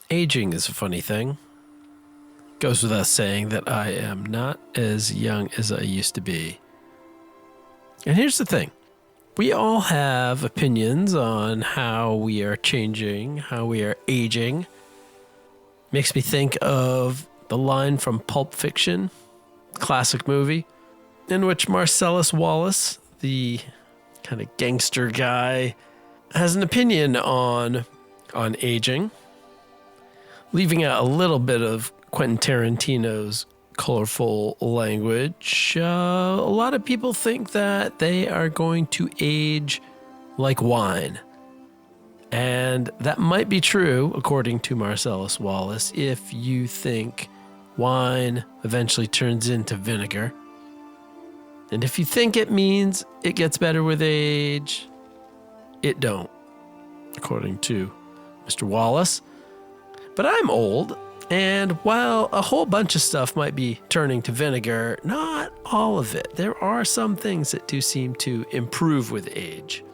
Aging is a funny thing. Goes without saying that I am not as young as I used to be. And here's the thing. We all have opinions on how we are changing, how we are aging. Makes me think of the line from Pulp Fiction, classic movie, in which Marcellus Wallace, the kind of gangster guy, has an opinion on aging, leaving out a little bit of Quentin Tarantino's colorful language. A lot of people think that they are going to age like wine. And that might be true, according to Marcellus Wallace, if you think wine eventually turns into vinegar. And if you think it means it gets better with age, it don't, according to Mr. Wallace. But I'm old, and while a whole bunch of stuff might be turning to vinegar, not all of it. There are some things that do seem to improve with age.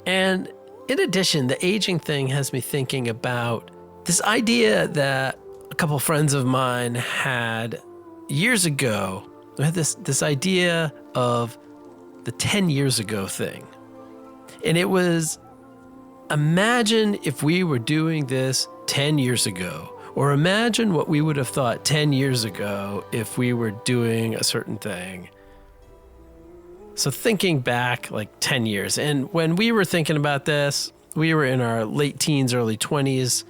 And in addition, the aging thing has me thinking about this idea that a couple friends of mine had years ago. They had this idea of the 10 years ago thing. And it was, imagine if we were doing this 10 years ago. Or imagine what we would have thought 10 years ago if we were doing a certain thing. So thinking back like 10 years, and when we were thinking about this, we were in our late teens, early 20s.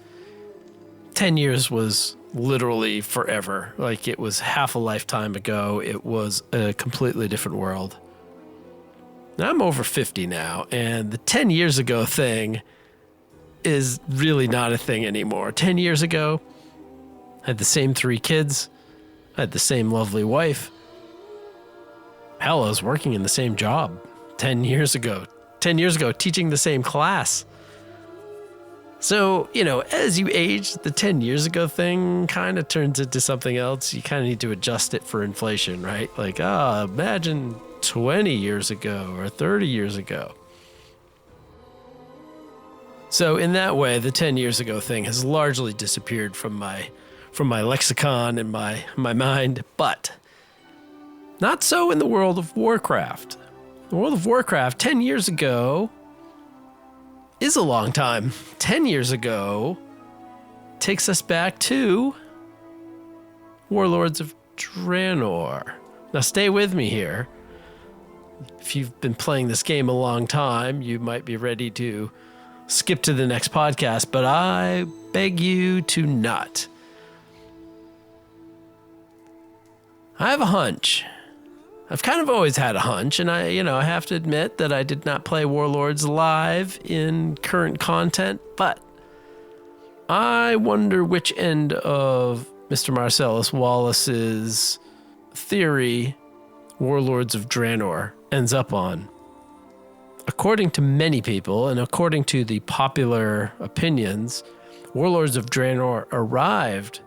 10 years was literally forever. Like it was half a lifetime ago. It was a completely different world. Now I'm over 50 now, and the 10 years ago thing is really not a thing anymore. 10 years ago, I had the same 3 kids. I had the same lovely wife. Hell, I was working in the same job 10 years ago. 10 years ago, teaching the same class. So, as you age, the 10 years ago thing kind of turns into something else. You kind of need to adjust it for inflation, right? Like, imagine 20 years ago or 30 years ago. So in that way, the 10 years ago thing has largely disappeared from my lexicon and my mind, but not so in the world of Warcraft. The world of Warcraft 10 years ago is a long time. 10 years ago takes us back to Warlords of Draenor. Now stay with me here. If you've been playing this game a long time, you might be ready to skip to the next podcast, but I beg you to not. I have a hunch. I've kind of always had a hunch, and I have to admit that I did not play Warlords live in current content, but I wonder which end of Mr. Marcellus Wallace's theory Warlords of Draenor ends up on. According to many people, and according to the popular opinions, Warlords of Draenor arrived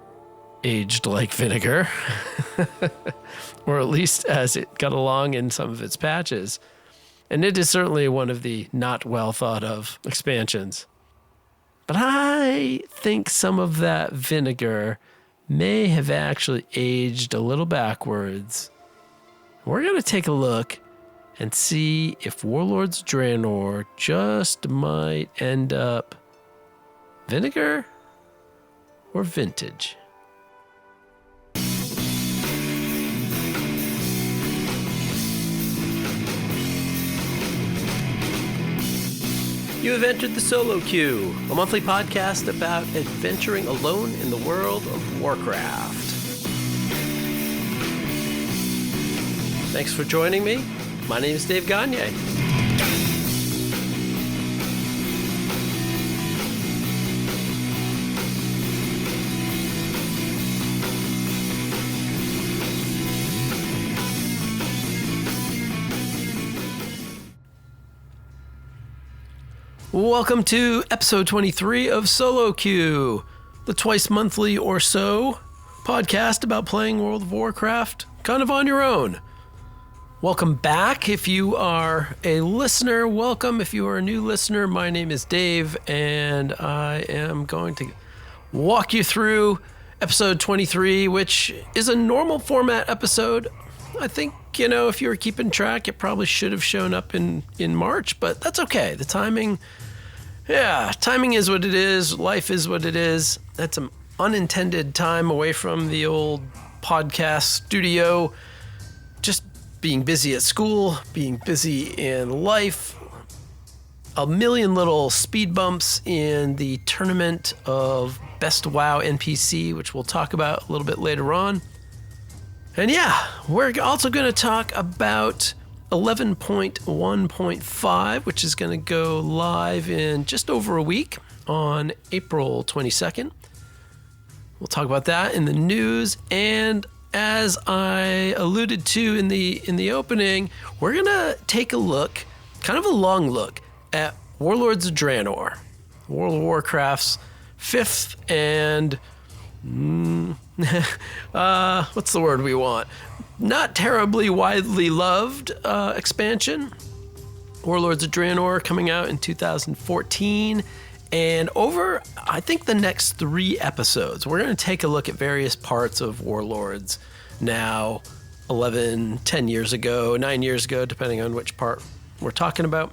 aged like vinegar, or at least as it got along in some of its patches. And it is certainly one of the not well thought of expansions. But I think some of that vinegar may have actually aged a little backwards. We're going to take a look and see if Warlords of Draenor just might end up vinegar or vintage. You have entered the Solo Queue, a monthly podcast about adventuring alone in the world of Warcraft. Thanks for joining me. My name is Dave Gagne. Welcome to episode 23 of Solo Queue, the twice monthly or so podcast about playing World of Warcraft kind of on your own. Welcome back. If you are a listener, welcome. If you are a new listener, my name is Dave, and I am going to walk you through episode 23, which is a normal format episode. I think, if you were keeping track, it probably should have shown up in March, but that's okay. The timing is what it is. Life is what it is. That's an unintended time away from the old podcast studio. Just being busy at school, being busy in life. A million little speed bumps in the tournament of Best WoW NPC, which we'll talk about a little bit later on. And we're also going to talk about 11.1.5, which is going to go live in just over a week on April 22nd. We'll talk about that in the news. And as I alluded to in the opening, we're going to take a look, kind of a long look, at Warlords of Draenor, World of Warcraft's fifth and what's the word we want? Not terribly widely loved expansion. Warlords of Draenor coming out in 2014. And over, I think, the next 3 episodes, we're going to take a look at various parts of Warlords now, 10 years ago, 9 years ago, depending on which part we're talking about.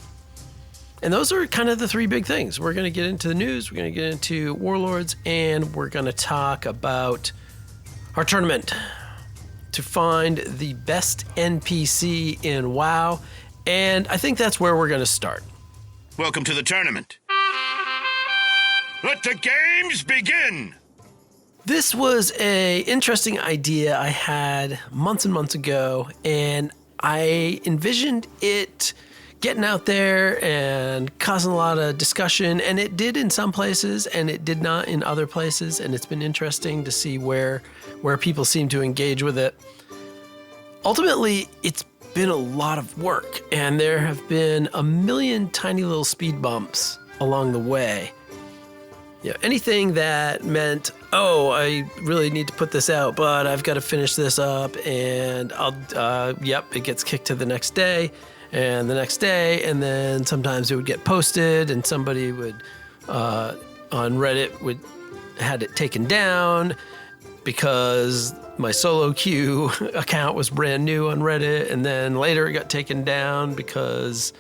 And those are kind of the 3 big things. We're going to get into the news, we're going to get into Warlords, and we're going to talk about our tournament to find the best NPC in WoW. And I think that's where we're going to start. Welcome to the tournament. Let the games begin! This was an interesting idea I had months and months ago, and I envisioned it getting out there and causing a lot of discussion, and it did in some places, and it did not in other places, and it's been interesting to see where people seem to engage with it. Ultimately, it's been a lot of work, and there have been a million tiny little speed bumps along the way. Anything that meant, I really need to put this out, but I've got to finish this up, and it gets kicked to the next day. And the next day, and then sometimes it would get posted, and somebody would on Reddit had it taken down because my solo queue account was brand new on Reddit, and then later it got taken down because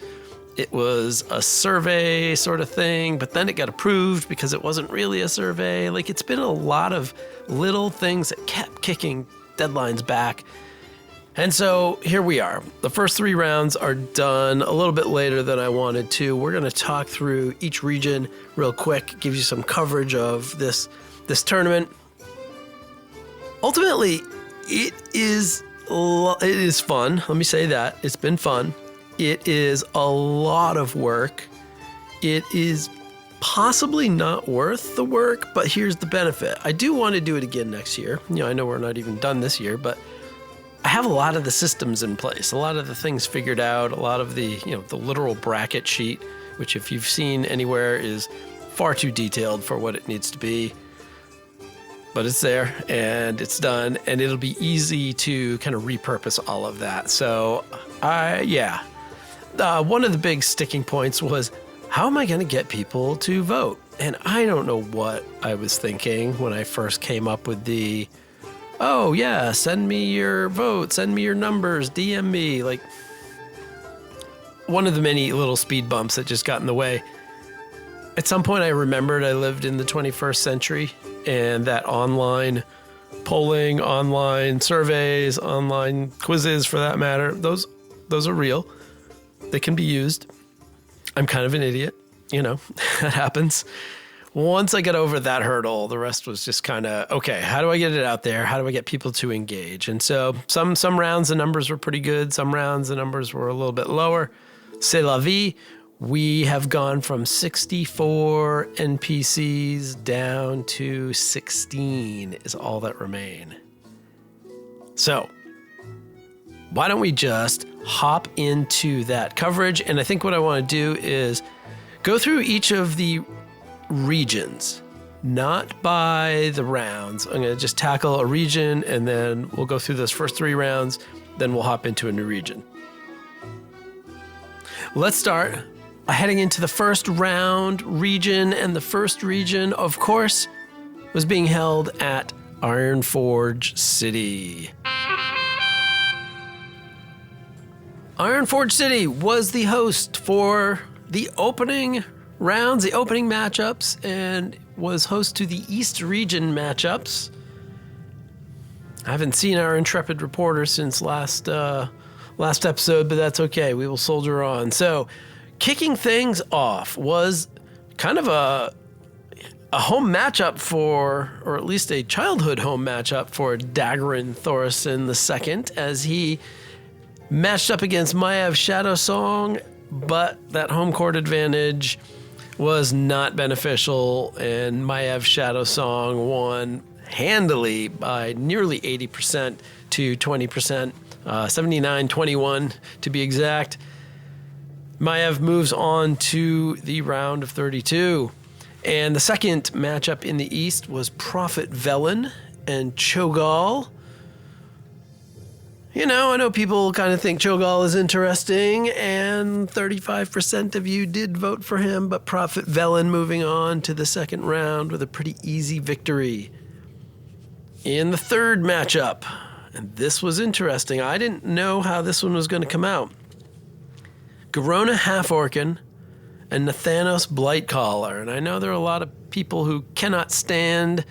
it was a survey sort of thing, but then it got approved because it wasn't really a survey. Like, it's been a lot of little things that kept kicking deadlines back. And so here we are. The first 3 rounds are done a little bit later than I wanted to. We're going to talk through each region real quick, give you some coverage of this tournament. Ultimately, it is fun. Let me say that. It's been fun. It is a lot of work. It is possibly not worth the work, but here's the benefit. I do want to do it again next year. I know we're not even done this year, but I have a lot of the systems in place, a lot of the things figured out, a lot of the, the literal bracket sheet, which if you've seen anywhere is far too detailed for what it needs to be. But it's there and it's done, and it'll be easy to kind of repurpose all of that. So, one of the big sticking points was, how am I going to get people to vote? And I don't know what I was thinking when I first came up with send me your vote, send me your numbers, DM me. Like, one of the many little speed bumps that just got in the way. At some point I remembered I lived in the 21st century, and that online polling, online surveys, online quizzes for that matter, those are real. They can be used. I'm kind of an idiot, that happens. Once I got over that hurdle, the rest was just kind of, okay, how do I get it out there? How do I get people to engage? And so some rounds, the numbers were pretty good. Some rounds, the numbers were a little bit lower. C'est la vie. We have gone from 64 NPCs down to 16 is all that remain. So why don't we just hop into that coverage? And I think what I want to do is go through each of the regions, not by the rounds. I'm going to just tackle a region, and then we'll go through those first 3 rounds, then we'll hop into a new region. Let's start heading into the first round region, and the first region, of course, was being held at Ironforge City. Ironforge City was the host for the opening rounds, the opening matchups, and was host to the East region matchups. I haven't seen our intrepid reporter since last episode, but that's okay. We will soldier on. So, kicking things off was kind of a home matchup for, or at least a childhood home matchup for Daggerin Thorson II, as he matched up against Maiev Shadowsong, but that home court advantage was not beneficial, and Maiev Shadowsong won handily by nearly 80% to 20%, 79-21 to be exact. Maiev moves on to the round of 32. And the second matchup in the East was Prophet Velen and Cho'Gall. You know, I know people kind of think Cho'Gall is interesting, and 35% of you did vote for him, but Prophet Velen moving on to the second round with a pretty easy victory. In the third matchup, and this was interesting, I didn't know how this one was going to come out. Garona Half-Orcan and Nathanos Blightcaller, and I know there are a lot of people who cannot stand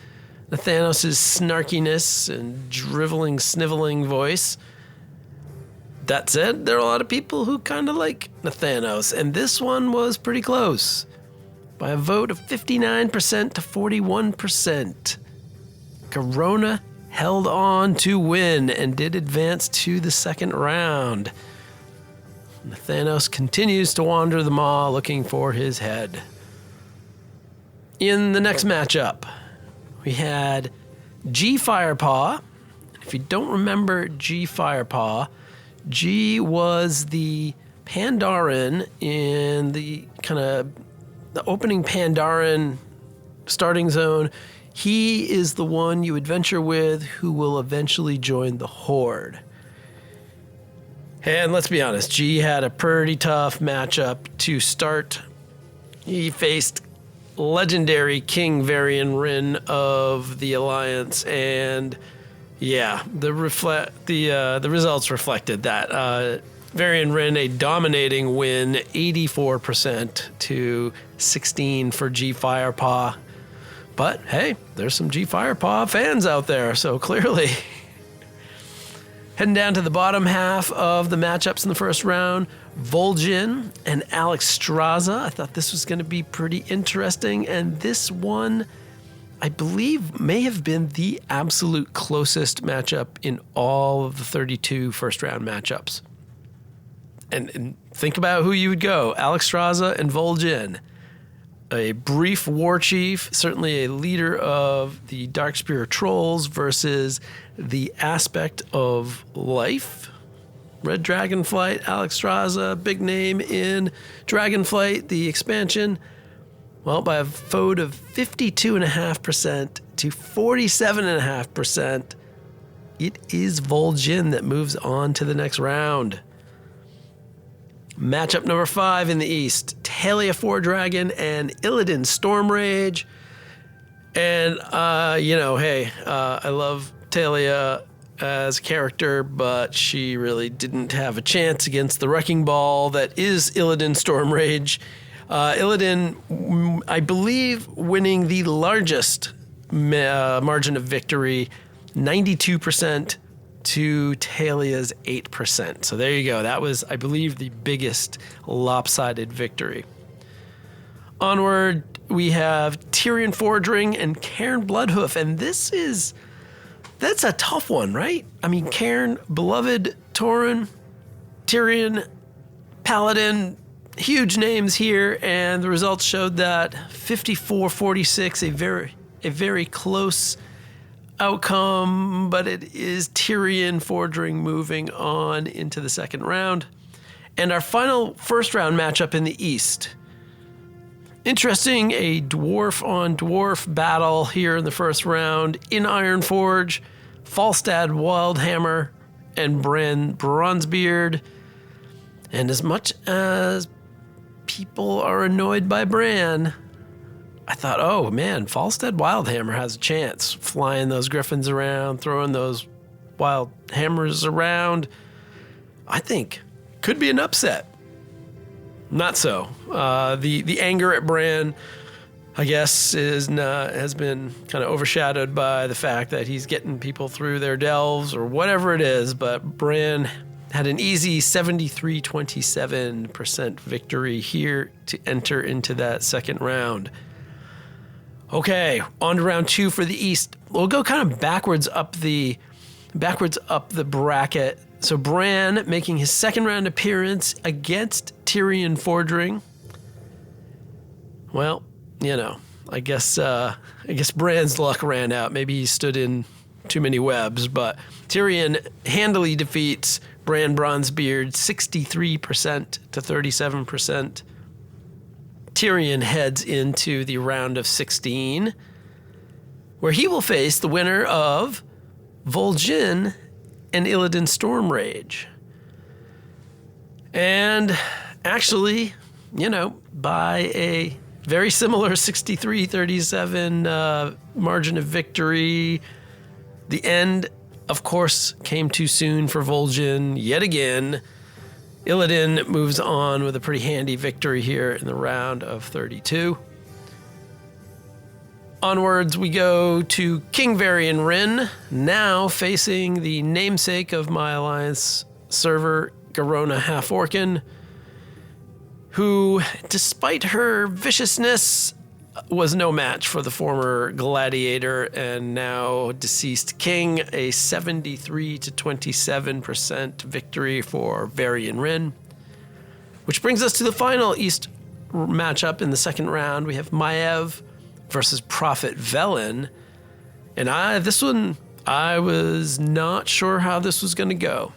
Nathanos' snarkiness and driveling, sniveling voice. That said, there are a lot of people who kind of like Nathanos, and this one was pretty close. By a vote of 59% to 41%. Garona held on to win and did advance to the second round. Nathanos continues to wander the maw looking for his head. In the next matchup, we had G Firepaw. If you don't remember G Firepaw, G was the Pandaren in the kind of the opening Pandaren starting zone. He is the one you adventure with who will eventually join the Horde. And let's be honest, G had a pretty tough matchup to start. He faced legendary King Varian Rin of the Alliance, and yeah, the results reflected that. Varian Rin, a dominating win, 84% to 16 for G Firepaw. But hey, there's some G Firepaw fans out there, so clearly. Heading down to the bottom half of the matchups in the first round, Vol'jin and Alex Straza. I thought this was going to be pretty interesting, and this one, I believe, may have been the absolute closest matchup in all of the 32 first-round matchups. And think about who you would go, Alex Straza and Vol'jin. A brief war chief, certainly a leader of the Darkspear Trolls versus the aspect of life. Red Dragonflight, Alex Straza, big name in Dragonflight, the expansion. Well, by a vote of 52.5% to 47.5%, it is Vol'jin that moves on to the next round. Matchup number 5 in the East, Talia Fordragon and Illidan Stormrage. And, I love Talia as a character, but she really didn't have a chance against the wrecking ball that is Illidan Stormrage. Illidan, I believe, winning the largest margin of victory, 92% to Talia's 8%. So there you go. That was, I believe, the biggest lopsided victory. Onward, we have Tyrion Fordring and Cairn Bloodhoof, and that's a tough one, right? I mean, Cairn, beloved Tauren, Tyrion, Paladin, huge names here, and the results showed that 54-46, a very close outcome, but it is Tyrion Fordring moving on into the second round. And our final first round matchup in the East. Interesting, a dwarf on dwarf battle here in the first round in Ironforge. Falstad Wildhammer and Bran Bronzebeard. And as much as people are annoyed by Bran, I thought, oh man, Falstead Wildhammer has a chance. Flying those griffins around, throwing those wild hammers around. I think could be an upset. Not so. The anger at Bran, I guess, has been kind of overshadowed by the fact that he's getting people through their delves or whatever it is. But Bran had an easy 73-27% victory here to enter into that second round. Okay, on to round 2 for the East. We'll go kind of backwards up the bracket. So Bran making his second round appearance against Tyrion Fordring. Well, you know, I guess Bran's luck ran out. Maybe he stood in too many webs, but Tyrion handily defeats Bran Bronzebeard 63% to 37%. Tyrion heads into the round of 16, where he will face the winner of Vol'jin and Illidan Stormrage. And actually, you know, by a very similar 63-37 margin of victory, the end, of course, came too soon for Vol'jin yet again. Illidan moves on with a pretty handy victory here in the round of 32. Onwards, we go to King Varian Wrynn, now facing the namesake of my alliance server, Garona Half-Orcan, who, despite her viciousness, was no match for the former gladiator and now deceased king. A 73-27% victory for Varian Wrynn. Which brings us to the final East matchup in the second round. We have Maiev versus Prophet Velen. And this one, I was not sure how this was going to go.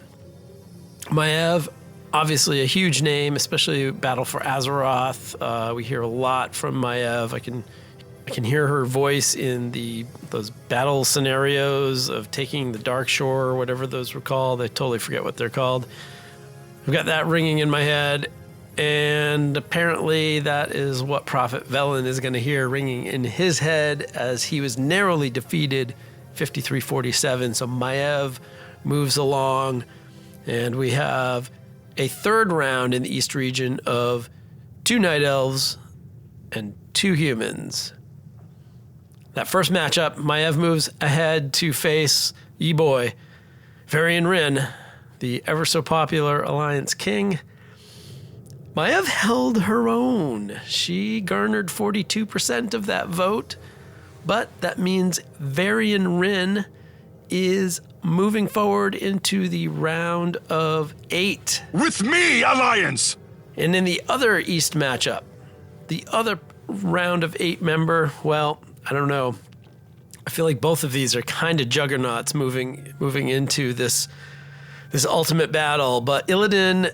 Maiev, obviously a huge name, especially Battle for Azeroth. We hear a lot from Maiev. I can hear her voice in those battle scenarios of taking the Dark Shore or whatever those were called. I totally forget what they're called. I've got that ringing in my head, and apparently that is what Prophet Velen is going to hear ringing in his head as he was narrowly defeated 53-47. So Maiev moves along, and we have a third round in the East region of 2 Night Elves and 2 humans. That first matchup, Maiev moves ahead to face ye-boy, Varian Wrynn, the ever-so-popular Alliance King. Maiev held her own. She garnered 42% of that vote, but that means Varian Wrynn is moving forward into the round of 8. With me, Alliance! And in the other East matchup, the other round of 8 member, well, I don't know. I feel like both of these are kind of juggernauts moving into this ultimate battle. But Illidan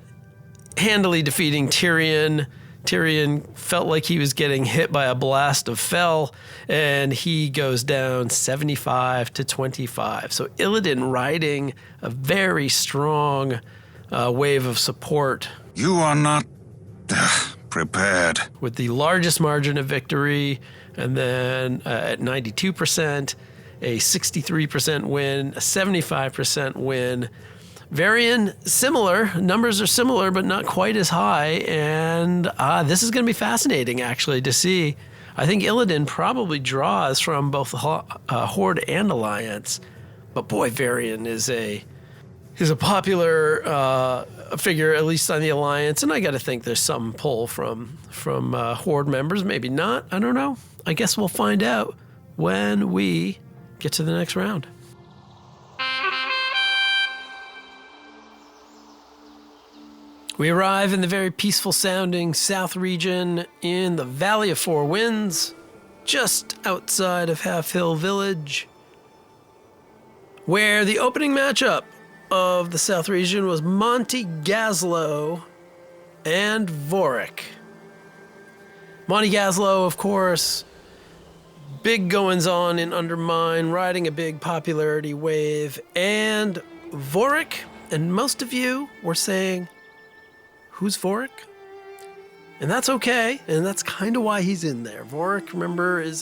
handily defeating Tyrion. Tyrion felt like he was getting hit by a blast of fel, and he goes down 75-25. So Illidan riding a very strong wave of support. You are not prepared. With the largest margin of victory, and then at 92%, a 63% win, a 75% win. Varian, similar. Numbers are similar, but not quite as high. And this is going to be fascinating, actually, to see. I think Illidan probably draws from both Horde and Alliance. But boy, Varian is a popular figure, at least on the Alliance. And I got to think there's some pull from Horde members. Maybe not. I don't know. I guess we'll find out when we get to the next round. We arrive in the very peaceful-sounding South region in the Valley of Four Winds, just outside of Half Hill Village, where the opening matchup of the South region was Monty Gaslow and Vorik. Monty Gaslow, of course, big goings-on in Undermine, riding a big popularity wave, and Vorik, and most of you were saying, who's Vorik? And that's okay, and that's kind of why he's in there. Vorik, remember, is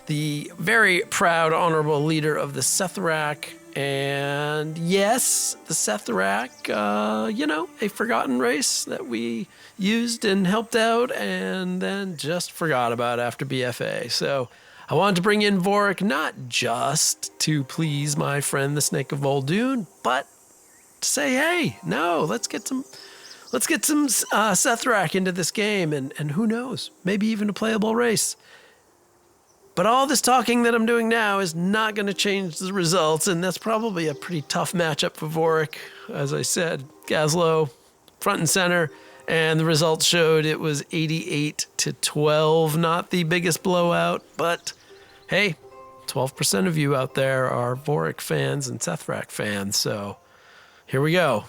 the very proud, honorable leader of the Sethrak. And yes, the Sethrak, a forgotten race that we used and helped out and then just forgot about after BFA. So I wanted to bring in Vorik not just to please my friend the Snake of Vol'dun, but to say, hey, no, let's get some Sethrak into this game, and who knows, maybe even a playable race. But all this talking that I'm doing now is not going to change the results, and that's probably a pretty tough matchup for Vorik. As I said, Gazlo front and center, and the results showed it was 88-12, not the biggest blowout, but hey, 12% of you out there are Vorik fans and Sethrak fans, so here we go.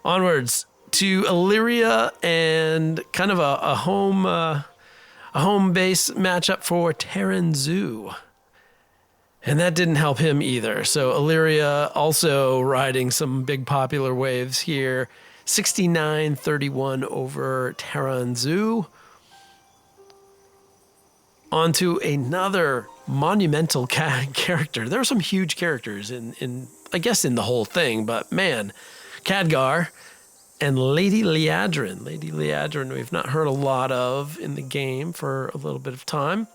Onwards to Illyria and kind of a home base matchup for Terran Zoo. And that didn't help him either. So Illyria also riding some big popular waves here. 69-31 over Terran Zoo. On to another monumental character. There are some huge characters in I guess in the whole thing, but man, Khadgar and Lady Liadrin. Lady Liadrin we've not heard a lot of in the game for a little bit of time.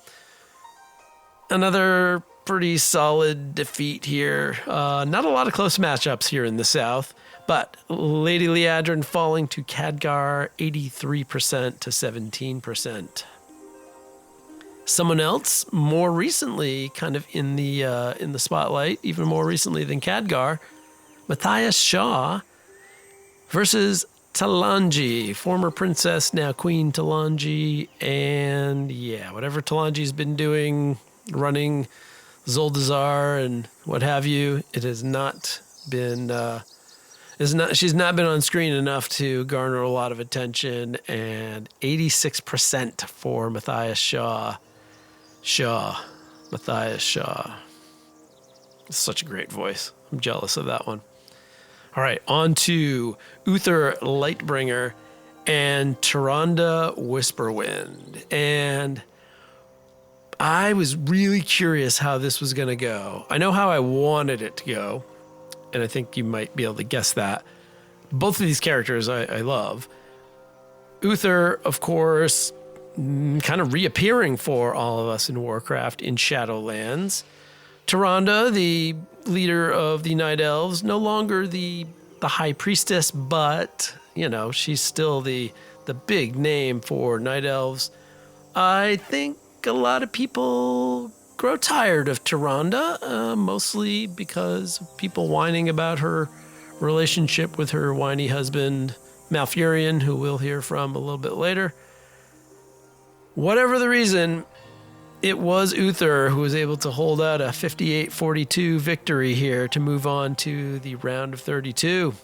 Another pretty solid defeat here. Not a lot of close matchups here in the south, but Lady Liadrin falling to Khadgar 83% to 17%. Someone else more recently kind of in the spotlight, even more recently than Khadgar, Matthias Shaw versus Talanji, former princess, now Queen Talanji, and yeah, whatever Talanji's been doing, running Zuldazar and what have you, it has not been, she's not been on screen enough to garner a lot of attention, and 86% for Matthias Shaw. Matthias Shaw. Such a great voice. I'm jealous of that one. All right, on to Uther Lightbringer and Tyrande Whisperwind. And I was really curious how this was going to go. I know how I wanted it to go, and I think you might be able to guess that. Both of these characters I love. Uther, of course, kind of reappearing for all of us in Warcraft in Shadowlands. Tyrande, the leader of the Night Elves, no longer the High Priestess, but, she's still the big name for Night Elves. I think a lot of people grow tired of Tyrande, mostly because of people whining about her relationship with her whiny husband, Malfurion, who we'll hear from a little bit later. Whatever the reason, it was Uther who was able to hold out a 58-42 victory here to move on to the round of 32.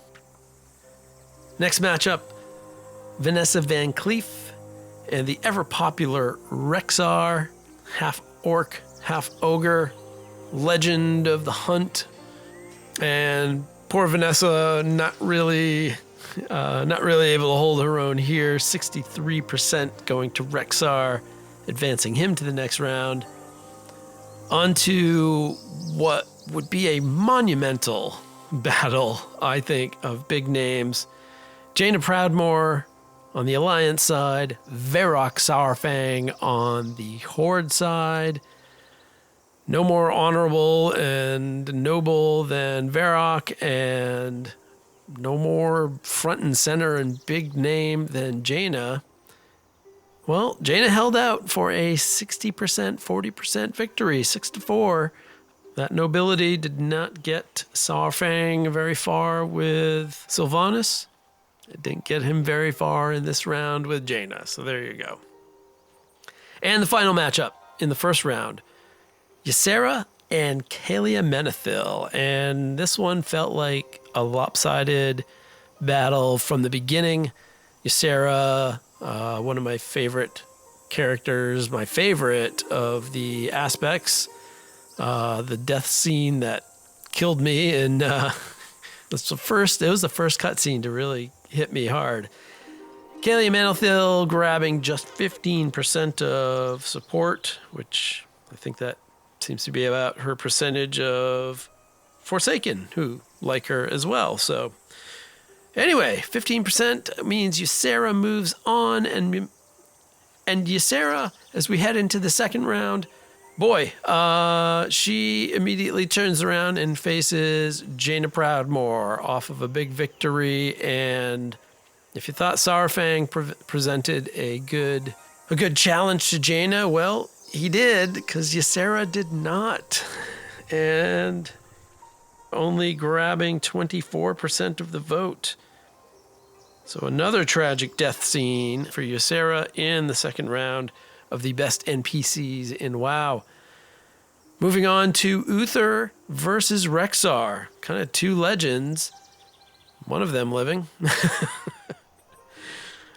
Next matchup, Vanessa Van Cleef and the ever-popular Rexxar, half orc, half ogre, legend of the hunt. And poor Vanessa not really able to hold her own here. 63% going to Rexxar, advancing him to the next round. On to what would be a monumental battle, I think, of big names. Jaina Proudmoore on the Alliance side, Varrock Saurfang on the Horde side. No more honorable and noble than Varrock, and no more front and center and big name than Jaina. Well, Jaina held out for a 60%, 40% victory, 6-4. That nobility did not get Saurfang very far with Sylvanas. It didn't get him very far in this round with Jaina, so there you go. And the final matchup in the first round, Ysera and Kalia Menethil. And this one felt like a lopsided battle from the beginning. Ysera, one of my favorite characters, my favorite of the aspects, the death scene that killed me, and it was the first cutscene to really hit me hard. Kalia Manethil grabbing just 15% of support, which I think that seems to be about her percentage of Forsaken, who like her as well. So anyway, 15% means Ysera moves on, and Ysera, as we head into the second round, she immediately turns around and faces Jaina Proudmoore off of a big victory. And if you thought Saurfang presented a good challenge to Jaina, well, he did, because Ysera did not. And only grabbing 24% of the vote. So another tragic death scene for Ysera in the second round of the best NPCs in WoW. Moving on to Uther versus Rexxar. Kind of two legends. One of them living.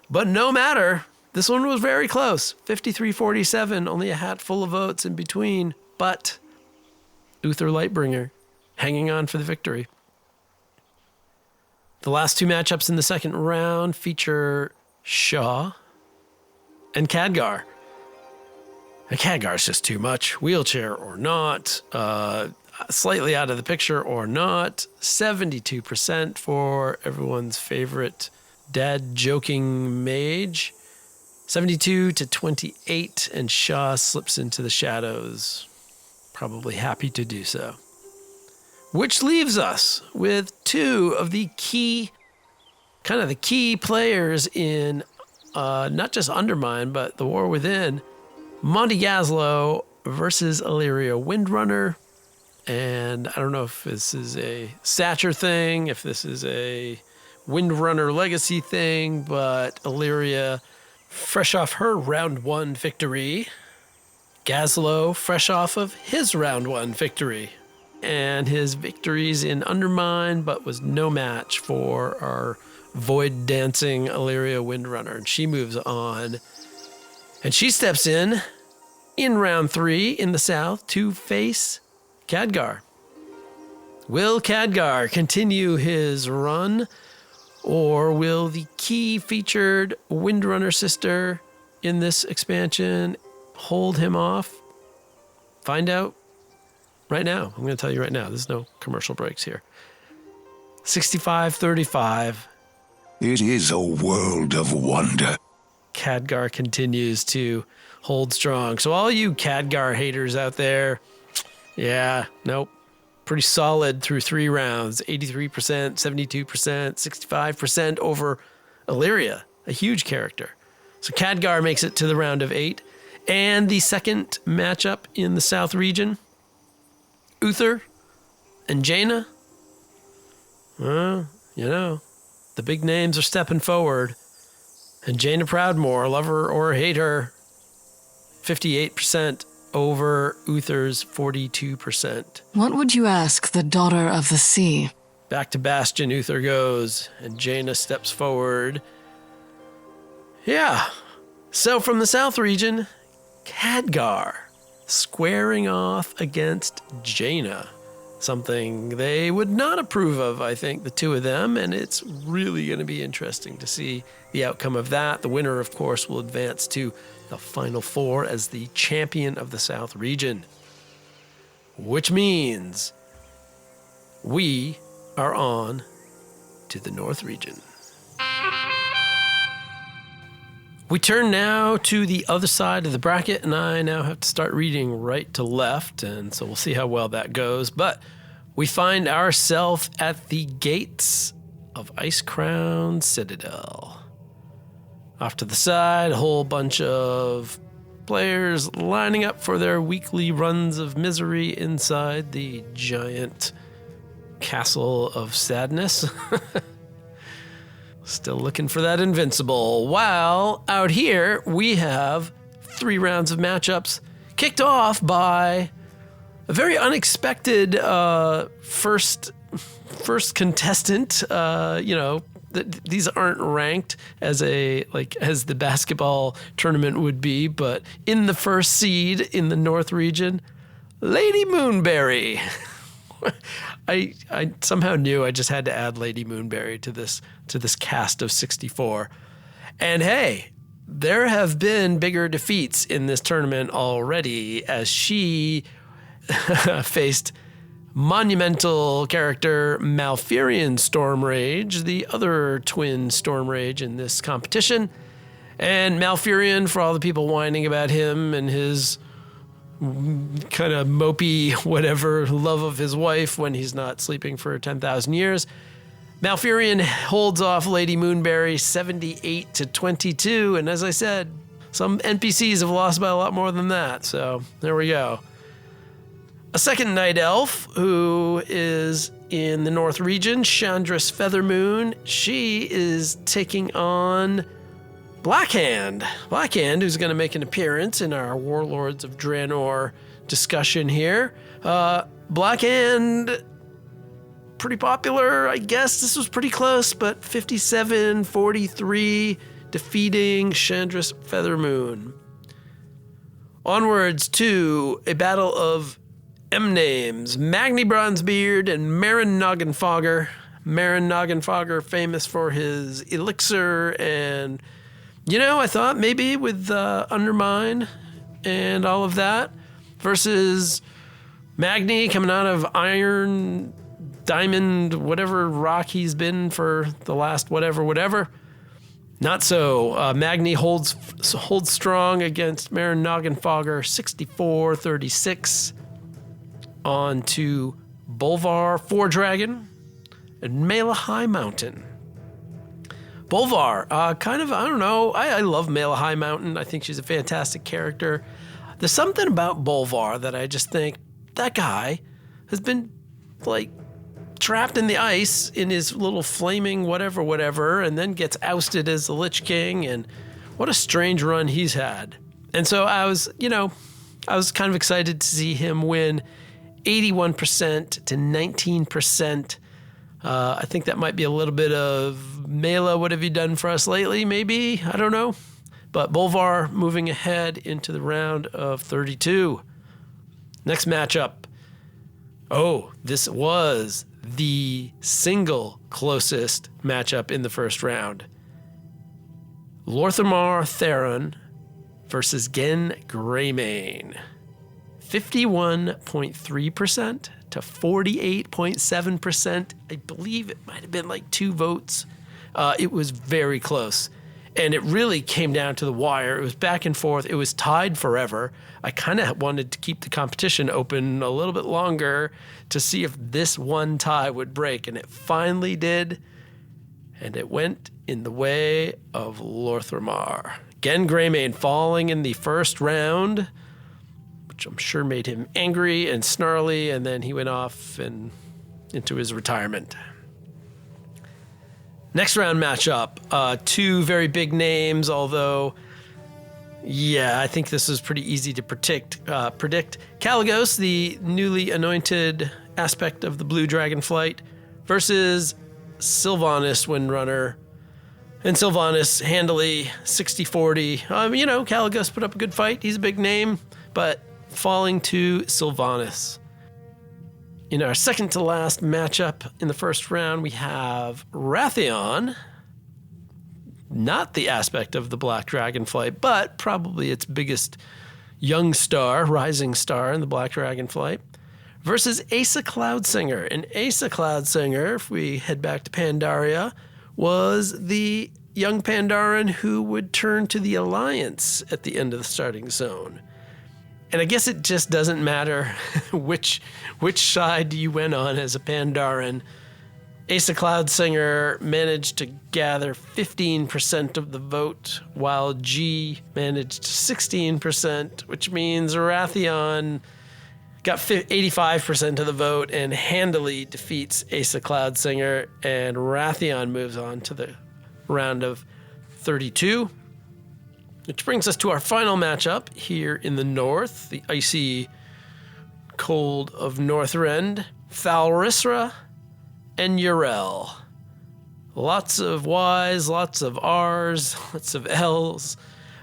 But no matter. This one was very close. 53-47, only a hatful of votes in between. But Uther Lightbringer hanging on for the victory. The last two matchups in the second round feature Shaw and Khadgar. And Khadgar's just too much. Wheelchair or not. Slightly out of the picture or not. 72% for everyone's favorite dad joking mage. 72-28, and Shaw slips into the shadows. Probably happy to do so. Which leaves us with two of the key players in not just Undermine, but the War Within. Monty Gaslow versus Illyria Windrunner. And I don't know if this is a stature thing, if this is a Windrunner legacy thing, but Illyria, fresh off her round one victory. Gaslow, fresh off of his round one victory. And his victories in Undermine, but was no match for our void dancing Illyria Windrunner. And she moves on. And she steps in round 3 in the south to face Khadgar. Will Khadgar continue his run, or will the key featured Windrunner sister in this expansion hold him off? Find out right now. I'm going to tell you right now. There's no commercial breaks here. 65-35. It is a world of wonder. Khadgar continues to hold strong. So all you Khadgar haters out there, pretty solid through 3 rounds. 83%, 72%, 65% over Illyria, a huge character. So Khadgar makes it to the round of 8. And the second matchup in the South region, Uther and Jaina. Well, the big names are stepping forward. And Jaina Proudmoore, love her or hate her, 58% over Uther's 42%. What would you ask the daughter of the sea? Back to Bastion Uther goes, and Jaina steps forward. Yeah. So from the South region, Khadgar squaring off against Jaina. Something they would not approve of, I think, the two of them, and it's really going to be interesting to see the outcome of that. The winner, of course, will advance to the Final Four as the champion of the South region, which means we are on to the North region. We turn now to the other side of the bracket, and I now have to start reading right to left, and so we'll see how well that goes. But we find ourselves at the gates of Icecrown Citadel. Off to the side, a whole bunch of players lining up for their weekly runs of misery inside the giant castle of sadness. Still looking for that invincible. While out here, we have 3 rounds of matchups kicked off by a very unexpected first contestant. These aren't ranked as the basketball tournament would be, but in the first seed in the North region, Lady Moonberry. I somehow knew I just had to add Lady Moonberry to this cast of 64. And hey, there have been bigger defeats in this tournament already, as she faced monumental character Malfurion Stormrage, the other twin Stormrage in this competition. And Malfurion, for all the people whining about him and his kind of mopey whatever love of his wife when he's not sleeping for 10,000 years, Malfurion holds off Lady Moonberry 78 to 22. And as I said, some NPCs have lost by a lot more than that. So there we go. A second Night Elf who is in the North region, Chandra's Feathermoon. She is taking on Blackhand. Blackhand, who's going to make an appearance in our Warlords of Draenor discussion here. Blackhand, pretty popular, I guess. This was pretty close, but 57-43, defeating Chandra's Feathermoon. Onwards to a battle of M-names, Magni Bronzebeard and Marin Noggenfogger. Marin Noggenfogger, famous for his elixir and... I thought maybe with Undermine and all of that versus Magni coming out of iron, diamond, whatever rock he's been for the last whatever. Not so. Magni holds strong against Marin Noggenfogger, 64-36. On to Bolvar, Four Dragon, and Mela High Mountain. Bolvar, I don't know. I love Mela High Mountain. I think she's a fantastic character. There's something about Bolvar that I just think that guy has been, trapped in the ice in his little flaming whatever, and then gets ousted as the Lich King, and what a strange run he's had. And so I was kind of excited to see him win 81% to 19%. I think that might be a little bit of Mela, what have you done for us lately? Maybe, I don't know. But Bolvar moving ahead into the round of 32. Next matchup. Oh, this was the single closest matchup in the first round. Lorthamar Theron versus Gen Greymane. 51.3% to 48.7%. I believe it might have been 2 votes. It was very close. And it really came down to the wire. It was back and forth. It was tied forever. I kind of wanted to keep the competition open a little bit longer to see if this one tie would break. And it finally did. And it went in the way of Lorthamar. Gen Greymane falling in the first round, which I'm sure made him angry and snarly, and then he went off and into his retirement. Next round matchup, 2 very big names, although, I think this is pretty easy to predict. Kalecgos, the newly anointed aspect of the Blue Dragonflight, versus Sylvanas, Windrunner. And Sylvanas handily 60-40. Kalecgos put up a good fight. He's a big name, but falling to Sylvanas. In our second to last matchup in the first round, we have Wrathion, not the aspect of the Black Dragonflight, but probably its biggest young star, rising star in the Black Dragonflight, versus Asa Cloudsinger. And Asa Cloudsinger, if we head back to Pandaria, was the young Pandaren who would turn to the Alliance at the end of the starting zone. And I guess it just doesn't matter which side you went on as a Pandaren. Asa Cloudsinger managed to gather 15% of the vote, while G managed 16%, which means Wrathion got 85% of the vote and handily defeats Asa Cloudsinger, and Wrathion moves on to the round of 32. Which brings us to our final matchup here in the north, the icy cold of Northrend, Thalrisra and Yrel. Lots of Y's, lots of R's, lots of L's.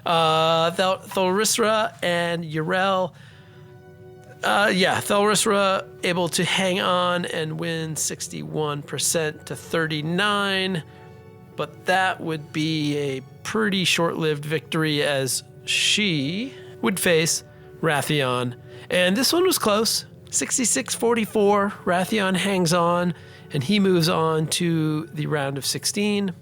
Thalrisra and Yrel. Thalrisra able to hang on and win 61% to 39%. but that would be a pretty short-lived victory as she would face Wrathion. And this one was close. 66-44, Wrathion hangs on, and he moves on to the round of 16.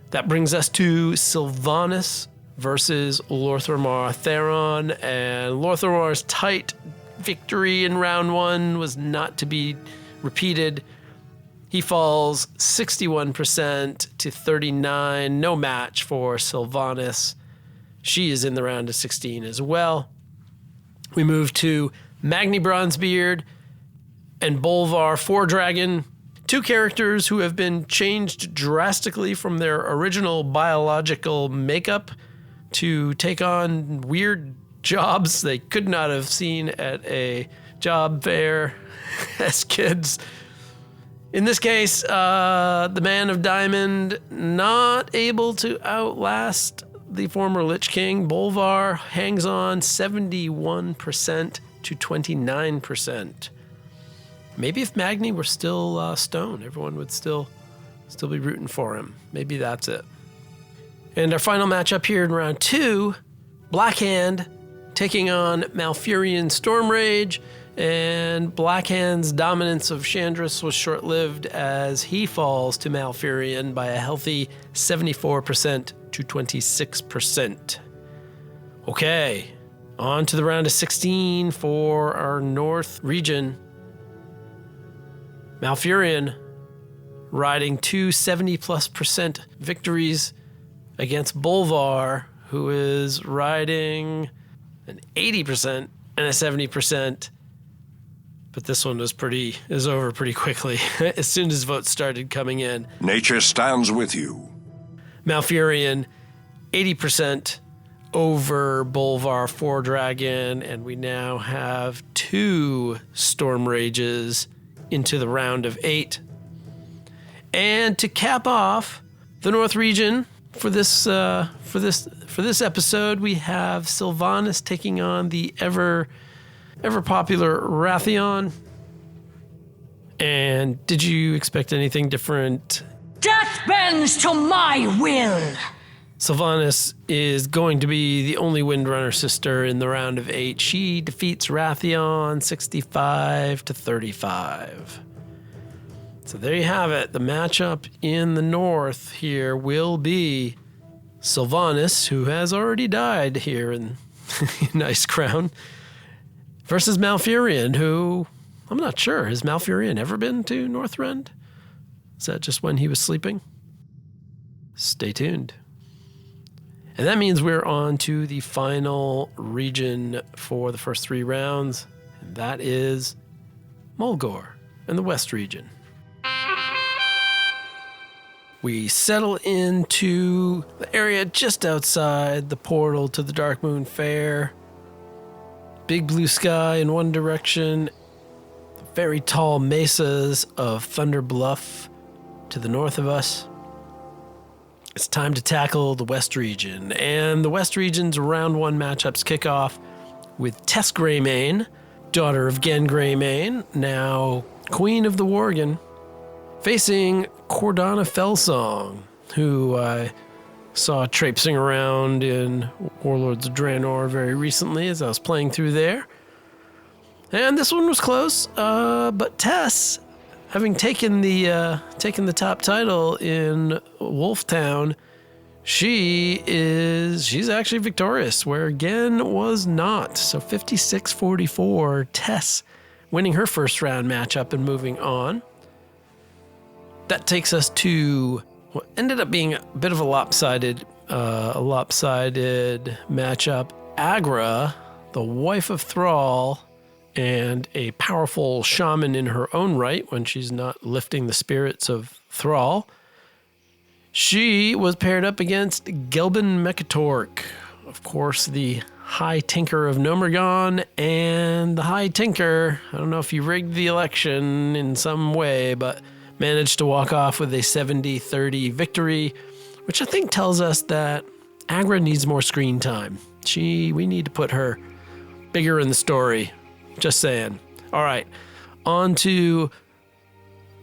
That brings us to Sylvanas versus Lor'thramar Theron, and Lor'thramar's tight victory in round 1 was not to be repeated. He falls 61% to 39, no match for Sylvanas. She is in the round of 16 as well. We move to Magni Bronzebeard and Bolvar Foredragon, two characters who have been changed drastically from their original biological makeup to take on weird jobs they could not have seen at a job fair as kids. In this case, the Man of Diamond not able to outlast the former Lich King. Bolvar hangs on 71% to 29%. Maybe if Magni were still stone, everyone would still be rooting for him. Maybe that's it. And our final matchup here in round 2, Blackhand taking on Malfurion Stormrage, and Blackhand's dominance of Chandris was short-lived as he falls to Malfurion by a healthy 74% to 26%. Okay, on to the round of 16 for our North region. Malfurion riding 270+% victories against Bolvar, who is riding an 80% and a 70%. But this one is over pretty quickly as soon as votes started coming in. Nature stands with you. Malfurion, 80% over Bolvar Foredragon, and we now have 2 Storm Rages into the round of 8. And to cap off the North region for this episode, we have Sylvanas taking on the ever popular Wrathion. And did you expect anything different? Death bends to my will. Sylvanas is going to be the only Windrunner sister in the round of 8. She defeats Wrathion 65-35. So there you have it. The matchup in the north here will be Sylvanas, who has already died here in Ice Crown, versus Malfurion, who I'm not sure. Has Malfurion ever been to Northrend? Is that just when he was sleeping? Stay tuned. And that means we're on to the final region for the first 3 rounds, and that is Mulgore and the West region. We settle into the area just outside the portal to the Darkmoon Fair. Big blue sky in one direction, very tall mesas of Thunder Bluff to the north of us. It's time to tackle the West region, and the West region's round 1 matchups kick off with Tess Greymane, daughter of Gen Greymane, now Queen of the Worgen, facing Cordana Felsong, who I saw traipsing around in Warlords of Draenor very recently as I was playing through there. And this one was close, but Tess, having taken the top title in Wolftown, she's actually victorious, where Gen was not. So 56-44, Tess winning her first round matchup and moving on. That takes us to what ended up being a bit of a lopsided matchup. Agra, the wife of Thrall, and a powerful shaman in her own right when she's not lifting the spirits of Thrall. She was paired up against Gelbin Mekatork, of course, the High Tinker of Nomergon, and the High Tinker, I don't know if he rigged the election in some way, but managed to walk off with a 70-30 victory, which I think tells us that Agra needs more screen time. We need to put her bigger in the story. Just saying. All right, on to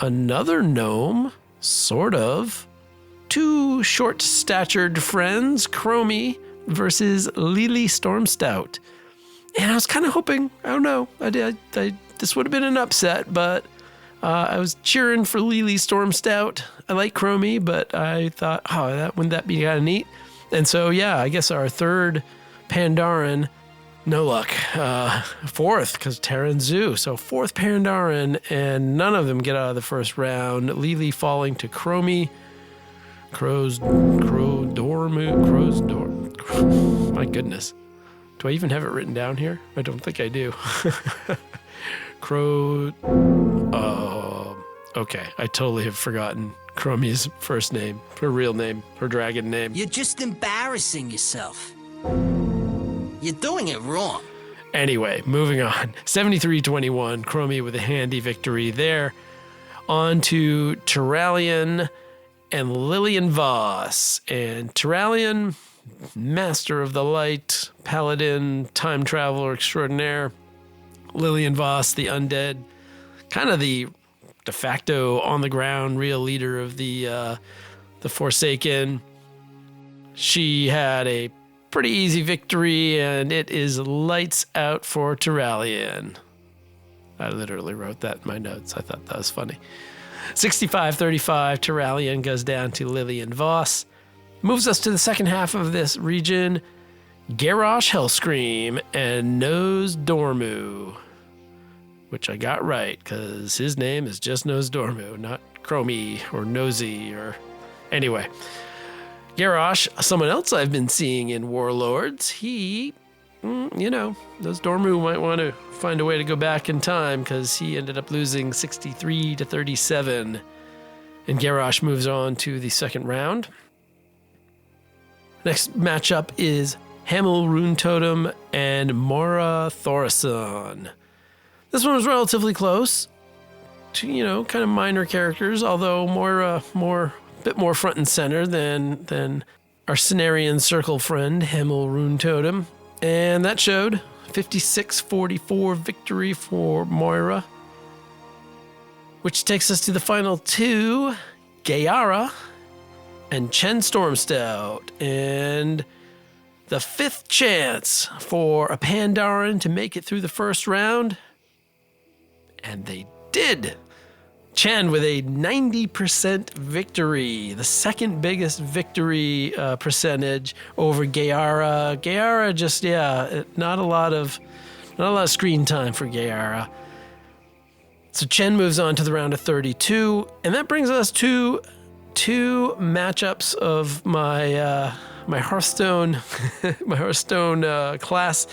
another gnome, sort of, two short-statured friends, Chromie versus Lily Stormstout. And I was kind of hoping, I don't know, this would have been an upset, but I was cheering for Lily Stormstout. I like Chromie, but I thought, wouldn't that be kind of neat? And so, yeah, I guess our third Pandaren, no luck. Fourth, because Terra and Zoo. So fourth Pandaren, and none of them get out of the first round. Lily falling to Chromie. My goodness. Do I even have it written down here? I don't think I do. Okay. I totally have forgotten Chromie's first name, her real name, her dragon name. You're just embarrassing yourself. You're doing it wrong. Anyway, moving on. 73-21, Chromie with a handy victory there. On to Turalyon and Lillian Voss. And Turalyon, Master of the Light, Paladin, Time Traveler Extraordinaire. Lillian Voss, the Undead, kind of the de facto on-the-ground real leader of the Forsaken. She had a pretty easy victory, and it is lights out for Turalyon. I literally wrote that in my notes. I thought that was funny. 65-35, Turalyon goes down to Lillian Voss. Moves us to the second half of this region. Garrosh Hellscream and Nose Dormu. Which I got right, because his name is just Nose Dormu, not Chromie or Nosy or... Anyway. Garrosh, someone else I've been seeing in Warlords, he, Nose Dormu might want to find a way to go back in time, because he ended up losing 63-37. And Garrosh moves on to the second round. Next matchup is Highmaul Rune Totem and Moira Thorson. This one was relatively close to, kind of minor characters, although Moira bit more front and center than our Cenarian Circle friend, Highmaul Rune Totem. And that showed 56-44 victory for Moira, which takes us to the final two, Gayara and Chen Stormstout. And the fifth chance for a Pandaren to make it through the first round. And they did. Chen with a 90% victory, the second biggest victory percentage over Gayara. Gayara just, not a lot of screen time for Gayara. So Chen moves on to the round of 32, and that brings us to two matchups of my Hearthstone class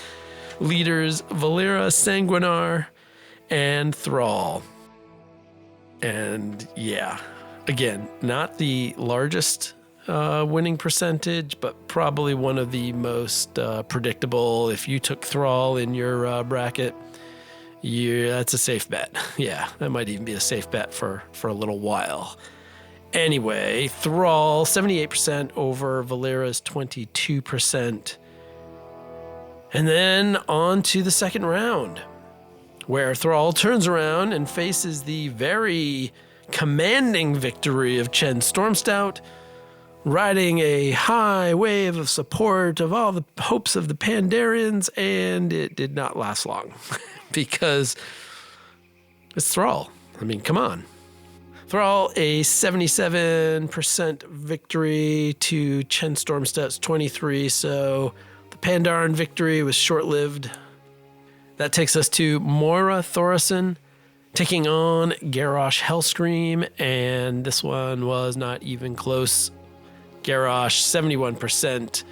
leaders, Vulpera Sanguinar and Thrall. And yeah, again, not the largest winning percentage, but probably one of the most predictable. If you took Thrall in your bracket, that's a safe bet. Yeah, that might even be a safe bet for a little while. Anyway, Thrall, 78% over Valera's 22%. And then on to the second round, where Thrall turns around and faces the very commanding victory of Chen Stormstout, riding a high wave of support of all the hopes of the Pandarians, and it did not last long because it's Thrall. I mean, come on. Thrall, a 77% victory to Chen Stormstout's 23%, so the Pandaren victory was short-lived. That takes us to Moira Thorson taking on Garrosh Hellscream, and this one was not even close. Garrosh, 71%.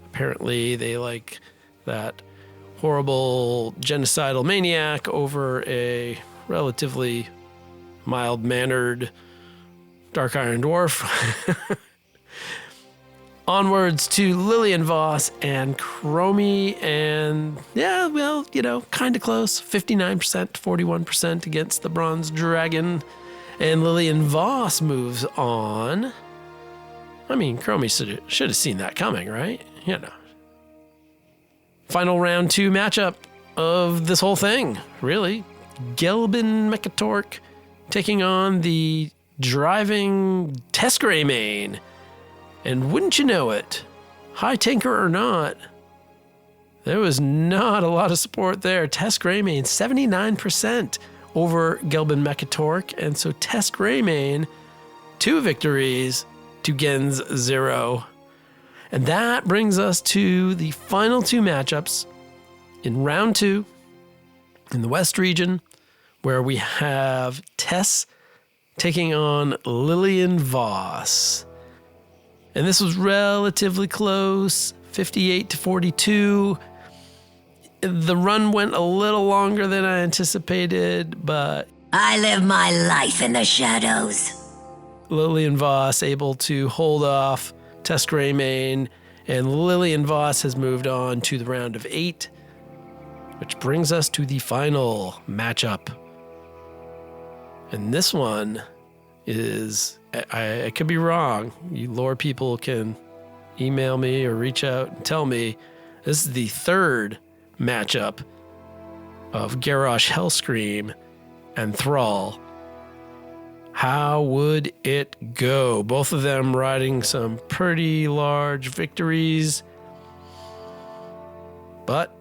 Apparently, they like that horrible genocidal maniac over a relatively mild-mannered Dark Iron Dwarf. Onwards to Lillian Voss and Chromie, and yeah, well, kind of close. 59% to 41% against the Bronze Dragon. And Lillian Voss moves on. I mean, Chromie should have seen that coming, right? Final round 2 matchup of this whole thing, really. Gelbin Mechatork taking on the driving Test Greymane. And wouldn't you know it, high tinker or not, there was not a lot of support there. Test Greymane, 79% over Gelbin Mechatork. And so Test Greymane, 2 victories to Gen's 0. And that brings us to the final 2 matchups in round 2 in the West region, where we have Tess taking on Lillian Voss. And this was relatively close, 58-42. The run went a little longer than I anticipated, but I live my life in the shadows. Lillian Voss able to hold off Tess Greymane, and Lillian Voss has moved on to the round of 8, which brings us to the final matchup. And this one is, I could be wrong. You lore people can email me or reach out and tell me. This is the 3rd matchup of Garrosh Hellscream and Thrall. How would it go? Both of them riding some pretty large victories. But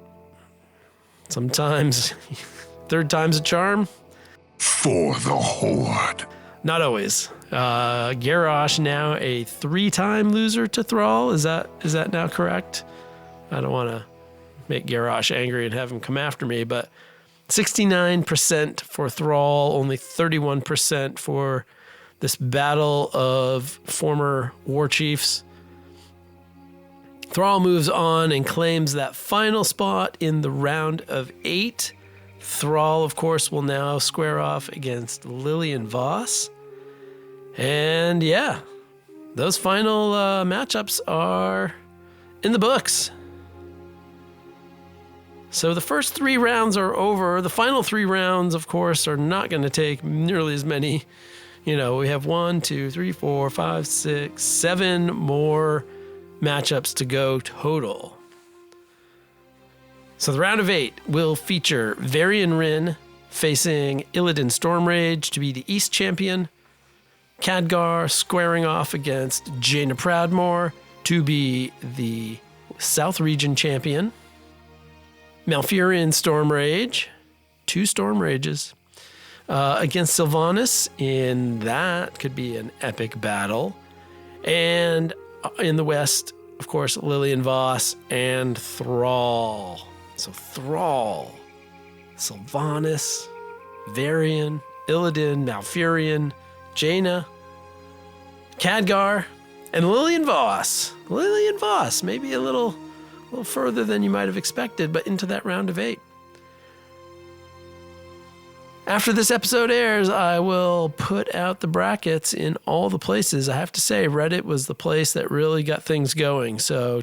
sometimes, 3rd time's a charm. For the Horde. Not always. Garrosh now a 3-time loser to Thrall. Is that now correct? I don't want to make Garrosh angry and have him come after me, but 69% for Thrall, only 31% for this battle of former war chiefs. Thrall moves on and claims that final spot in the round of 8. Thrall, of course, will now square off against Lillian Voss. And yeah, those final matchups are in the books. So the first 3 rounds are over. The final 3 rounds, of course, are not going to take nearly as many. We have 1, 2, 3, 4, 5, 6, 7 more matchups to go total. So the round of 8 will feature Varian Rin facing Illidan Stormrage to be the East champion, Khadgar squaring off against Jaina Proudmoore to be the South region champion, Malfurion Stormrage, 2 Stormrages, against Sylvanas in that could be an epic battle, and in the West, of course, Lillian Voss and Thrall. So Thrall, Sylvanas, Varian, Illidan, Malfurion, Jaina, Khadgar, and Lillian Voss. Lillian Voss, maybe a little further than you might have expected, but into that round of 8. After this episode airs, I will put out the brackets in all the places. I have to say, Reddit was the place that really got things going. So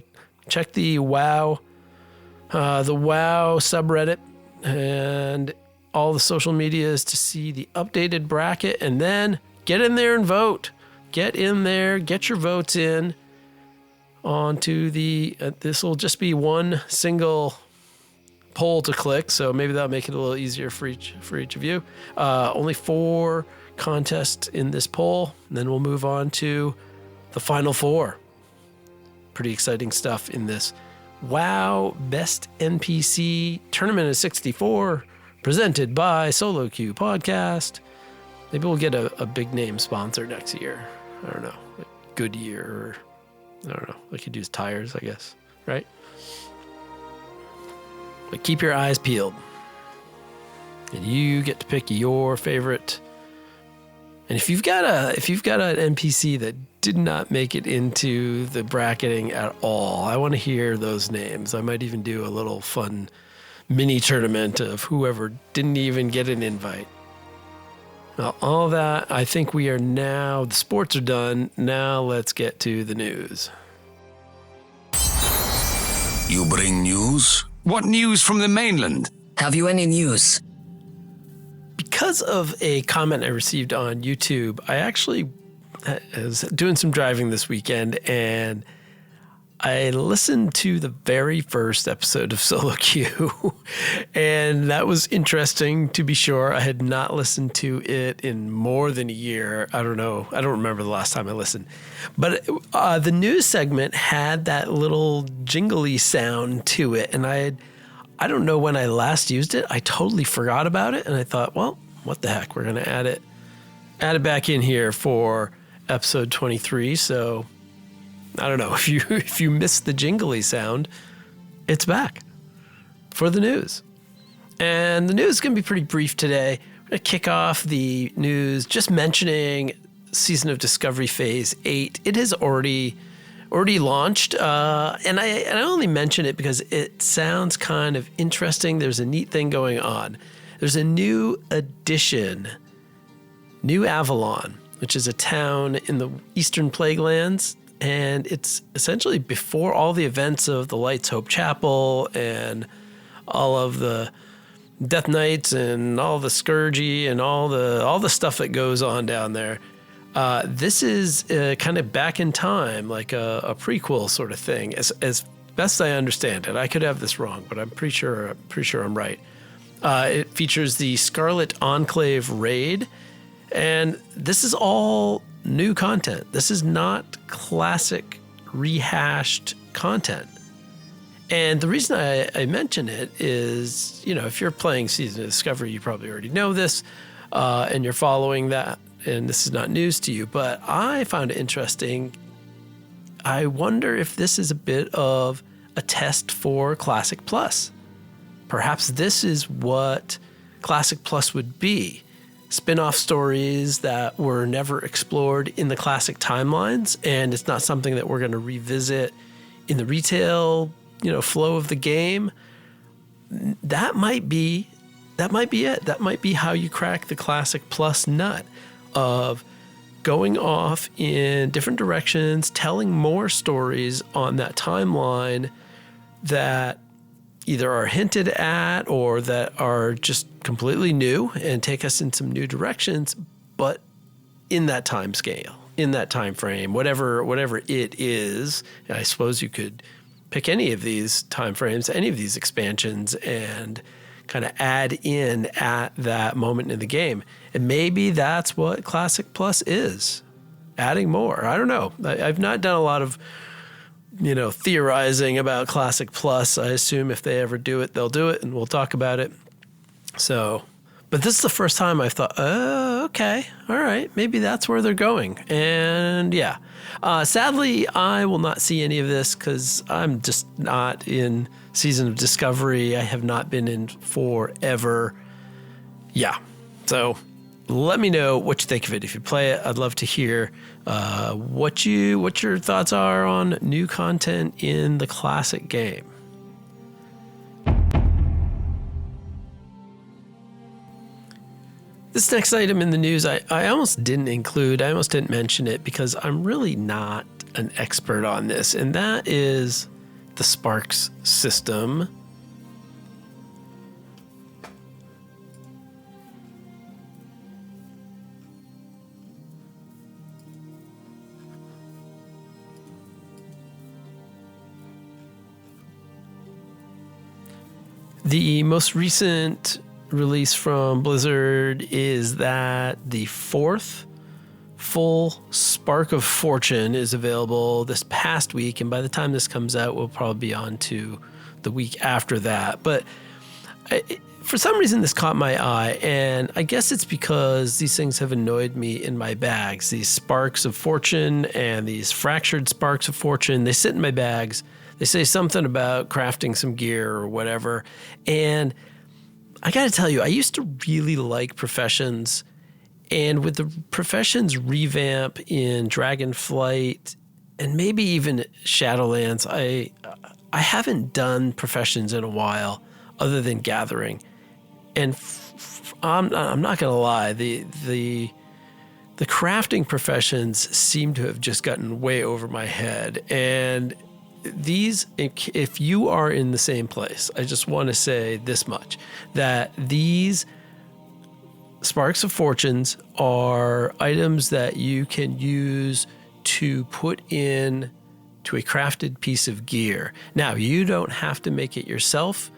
check the WoW subreddit and all the social medias to see the updated bracket, and then get in there and vote. Get in there, get your votes in onto the, this will just be one single poll to click, so maybe that'll make it a little easier for each of you. Only 4 contests in this poll, and then we'll move on to the final 4. Pretty exciting stuff in this WoW Best NPC Tournament of 64, presented by Solo Q Podcast. Maybe we'll get a big name sponsor next year. I don't know, like Goodyear, or I don't know, we could use tires, I guess, right? But keep your eyes peeled, and you get to pick your favorite. And if you've got an NPC that did not make it into the bracketing at all, I want to hear those names. I might even do a little fun mini tournament of whoever didn't even get an invite. Now, all that, I think we are now, the sports are done. Now let's get to the news. You bring news? What news from the mainland? Have you any news? Because of a comment I received on YouTube, I actually was doing some driving this weekend, and I listened to the very first episode of Solo Queue, and that was interesting to be sure. I had not listened to it in more than a year. I don't know. I don't remember the last time I listened. But the news segment had that little jingly sound to it, and I don't know when I last used it. I totally forgot about it, and I thought, well, what the heck? We're going to add it back in here for episode 23, so I don't know, if you missed the jingly sound, it's back for the news. And the news is going to be pretty brief today. We're going to kick off the news just mentioning Season of Discovery Phase 8. It has already launched, and I only mention it because it sounds kind of interesting. There's a neat thing going on. There's a new addition, New Avalon, which is a town in the Eastern Plaguelands. And it's essentially before all the events of the Lights Hope Chapel and all of the Death Knights and all the Scourgy and all the stuff that goes on down there. This is kind of back in time, like a prequel sort of thing, as best I understand it. I could have this wrong, but I'm pretty sure I'm right. It features the Scarlet Enclave raid, and this is all new content. This is not classic rehashed content. And the reason I mention it is, if you're playing Season of Discovery, you probably already know this, and you're following that, and this is not news to you, but I found it interesting. I wonder if this is a bit of a test for Classic Plus. Perhaps this is what Classic Plus would be. Spin-off stories that were never explored in the classic timelines, and it's not something that we're going to revisit in the retail, flow of the game. That might be it. That might be how you crack the Classic Plus nut of going off in different directions, telling more stories on that timeline that either are hinted at or that are just completely new and take us in some new directions, but in that time scale, in that time frame, whatever it is. I suppose you could pick any of these time frames, any of these expansions, and kind of add in at that moment in the game. And maybe that's what Classic Plus is, adding more. I don't know. I've not done a lot of theorizing about Classic Plus. I assume if they ever do it, they'll do it, and we'll talk about it. So, but this is the first time I've thought, oh, okay, all right, maybe that's where they're going. And yeah, sadly, I will not see any of this because I'm just not in Season of Discovery. I have not been in forever. Yeah, so let me know what you think of it. If you play it, I'd love to hear what your thoughts are on new content in the classic game. This next item in the news, I almost didn't include. I almost didn't mention it because I'm really not an expert on this, and that is the Sparks system. The most recent release from Blizzard is that the fourth full Spark of Fortune is available this past week, and by the time this comes out, we'll probably be on to the week after that. But for some reason, this caught my eye, and I guess it's because these things have annoyed me in my bags. These Sparks of Fortune and these Fractured Sparks of Fortune, they sit in my bags. They say something about crafting some gear or whatever, and I got to tell you, I used to really like Professions, and with the Professions revamp in Dragonflight and maybe even Shadowlands, I haven't done Professions in a while other than Gathering. And I'm not going to lie, the crafting Professions seem to have just gotten way over my head. And these, if you are in the same place, I just want to say this much, that these Sparks of Fortunes are items that you can use to put in to a crafted piece of gear. Now, you don't have to make it yourself.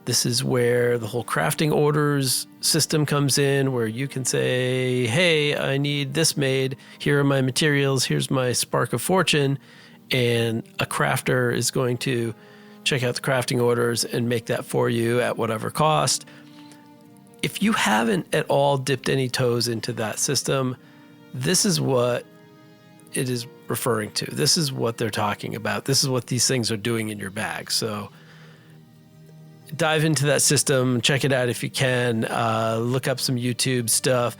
This is where the whole crafting orders system comes in, where you can say, hey, I need this made. Here are my materials. Here's my spark of fortune. And a crafter is going to check out the crafting orders and make that for you at whatever cost. If you haven't at all dipped any toes into that system, this is what it is referring to. This is what they're talking about. This is what these things are doing in your bag. So dive into that system, check it out if you can, look up some YouTube stuff.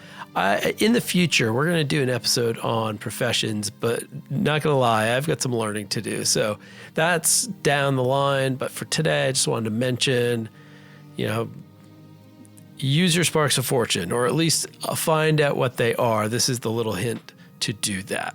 In the future, we're going to do an episode on professions, but not going to lie, I've got some learning to do. So that's down the line. But for today, I just wanted to mention, use your sparks of fortune, or at least find out what they are. This is the little hint to do that.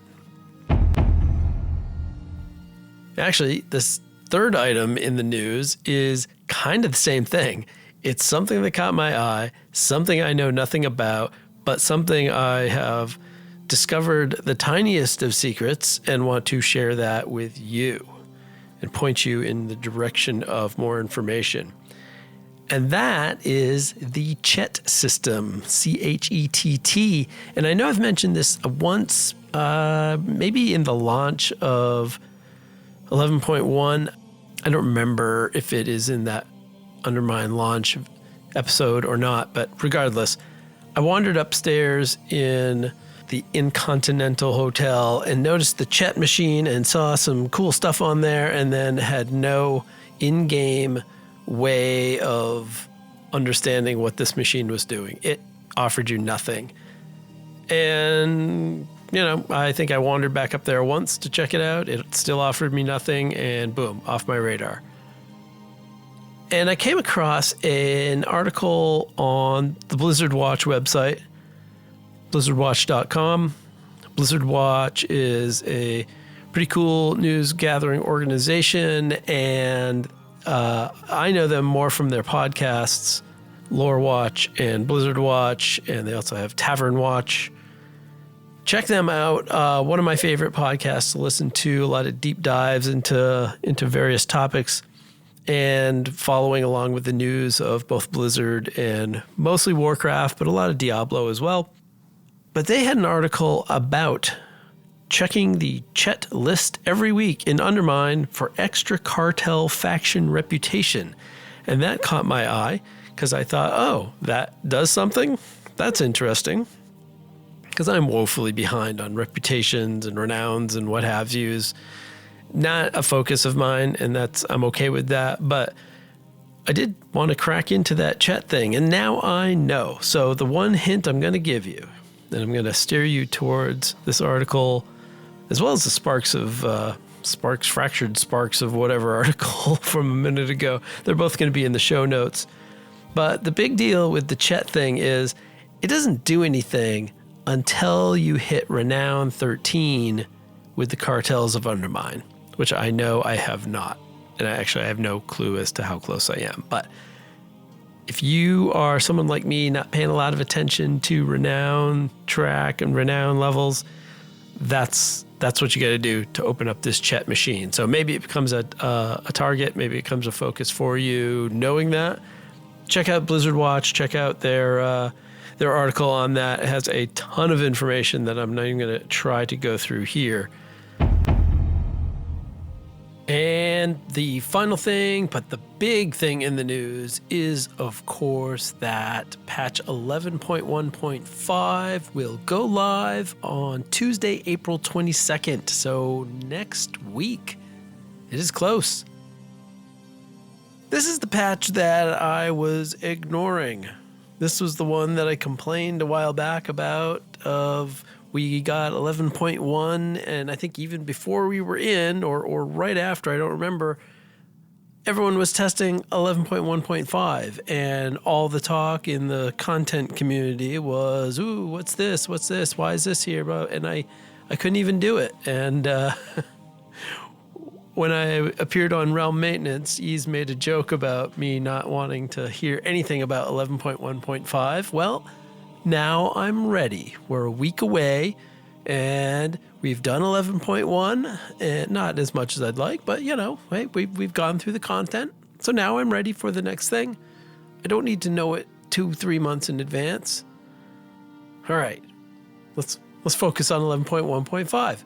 Actually, this third item in the news is kind of the same thing. It's something that caught my eye, something I know nothing about, but something I have discovered the tiniest of secrets and want to share that with you and point you in the direction of more information. And that is the Chet system, CHETT. And I know I've mentioned this once, maybe in the launch of 11.1. I don't remember if it is in that Undermine launch episode or not, but regardless, I wandered upstairs in the Incontinental Hotel and noticed the Chet machine and saw some cool stuff on there, and then had no in-game way of understanding what this machine was doing. It offered you nothing. And, I think I wandered back up there once to check it out. It still offered me nothing, and boom, off my radar. And I came across an article on the Blizzard Watch website, blizzardwatch.com. Blizzard Watch is a pretty cool news gathering organization, and I know them more from their podcasts, Lore Watch and Blizzard Watch, and they also have Tavern Watch. Check them out. One of my favorite podcasts to listen to, a lot of deep dives into various topics, and following along with the news of both Blizzard and mostly Warcraft, but a lot of Diablo as well. But they had an article about checking the Chet list every week in Undermine for extra cartel faction reputation. And that caught my eye because I thought, oh, that does something? That's interesting. Because I'm woefully behind on reputations and renowns and what have yous. Not a focus of mine, and I'm okay with that. But I did want to crack into that Chet thing, and now I know. So the one hint I'm going to give you, and I'm going to steer you towards this article, as well as the fractured sparks of whatever article from a minute ago. They're both going to be in the show notes. But the big deal with the Chet thing is it doesn't do anything until you hit Renown 13 with the Cartels of Undermine, which I know I have not. And I have no clue as to how close I am. But if you are someone like me, not paying a lot of attention to Renown track and Renown levels, that's what you got to do to open up this Chet machine. So maybe it becomes a target, maybe it becomes a focus for you. Knowing that, check out Blizzard Watch, check out their article on that. It has a ton of information that I'm not even going to try to go through here. And the final thing, but the big thing in the news is, of course, that patch 11.1.5 will go live on Tuesday, April 22nd. So next week. It is close. This is the patch that I was ignoring. This was the one that I complained a while back about we got 11.1, and I think even before we were in, or right after, I don't remember, everyone was testing 11.1.5, and all the talk in the content community was, ooh, what's this? What's this? Why is this here? And I couldn't even do it. And when I appeared on Realm Maintenance, Ease made a joke about me not wanting to hear anything about 11.1.5. Well, now I'm ready. We're a week away. And we've done 11.1, and not as much as I'd like, but hey, we've gone through the content. So now I'm ready for the next thing. I don't need to know it 2-3 months in advance. All right, let's focus on 11.1.5.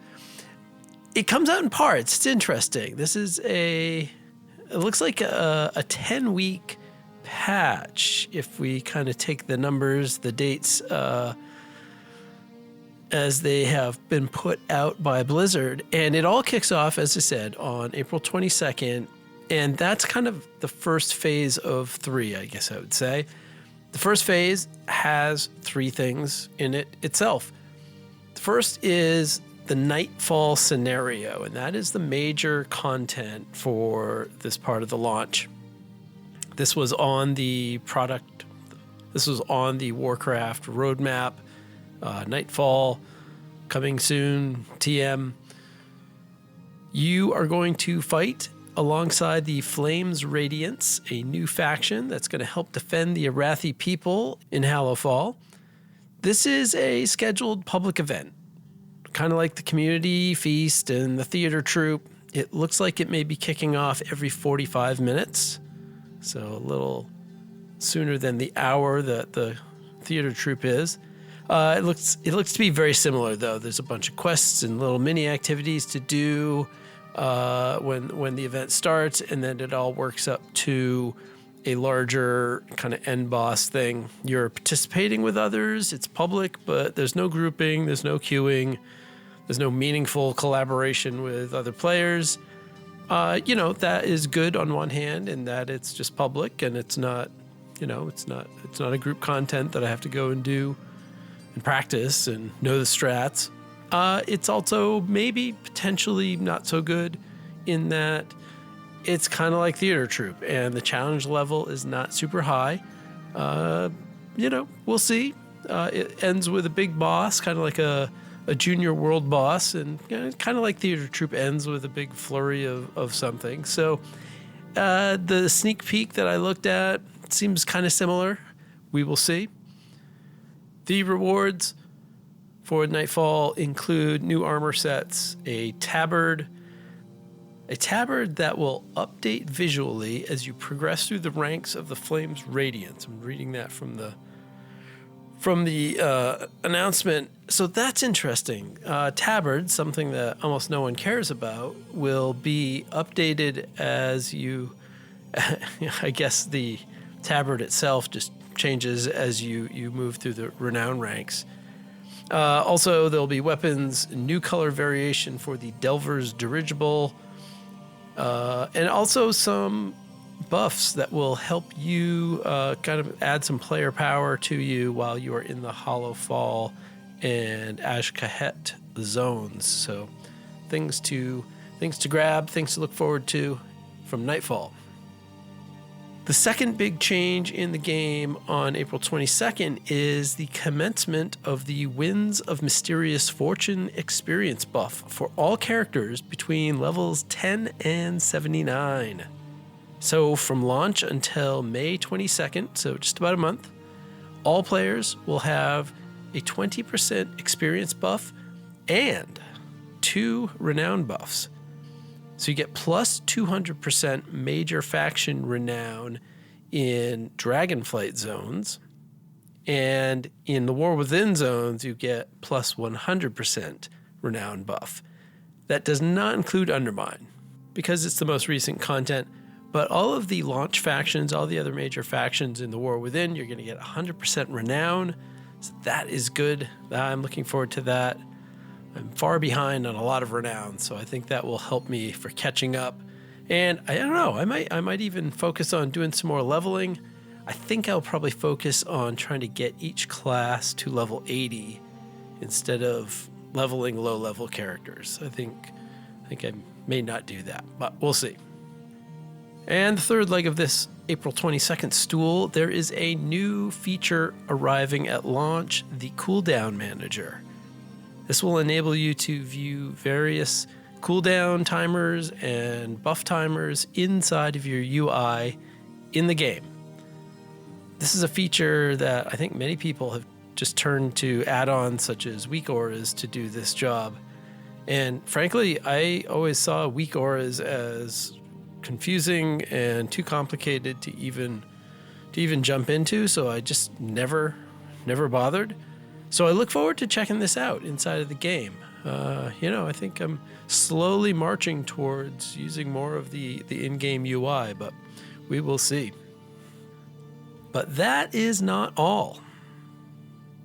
It comes out in parts. It's interesting. This is it looks like a 10-week patch if we kind of take the numbers, the dates, as they have been put out by Blizzard. And it all kicks off, as I said, on April 22nd. And that's kind of the first phase of 3, I guess I would say. The first phase has 3 things in it itself. The first is the Nightfall scenario, and that is the major content for this part of the launch. This was on the product, this was on the Warcraft roadmap. Nightfall, coming soon, TM. You are going to fight alongside the Flames Radiance, a new faction that's going to help defend the Arathi people in Hallowfall. This is a scheduled public event, kind of like the community feast and the theater troupe. It looks like it may be kicking off every 45 minutes, so a little sooner than the hour that the theater troupe is. It looks to be very similar, though. There's a bunch of quests and little mini activities to do when the event starts, and then it all works up to a larger kind of end boss thing. You're participating with others. It's public, but there's no grouping. There's no queuing. There's no meaningful collaboration with other players. That is good on one hand, in that it's just public and it's not, it's not a group content that I have to go and do and practice and know the strats. It's also maybe potentially not so good in that it's kind of like theater troupe and the challenge level is not super high. We'll see. It ends with a big boss, kind of like a junior world boss, and kind of like theater troupe ends with a big flurry of something. So the sneak peek that I looked at seems kind of similar. We will see. The rewards for Nightfall include new armor sets, a tabard that will update visually as you progress through the ranks of the Flames Radiance. I'm reading that from the announcement. So that's interesting. Tabard, something that almost no one cares about, will be updated as you, I guess the tabard itself just changes as you move through the renown ranks. Also, there'll be weapons, new color variation for the Delver's dirigible, and also some buffs that will help you kind of add some player power to you while you are in the Hallowfall and Ashkahet zones. So things to grab, things to look forward to from Nightfall. The second big change in the game on April 22nd is the commencement of the Winds of Mysterious Fortune experience buff for all characters between levels 10 and 79. So from launch until May 22nd, so just about a month, all players will have a 20% experience buff and 2 renown buffs. So you get plus 200% major faction renown in Dragonflight zones, and in the War Within zones you get plus 100% renown buff. That does not include Undermine because it's the most recent content, but all of the launch factions, all the other major factions in the War Within, you're going to get 100% renown. So that is good. I'm looking forward to that. I'm far behind on a lot of renown, so I think that will help me for catching up. And I don't know, I might even focus on doing some more leveling. I think I'll probably focus on trying to get each class to level 80 instead of leveling low-level characters. I think I may not do that, but we'll see. And the third leg of this April 22nd stool, there is a new feature arriving at launch, the Cooldown Manager. This will enable you to view various cooldown timers and buff timers inside of your UI in the game. This is a feature that I think many people have just turned to add-ons such as weak auras to do this job. And frankly, I always saw weak auras as confusing and too complicated to even jump into, so I just never bothered. So I look forward to checking this out inside of the game. I think I'm slowly marching towards using more of the in-game UI, but we will see. But that is not all.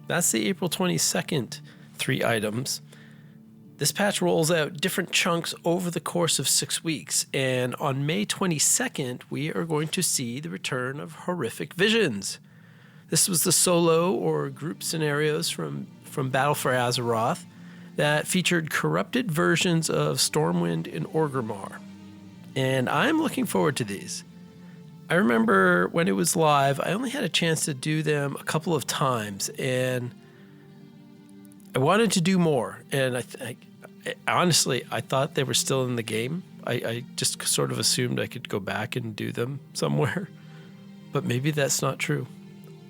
That's the April 22nd 3 items. This patch rolls out different chunks over the course of 6 weeks, and on May 22nd, we are going to see the return of Horrific Visions. This was the solo or group scenarios from Battle for Azeroth that featured corrupted versions of Stormwind and Orgrimmar. And I'm looking forward to these. I remember when it was live, I only had a chance to do them a couple of times, and I wanted to do more. And honestly, I thought they were still in the game. I just sort of assumed I could go back and do them somewhere. But maybe that's not true.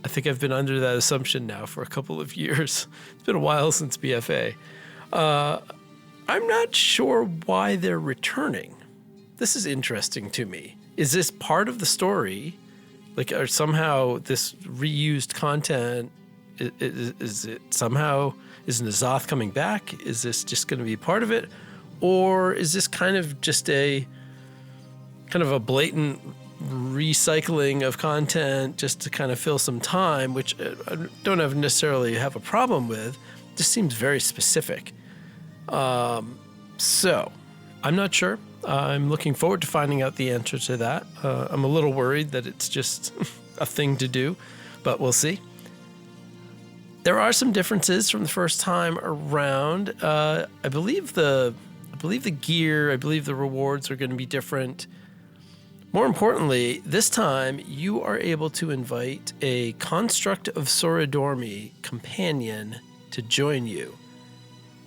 I think I've been under that assumption now for a couple of years. It's been a while since BFA. I'm not sure why they're returning. This is interesting to me. Is this part of the story? Or somehow this reused content, is it somehow, is N'Zoth coming back? Is this just going to be part of it? Or is this kind of just a blatant recycling of content just to kind of fill some time, which I don't necessarily have a problem with. Just seems very specific. So I'm not sure. I'm looking forward to finding out the answer to that. I'm a little worried that it's just a thing to do, but we'll see. There are some differences from the first time around. I believe the gear, I believe the rewards are going to be different. More importantly, this time you are able to invite a Construct of Soradormi companion to join you.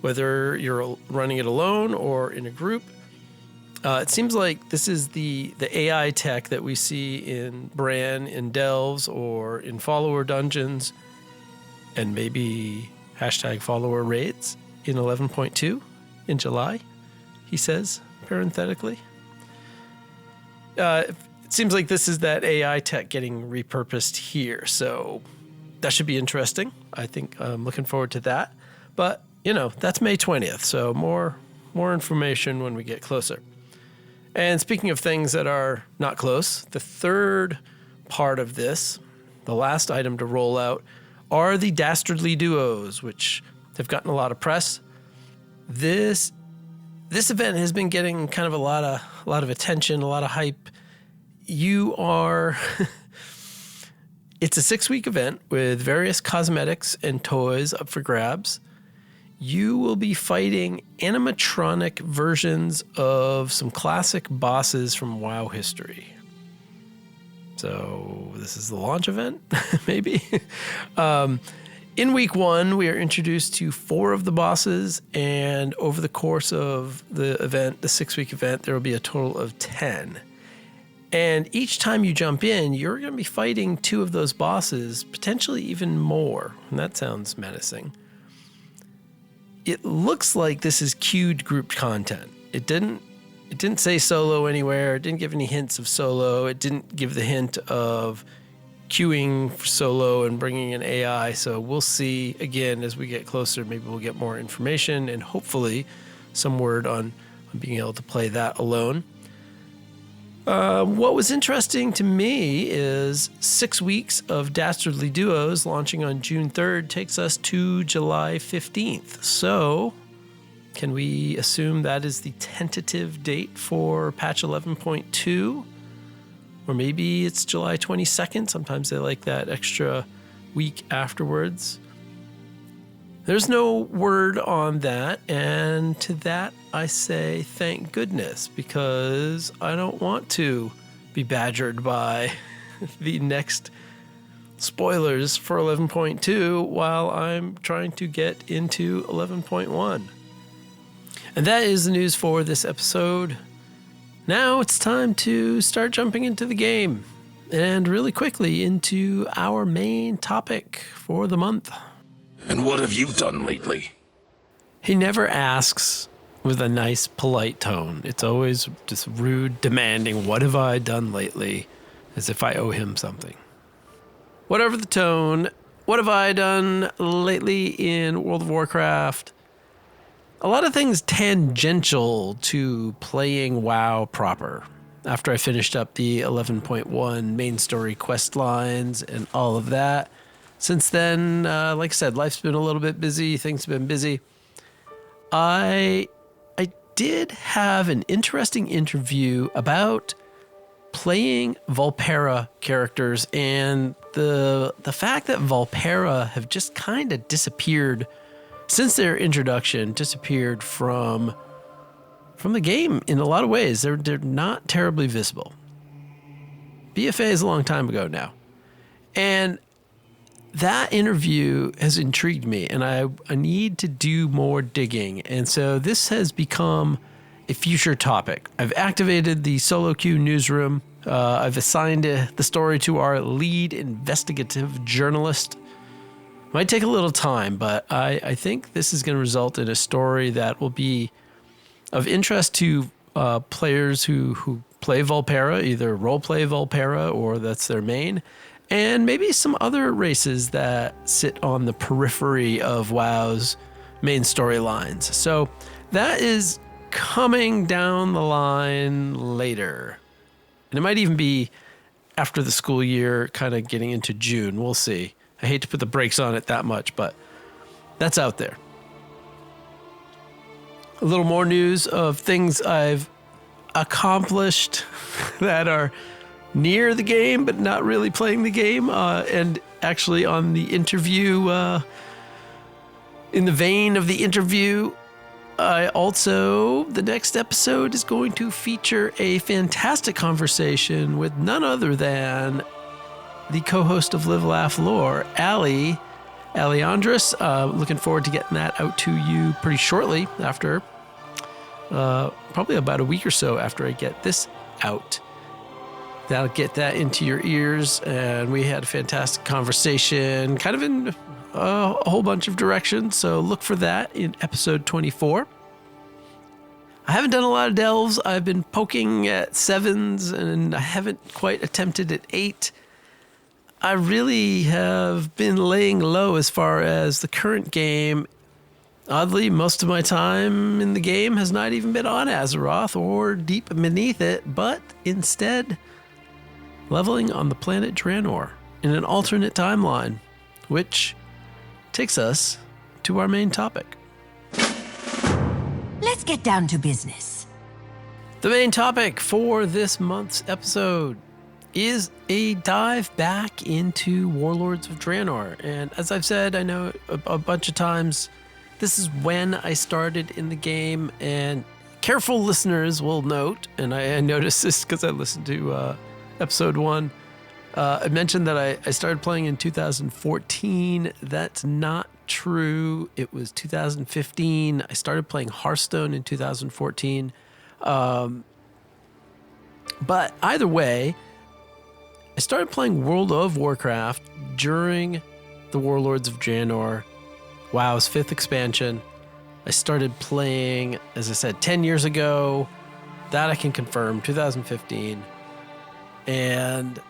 Whether you're running it alone or in a group. It seems like this is the AI tech that we see in Bran, in Delves, or in follower dungeons, and maybe #follower raids in 11.2 in July, he says, parenthetically. It seems like this is that AI tech getting repurposed here, so that should be interesting. I think I'm looking forward to that. But, that's May 20th, so more information when we get closer. And speaking of things that are not close, the third part of this, the last item to roll out, are the Dastardly Duos, which have gotten a lot of press. This event has been getting kind of a lot of attention, a lot of hype. It's a 6-week event with various cosmetics and toys up for grabs. You will be fighting animatronic versions of some classic bosses from WoW history. So this is the launch event, maybe? In week 1, we are introduced to 4 of the bosses, and over the course of the event, the 6-week event, there will be a total of 10. And each time you jump in, you're going to be fighting 2 of those bosses, potentially even more. And that sounds menacing. It looks like this is queued grouped content. It didn't say solo anywhere. It didn't give any hints of solo. It didn't give the hint of queuing for solo and bringing in AI. So we'll see again as we get closer. Maybe we'll get more information and hopefully some word on being able to play that alone. What was interesting to me is 6 weeks of Dastardly Duos launching on June 3rd takes us to July 15th. So can we assume that is the tentative date for patch 11.2? Or maybe it's July 22nd. Sometimes they like that extra week afterwards. There's no word on that, and to that I say thank goodness, because I don't want to be badgered by the next spoilers for 11.2 while I'm trying to get into 11.1. And that is the news for this episode. Now it's time to start jumping into the game, and really quickly into our main topic for the month. And what have you done lately? He never asks with a nice, polite tone. It's always just rude, demanding, what have I done lately? As if I owe him something. Whatever the tone, what have I done lately in World of Warcraft? A lot of things tangential to playing WoW proper. After I finished up the 11.1 main story quest lines and all of that. Since then, like I said, life's been a little bit busy. Things have been busy. I did have an interesting interview about playing Vulpera characters and the fact that Vulpera have just kind of disappeared since their introduction, disappeared from the game in a lot of ways. They're not terribly visible. BFA is a long time ago now. And that interview has intrigued me, and I need to do more digging. And so this has become a future topic. I've activated the Solo Queue newsroom. I've assigned the story to our lead investigative journalist. Might take a little time, but I think this is going to result in a story that will be of interest to players who play Vulpera, either roleplay Vulpera or that's their main, and maybe some other races that sit on the periphery of WoW's main storylines. So that is coming down the line later. And it might even be after the school year, kind of getting into June. We'll see. I hate to put the brakes on it that much, but that's out there. A little more news of things I've accomplished that are near the game, but not really playing the game. And actually on the interview, in the vein of the interview, the next episode is going to feature a fantastic conversation with none other than the co-host of Live Laugh Lore, Ali Andrus. Looking forward to getting that out to you pretty shortly after, probably about a week or so after I get this out. That'll get that into your ears. And we had a fantastic conversation, kind of in a whole bunch of directions. So look for that in episode 24. I haven't done a lot of delves. I've been poking at 7s and I haven't quite attempted at 8. I really have been laying low as far as the current game. Oddly, most of my time in the game has not even been on Azeroth or deep beneath it, but instead leveling on the planet Draenor in an alternate timeline, which takes us to our main topic. Let's get down to business. The main topic for this month's episode is a dive back into Warlords of Draenor. And as I've said, I know a bunch of times, this is when I started in the game, and careful listeners will note, and I noticed this because I listened to episode 1, I mentioned that I started playing in 2014. That's not true. It was 2015. I started playing Hearthstone in 2014. But either way, I started playing World of Warcraft during the Warlords of Draenor, WoW's 5th expansion. I started playing, as I said, 10 years ago. That I can confirm, 2015. And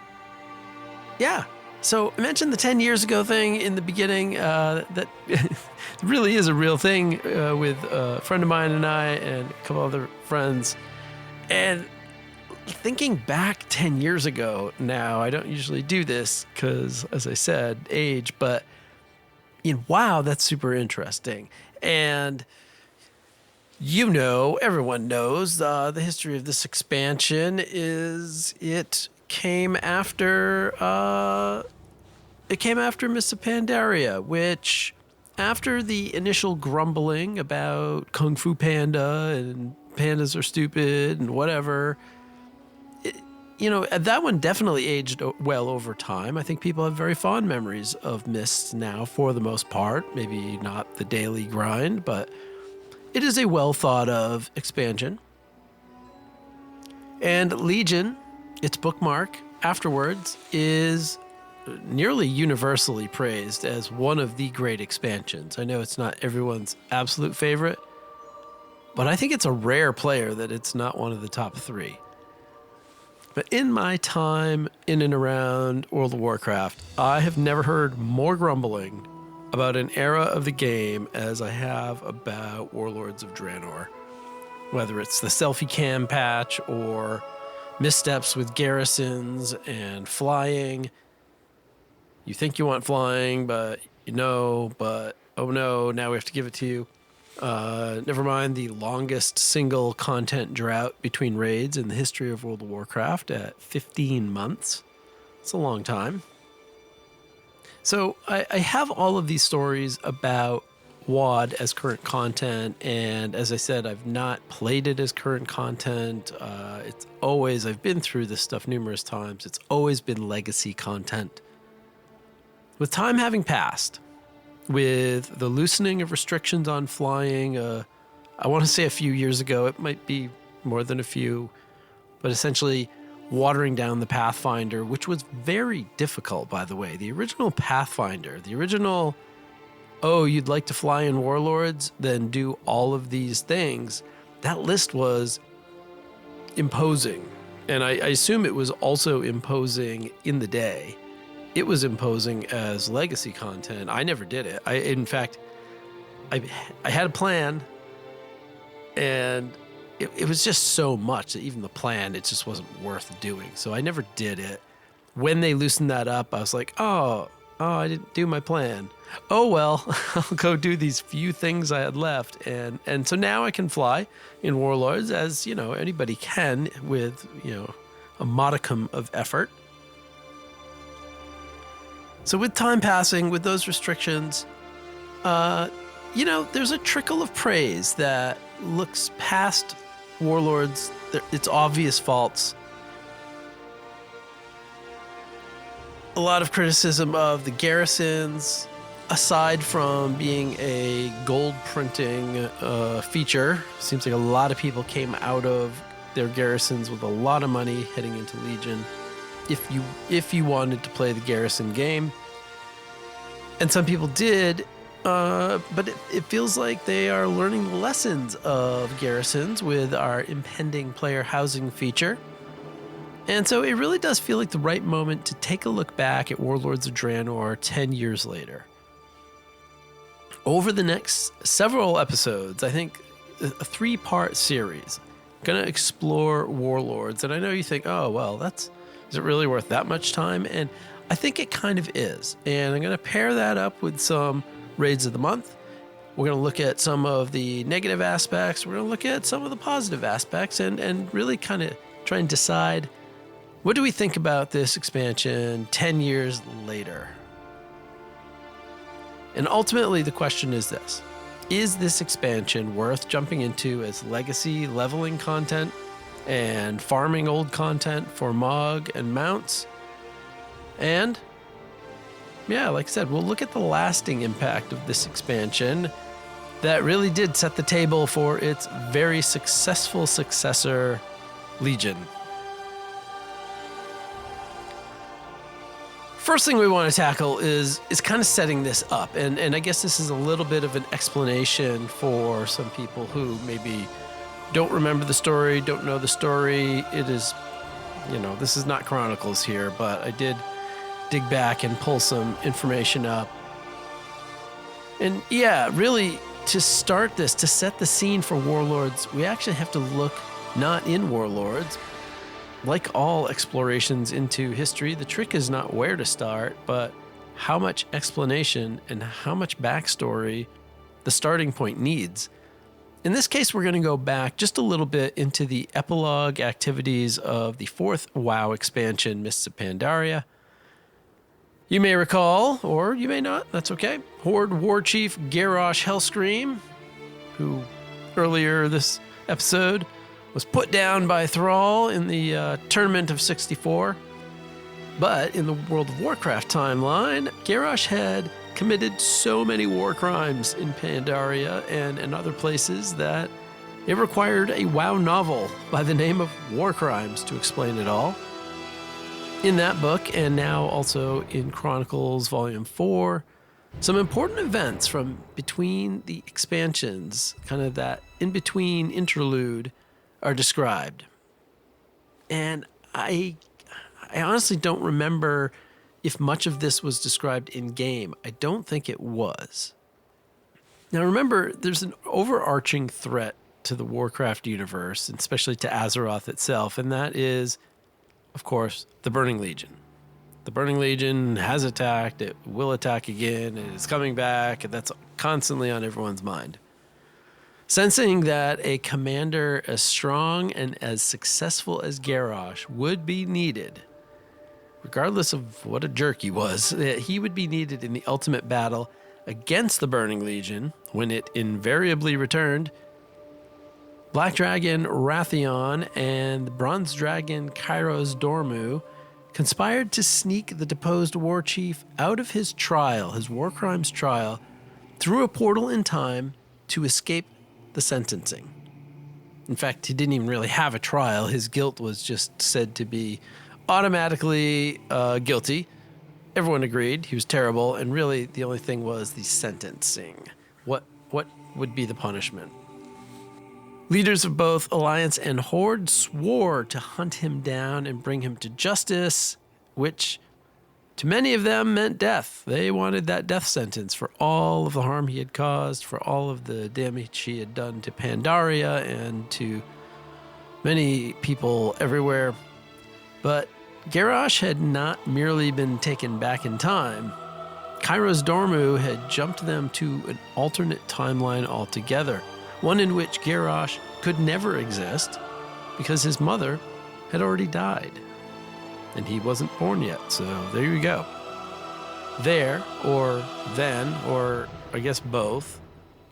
yeah, so I mentioned the 10 years ago thing in the beginning. That really is a real thing with a friend of mine and I and a couple other friends. And thinking back 10 years ago now, I don't usually do this because, as I said, age, but wow, that's super interesting. And everyone knows the history of this expansion is it came after Mists of Pandaria, which after the initial grumbling about Kung Fu Panda and pandas are stupid and whatever, that one definitely aged well over time. I think people have very fond memories of Mists now for the most part. Maybe not the daily grind, but it is a well thought of expansion. And Legion, its bookmark afterwards, is nearly universally praised as one of the great expansions. I know it's not everyone's absolute favorite, but I think it's a rare player that it's not one of the top 3. But in my time in and around World of Warcraft, I have never heard more grumbling about an era of the game as I have about Warlords of Draenor. Whether it's the selfie cam patch or missteps with garrisons and flying. You think you want flying, but oh no, now we have to give it to you. Never mind the longest single content drought between raids in the history of World of Warcraft at 15 months. It's a long time. So I have all of these stories about WoD as current content, and as I said, I've not played it as current content. I've been through this stuff numerous times. It's always been legacy content. With time having passed, with the loosening of restrictions on flying, I want to say a few years ago, it might be more than a few, but essentially watering down the Pathfinder, which was very difficult, by the way. The original Pathfinder, you'd like to fly in Warlords, then do all of these things. That list was imposing. And I assume it was also imposing in the day. It was imposing as legacy content. I never did it. In fact, I had a plan, and it was just so much that even the plan, it just wasn't worth doing. So I never did it. When they loosened that up, I was like, oh, I didn't do my plan. Oh, well, I'll go do these few things I had left. And so now I can fly in Warlords, as, anybody can with, a modicum of effort. So with time passing, with those restrictions, there's a trickle of praise that looks past Warlords, its obvious faults. A lot of criticism of the garrisons, aside from being a gold printing feature. Seems like a lot of people came out of their garrisons with a lot of money heading into Legion, if you wanted to play the garrison game. And some people did, but it feels like they are learning the lessons of garrisons with our impending player housing feature. And so it really does feel like the right moment to take a look back at Warlords of Draenor 10 years later. Over the next several episodes, I think a 3-part series, going to explore Warlords. And I know you think, oh, well, is it really worth that much time? And I think it kind of is. And I'm going to pair that up with some raids of the month. We're going to look at some of the negative aspects. We're going to look at some of the positive aspects and really kind of try and decide, what do we think about this expansion 10 years later? And ultimately, the question is this. Is this expansion worth jumping into as legacy leveling content and farming old content for Mog and mounts? And, yeah, like I said, we'll look at the lasting impact of this expansion that really did set the table for its very successful successor, Legion. First thing we want to tackle is kind of setting this up. And I guess this is a little bit of an explanation for some people who maybe don't remember the story, don't know the story. It is, this is not Chronicles here, but I did dig back and pull some information up. And yeah, really, to start this, to set the scene for Warlords, we actually have to look not in Warlords. Like all explorations into history, the trick is not where to start, but how much explanation and how much backstory the starting point needs. In this case, we're going to go back just a little bit into the epilogue activities of the 4th WoW expansion, Mists of Pandaria. You may recall, or you may not, that's okay, Horde War Chief Garrosh Hellscream, who earlier this episode was put down by Thrall in the Tournament of 64. But in the World of Warcraft timeline, Garrosh had committed so many war crimes in Pandaria and other places that it required a WoW novel by the name of War Crimes to explain it all. In that book, and now also in Chronicles Volume 4, some important events from between the expansions, kind of that in-between interlude, are described. And I honestly don't remember if much of this was described in-game. I don't think it was. Now remember, there's an overarching threat to the Warcraft universe, and especially to Azeroth itself, and that is, of course, the Burning Legion. The Burning Legion has attacked, it will attack again, and it's coming back, and that's constantly on everyone's mind. Sensing that a commander as strong and as successful as Garrosh would be needed, regardless of what a jerk he was, he would be needed in the ultimate battle against the Burning Legion when it invariably returned, Black Dragon Wrathion and Bronze Dragon Kairos Dormu conspired to sneak the deposed war chief out of his trial, his war crimes trial, through a portal in time to escape the sentencing. In fact, he didn't even really have a trial. His guilt was just said to be automatically guilty. Everyone agreed he was terrible, and really the only thing was the sentencing. What would be the punishment? Leaders of both Alliance and Horde swore to hunt him down and bring him to justice, which to many of them meant death. They wanted that death sentence for all of the harm he had caused, for all of the damage he had done to Pandaria and to many people everywhere. But Garrosh had not merely been taken back in time. Kairos Dormu had jumped them to an alternate timeline altogether, one in which Garrosh could never exist because his mother had already died. And he wasn't born yet, so there you go. There, or then, or I guess both,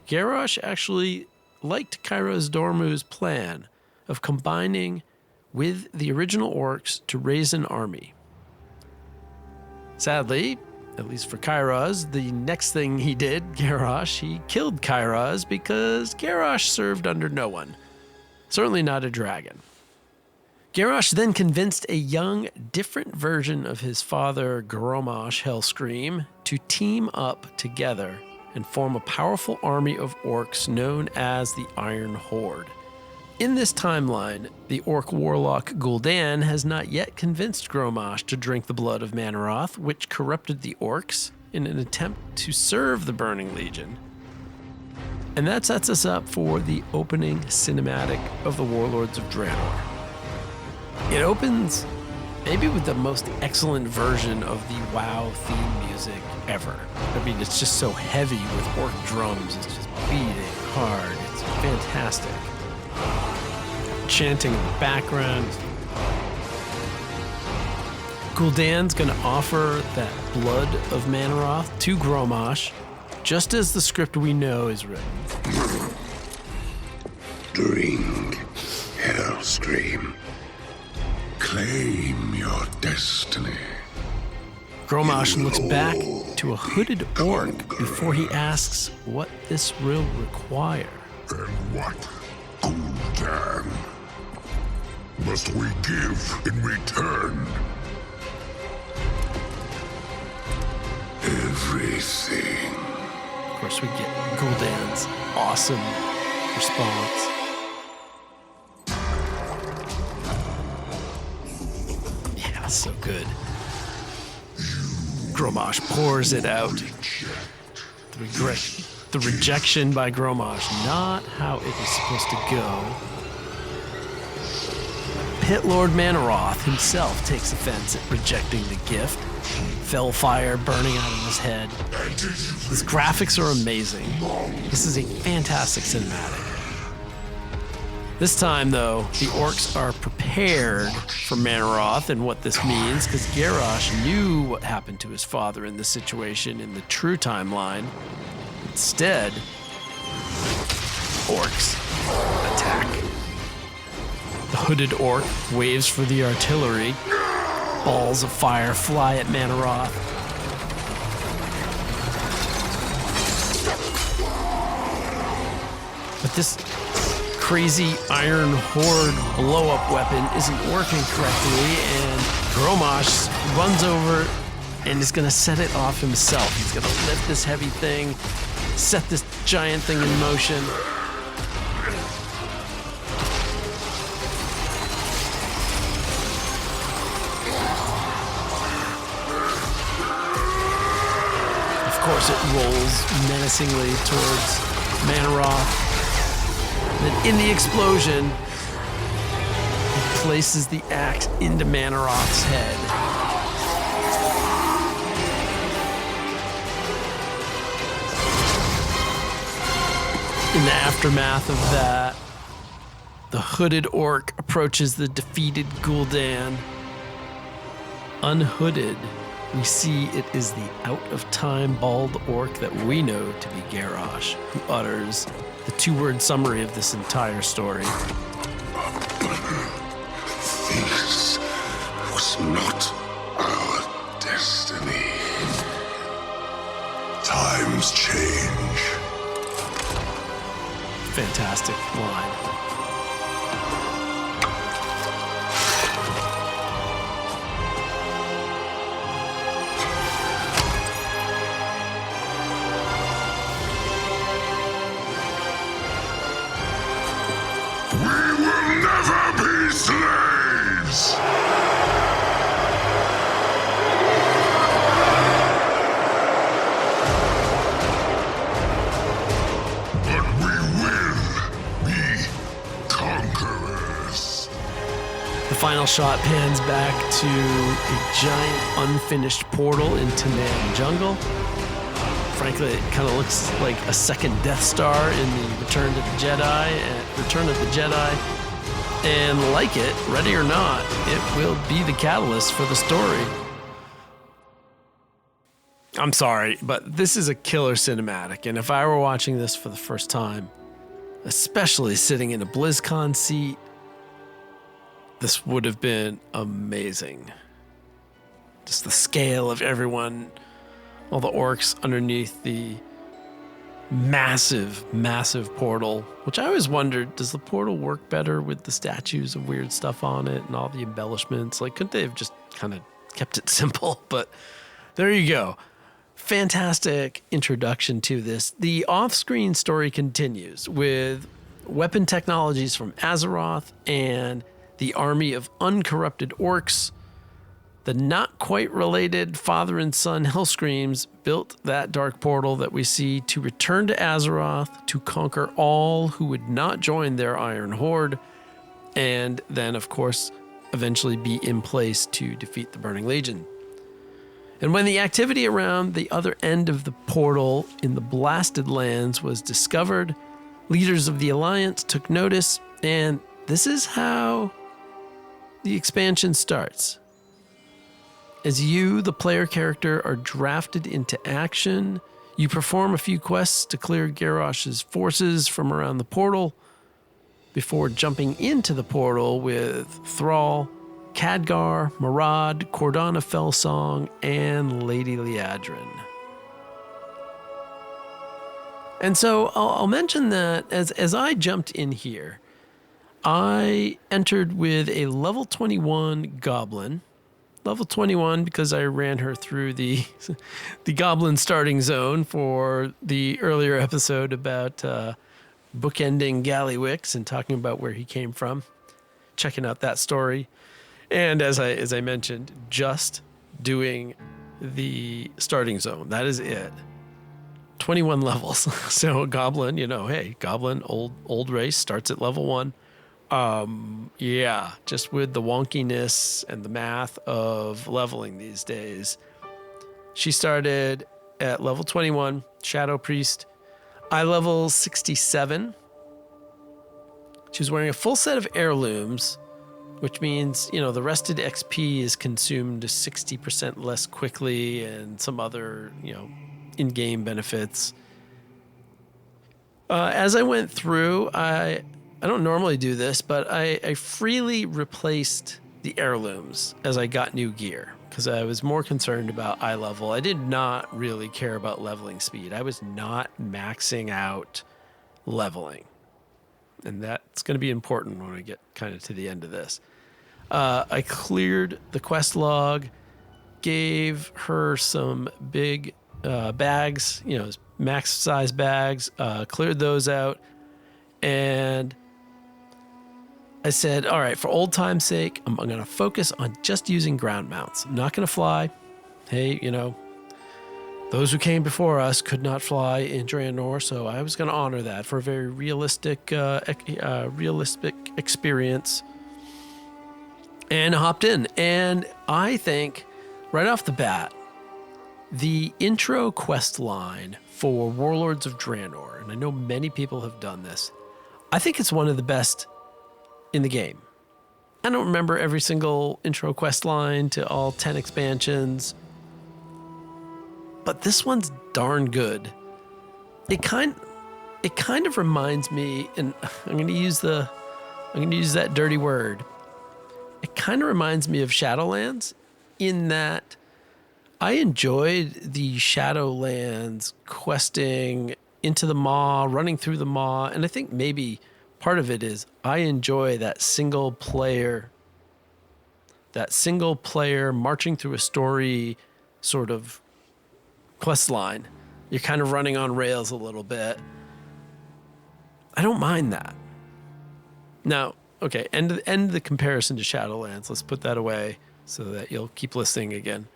Garrosh actually liked Kairos Dormu's plan of combining with the original orcs to raise an army. Sadly, at least for Kairos, the next thing he did, Garrosh, he killed Kairos because Garrosh served under no one. Certainly not a dragon. Garrosh then convinced a young, different version of his father, Gromosh Hellscream, to team up together and form a powerful army of orcs known as the Iron Horde. In this timeline, the orc warlock Gul'dan has not yet convinced Gromosh to drink the blood of Manaroth, which corrupted the orcs in an attempt to serve the Burning Legion. And that sets us up for the opening cinematic of the Warlords of Draenor. It opens maybe with the most excellent version of the WoW theme music ever. I mean, it's just so heavy with orc drums. It's just beating hard. It's fantastic. Chanting in the background. Gul'dan's going to offer that blood of Manaroth to Gromosh, just as the script we know is written. Drink, Hellscream. Claim your destiny. Gromosh looks back to a hooded orc before he asks what this will require. And what, Gul'dan, must we give in return? Everything. Of course, we get Gul'dan's awesome response. Yeah, so good. Gromosh pours it out. The rejection by Gromosh, not how it was supposed to go. Pit Lord Manaroth himself takes offense at rejecting the gift. Fell fire burning out of his head. His graphics are amazing. This is a fantastic cinematic. This time, though, the orcs are prepared for Manaroth and what this means, because Garrosh knew what happened to his father in this situation in the true timeline. Instead, orcs attack. The hooded orc waves for the artillery. Balls of fire fly at Manaroth. But this crazy Iron Horde blow-up weapon isn't working correctly, and Gromosh runs over and is going to set it off himself. He's going to lift this heavy thing, set this giant thing in motion. Of course, it rolls menacingly towards Manaroth. Then in the explosion, he places the axe into Manaroth's head. In the aftermath of that, the hooded orc approaches the defeated Gul'dan. Unhooded, we see it is the out-of-time bald orc that we know to be Garrosh, who utters the two-word summary of this entire story. This was not our destiny. Times change. Fantastic line. We will never be slaves! But we will be conquerors. The final shot pans back to a giant unfinished portal into Man Jungle. Frankly, it kind of looks like a second Death Star in the Return of the Jedi. And like it, ready or not, it will be the catalyst for the story. I'm sorry, but this is a killer cinematic, and if I were watching this for the first time, especially sitting in a BlizzCon seat, this would have been amazing. Just the scale of everyone, all the orcs underneath the massive, massive portal, which I always wondered, does the portal work better with the statues of weird stuff on it and all the embellishments? Like, couldn't they have just kind of kept it simple? But there you go. Fantastic introduction to this. The off-screen story continues with weapon technologies from Azeroth and the army of uncorrupted orcs. The not quite related father and son Hellscreams built that dark portal that we see to return to Azeroth to conquer all who would not join their Iron Horde, and then, of course, eventually be in place to defeat the Burning Legion. And when the activity around the other end of the portal in the Blasted Lands was discovered, leaders of the Alliance took notice, and this is how the expansion starts. As you, the player character, are drafted into action, you perform a few quests to clear Garrosh's forces from around the portal before jumping into the portal with Thrall, Khadgar, Marad, Cordana Fellsong, and Lady Liadrin. And so I'll mention that as I jumped in here, I entered with a level 21 goblin. Level 21 because I ran her through the goblin starting zone for the earlier episode about bookending Gallywix and talking about where he came from. Checking out that story. And as I mentioned, just doing the starting zone. That is it. 21 levels. So goblin, hey, goblin, old race, starts at level 1. Yeah, just with the wonkiness and the math of leveling these days. She started at level 21, Shadow Priest. I level 67. She was wearing a full set of heirlooms, which means, the rested XP is consumed 60% less quickly and some other, in-game benefits. As I went through, I don't normally do this, but I freely replaced the heirlooms as I got new gear because I was more concerned about eye level. I did not really care about leveling speed. I was not maxing out leveling. and that's going to be important when we get kind of to the end of this. I cleared the quest log, gave her some big bags, max size bags, cleared those out, and I said, all right, for old time's sake, I'm going to focus on just using ground mounts. I'm not going to fly. Hey, those who came before us could not fly in Draenor, so I was going to honor that for a very realistic experience. And hopped in. And I think, right off the bat, the intro quest line for Warlords of Draenor, and I know many people have done this, I think it's one of the best in the game. I don't remember every single intro quest line to all 10 expansions, but this one's darn good. It kind of reminds me, and I'm going to use that dirty word. It kind of reminds me of Shadowlands in that I enjoyed the Shadowlands questing into the Maw, running through the Maw, and I think maybe part of it is I enjoy that single player marching through a story sort of quest line. You're kind of running on rails a little bit. I don't mind that. Now, okay, end the comparison to Shadowlands. Let's put that away so that you'll keep listening again.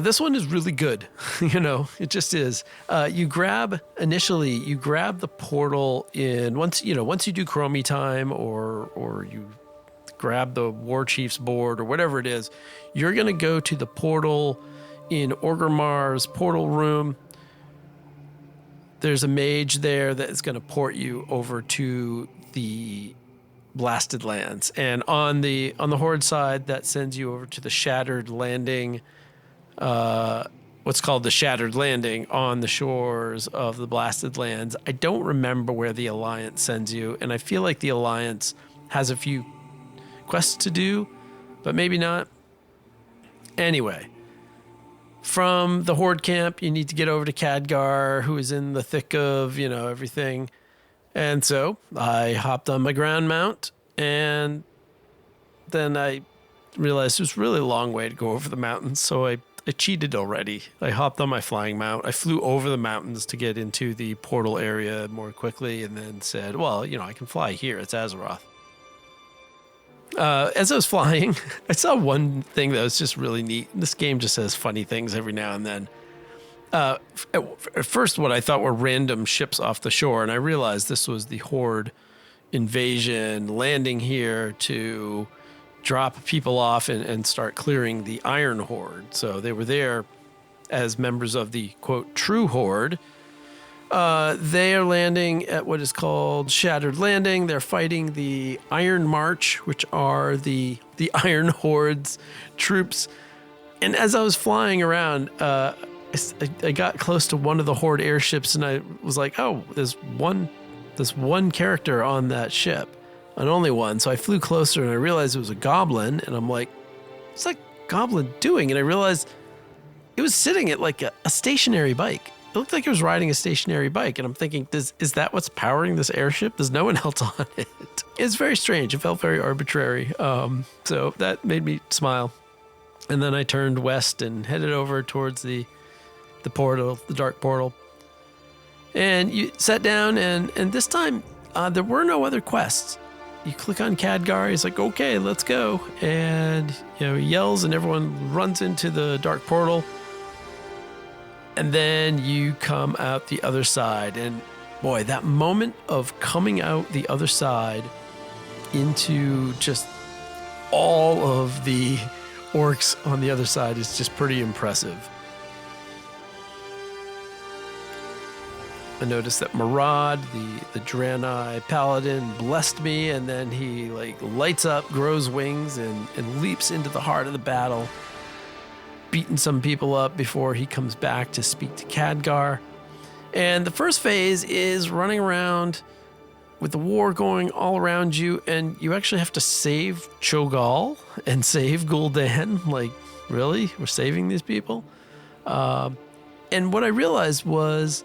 This one is really good. It just is. You grab the portal in once you do Chromie time or you grab the War Chief's board or whatever it is, you're going to go to the portal in Orgrimmar's portal room. There's a mage there that is going to port you over to the Blasted Lands. And on the Horde side, that sends you over to the Shattered Landing, what's called the Shattered Landing on the shores of the Blasted Lands. I don't remember where the Alliance sends you, and I feel like the Alliance has a few quests to do, but maybe not. Anyway, from the Horde camp, you need to get over to Khadgar, who is in the thick of, everything. And so I hopped on my ground mount, and then I realized it was really a long way to go over the mountains, so I cheated already. I hopped on my flying mount. I flew over the mountains to get into the portal area more quickly, and then said, well, I can fly here. It's Azeroth. As I was flying, I saw one thing that was just really neat. This game just says funny things every now and then. At first, what I thought were random ships off the shore, and I realized this was the Horde invasion landing here to drop people off and start clearing the Iron Horde. So they were there as members of the, quote, true Horde. They are landing at what is called Shattered Landing. They're fighting the Iron March, which are the Iron Horde's troops. And as I was flying around, I got close to one of the Horde airships, and I was like, oh, there's one character on that ship, and only one. So I flew closer, and I realized it was a goblin, and I'm like, what's that goblin doing? And I realized it was sitting at like a stationary bike. It looked like it was riding a stationary bike, and I'm thinking, is that what's powering this airship? There's no one else on it. It's very strange. It felt very arbitrary. So that made me smile. And then I turned west and headed over towards the portal, the dark portal. And you sat down, and this time there were no other quests. You click on Khadgar, he's like, okay, let's go. And he yells, and everyone runs into the dark portal. And then you come out the other side. And boy, that moment of coming out the other side into just all of the orcs on the other side is just pretty impressive. I noticed that Murad, the Draenor paladin, blessed me, and then he lights up, grows wings, and leaps into the heart of the battle, beating some people up before he comes back to speak to Khadgar. And the first phase is running around with the war going all around you, and you actually have to save Cho'Gall and save Gul'dan. Like, really? We're saving these people? And what I realized was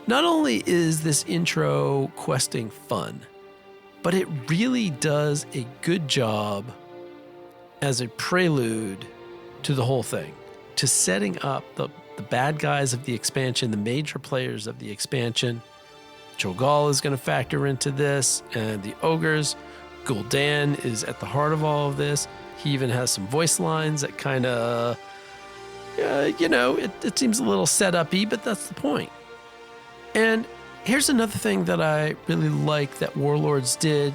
Not only is this intro questing fun, but it really does a good job as a prelude to the whole thing, to setting up the bad guys of the expansion, the major players of the expansion. Cho'Gall is going to factor into this, and the ogres. Gul'dan is at the heart of all of this. He even has some voice lines that kind of, it seems a little set-up-y, but that's the point. And here's another thing that I really like that Warlords did,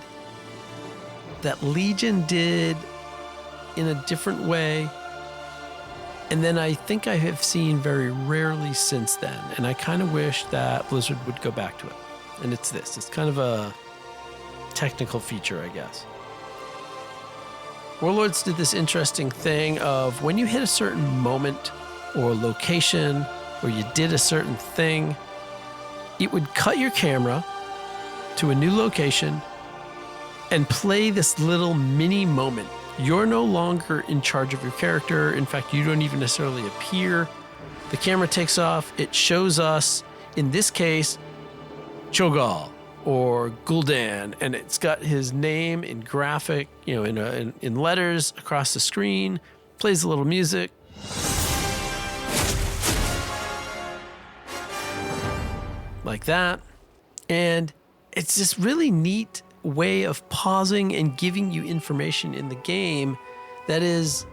that Legion did in a different way, and then I think I have seen very rarely since then, and I kind of wish that Blizzard would go back to it. And it's this. It's kind of a technical feature, I guess. Warlords did this interesting thing of when you hit a certain moment or location, or you did a certain thing, it would cut your camera to a new location and play this little mini moment. You're no longer in charge of your character. In fact, you don't even necessarily appear. The camera takes off. It shows us, in this case, Cho'Gall or Gul'dan, and it's got his name in graphic, in letters across the screen. Plays a little music. Like that. And it's this really neat way of pausing and giving you information in the game that is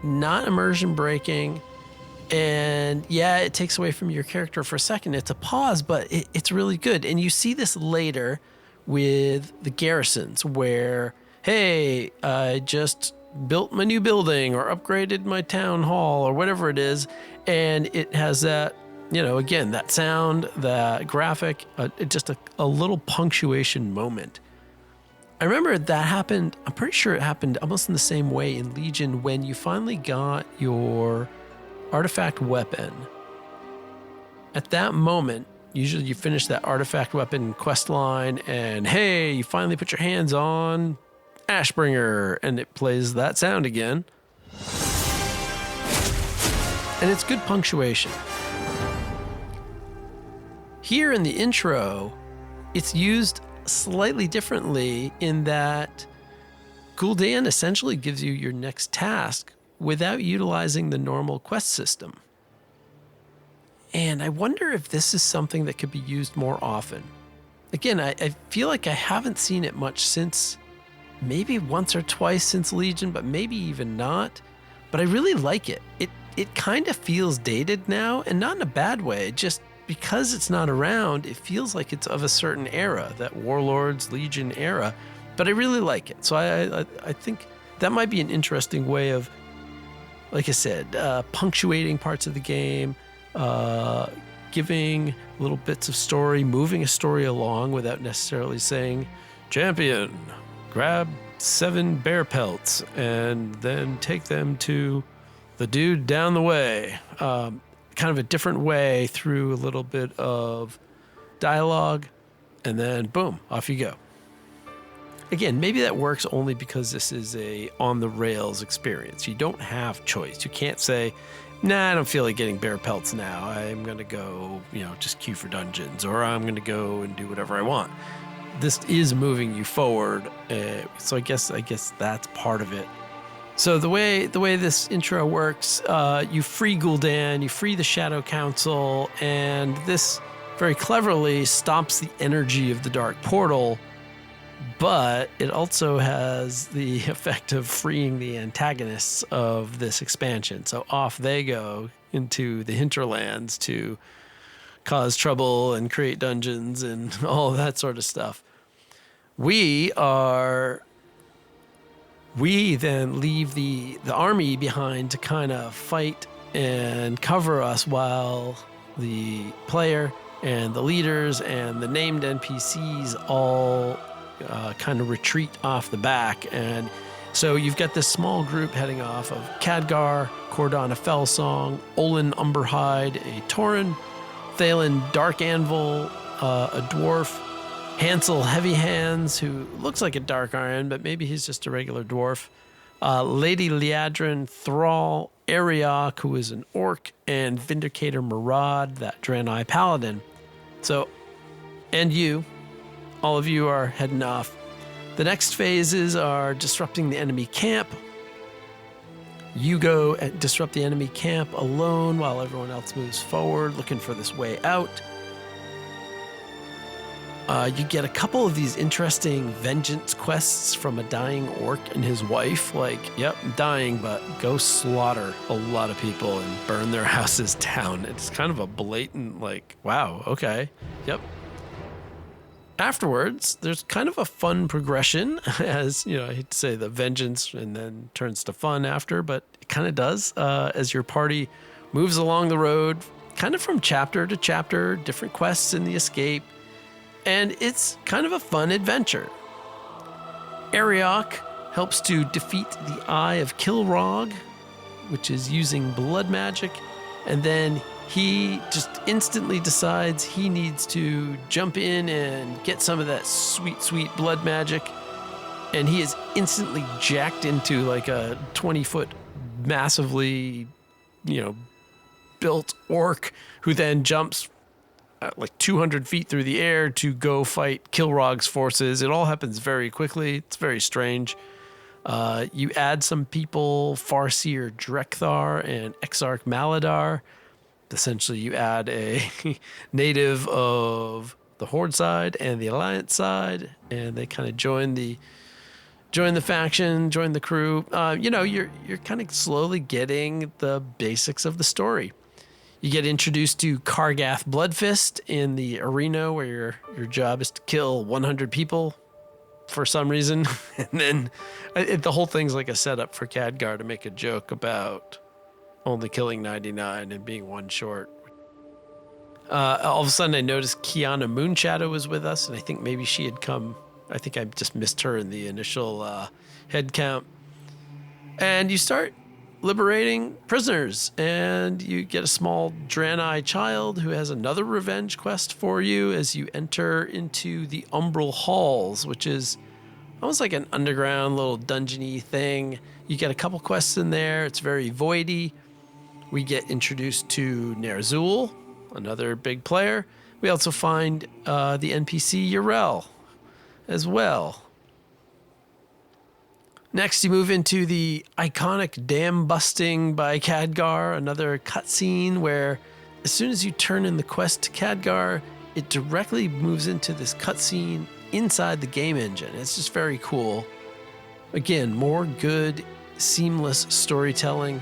not immersion breaking. And yeah, it takes away from your character for a second. It's a pause, but it's really good. And you see this later with the garrisons where, hey, I just built my new building or upgraded my town hall or whatever it is. And it has that, again, that sound, that graphic, just a little punctuation moment. I remember that happened, I'm pretty sure it happened almost in the same way in Legion when you finally got your artifact weapon. At that moment, usually you finish that artifact weapon quest line and hey, you finally put your hands on Ashbringer and it plays that sound again. And it's good punctuation. Here in the intro, it's used slightly differently in that Gul'dan essentially gives you your next task without utilizing the normal quest system. And I wonder if this is something that could be used more often. Again, I feel like I haven't seen it much since, maybe once or twice since Legion, but maybe even not. But I really like it. It kind of feels dated now, and not in a bad way, just because it's not around, it feels like it's of a certain era, that Warlords, Legion era, but I really like it. So I think that might be an interesting way of, like I said, punctuating parts of the game, giving little bits of story, moving a story along without necessarily saying, champion, grab 7 bear pelts and then take them to the dude down the way. Kind of a different way through a little bit of dialogue, and then boom, off you go. Again, maybe that works only because this is a on-the-rails experience. You don't have choice. You can't say, nah, I don't feel like getting bear pelts now. I'm going to go, just queue for dungeons, or I'm going to go and do whatever I want. This is moving you forward, so I guess that's part of it. So the way this intro works, you free Gul'dan, you free the Shadow Council, and this very cleverly stops the energy of the Dark Portal, but it also has the effect of freeing the antagonists of this expansion. So off they go into the hinterlands to cause trouble and create dungeons and all that sort of stuff. We then leave the army behind to kind of fight and cover us while the player and the leaders and the named NPCs all kind of retreat off the back. And so you've got this small group heading off of Khadgar, Cordon a Fellsong, Olin Umberhide, a Tauren, Thalen Dark Anvil, a dwarf, Hansel Heavy Hands, who looks like a Dark Iron, but maybe he's just a regular dwarf. Lady Liadrin Thrall, Ariok, who is an orc, and Vindicator Murad, that Draenor Paladin. So, and you, all of you are heading off. The next phases are disrupting the enemy camp. You go and disrupt the enemy camp alone while everyone else moves forward, looking for this way out. You get a couple of these interesting vengeance quests from a dying orc and his wife. Like, yep, I'm dying, but go slaughter a lot of people and burn their houses down. It's kind of a blatant, like, wow, okay, yep. Afterwards, there's kind of a fun progression, as, you know, I hate to say the vengeance and then turns to fun after, but it kind of does as your party moves along the road, kind of from chapter to chapter, different quests in the escape, and it's kind of a fun adventure. Ariok helps to defeat the Eye of Kilrog, which is using blood magic, and then he just instantly decides he needs to jump in and get some of that sweet, sweet blood magic. And he is instantly jacked into like a 20-foot massively, built orc who then jumps like 200 feet through the air to go fight Kilrog's forces. It all happens very quickly. It's very strange. You add some people, Farseer Drekthar and Exarch Maladar. Essentially, you add a native of the Horde side and the Alliance side, and they kind of join the faction, join the crew. You're kind of slowly getting the basics of the story. You get introduced to Kargath Bloodfist in the arena, where your job is to kill 100 people for some reason, and then the whole thing's like a setup for Khadgar to make a joke about only killing 99 and being one short. All of a sudden, I noticed Kiana Moonshadow was with us, and I think maybe she had come. I think I just missed her in the initial head count. And you start liberating prisoners, and you get a small Draenor child who has another revenge quest for you as you enter into the Umbral Halls, which is almost like an underground little dungeon-y thing. You get a couple quests in there. It's very voidy. We get introduced to Ner'zhul, another big player. We also find the NPC Yrel as well. Next, you move into the iconic dam busting by Khadgar, another cutscene where as soon as you turn in the quest to Khadgar, it directly moves into this cutscene inside the game engine. It's just very cool. Again, more good, seamless storytelling.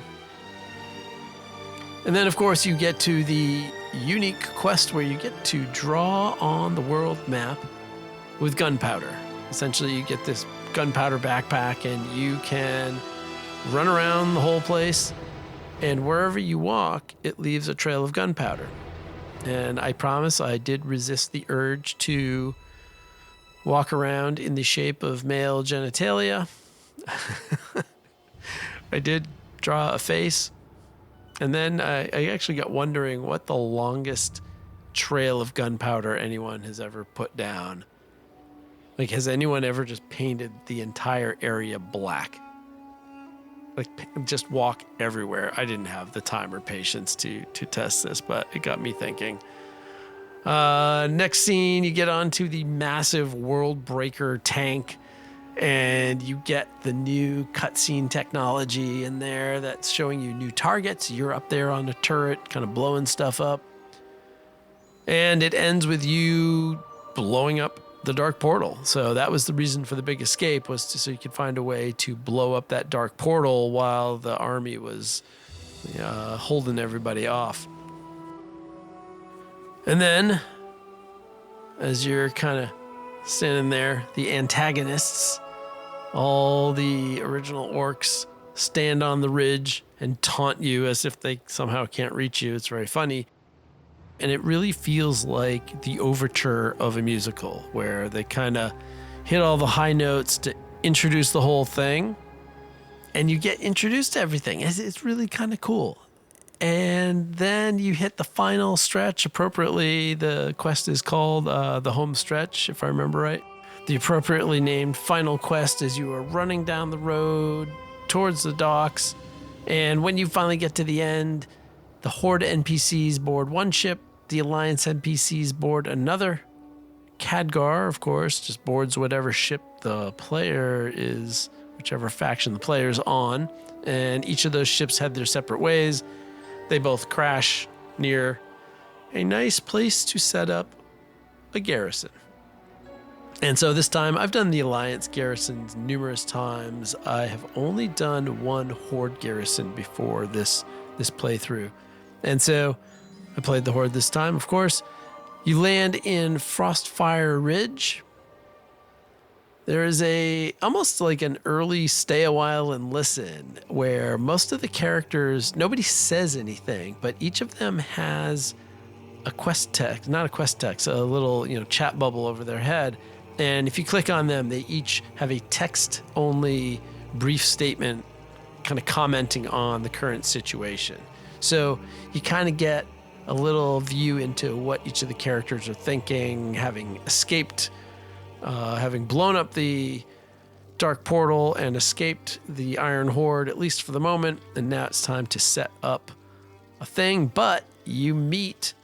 And then, of course, you get to the unique quest where you get to draw on the world map with gunpowder. Essentially, you get this gunpowder backpack and you can run around the whole place, and wherever you walk, it leaves a trail of gunpowder. And I promise I did resist the urge to walk around in the shape of male genitalia. I did draw a face. And then I actually got wondering what the longest trail of gunpowder anyone has ever put down. Like, has anyone ever just painted the entire area black? Like, just walk everywhere. I didn't have the time or patience to test this, but it got me thinking. Next scene, you get onto the massive World Breaker tank, and you get the new cutscene technology in there that's showing you new targets. You're up there on the turret, kind of blowing stuff up. And it ends with you blowing up the dark portal. So that was the reason for the big escape, was so you could find a way to blow up that dark portal while the army was holding everybody off. And then, as you're kind of standing there, the antagonists, all the original orcs, stand on the ridge and taunt you as if they somehow can't reach you. It's very funny. And it really feels like the overture of a musical, where they kind of hit all the high notes to introduce the whole thing, and you get introduced to everything. It's really kind of cool. And then you hit the final stretch appropriately. The quest is called the home stretch, if I remember right. The appropriately named final quest is you are running down the road towards the docks, and when you finally get to the end, the Horde NPCs board one ship, the Alliance NPCs board another Khadgar, of course, just boards whatever ship the player is, whichever faction the player's on. And each of those ships head their separate ways. They both crash near a nice place to set up a garrison. And so this time, I've done the Alliance garrisons numerous times. I have only done one Horde garrison before this playthrough. And so I played the Horde this time, of course. You land in Frostfire Ridge. There is almost like an early stay a while and listen, where most of the characters, nobody says anything, but each of them has a quest text, not a quest text, a little, chat bubble over their head. And if you click on them, they each have a text-only brief statement kind of commenting on the current situation. So you kind of get a little view into what each of the characters are thinking, having escaped, having blown up the Dark Portal and escaped the Iron Horde, at least for the moment. And now it's time to set up a thing. But you meet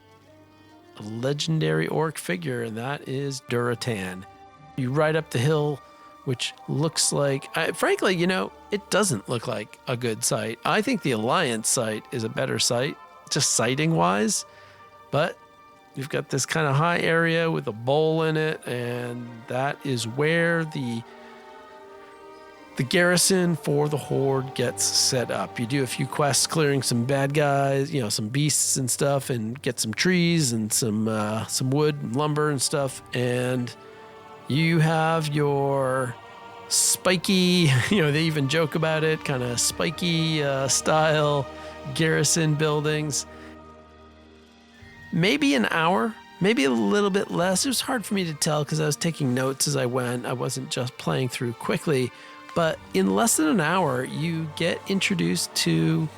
a legendary orc figure, and that is Duratan. You ride up the hill, which looks like, frankly, it doesn't look like a good site. I think the Alliance site is a better site, just sighting-wise. But you've got this kind of high area with a bowl in it, and that is where the garrison for the Horde gets set up. You do a few quests clearing some bad guys, some beasts and stuff, and get some trees and some wood and lumber and stuff, and you have your spiky, they even joke about it, kind of spiky style garrison buildings. Maybe an hour, maybe a little bit less. It was hard for me to tell because I was taking notes as I went. I wasn't just playing through quickly. But in less than an hour, you get introduced to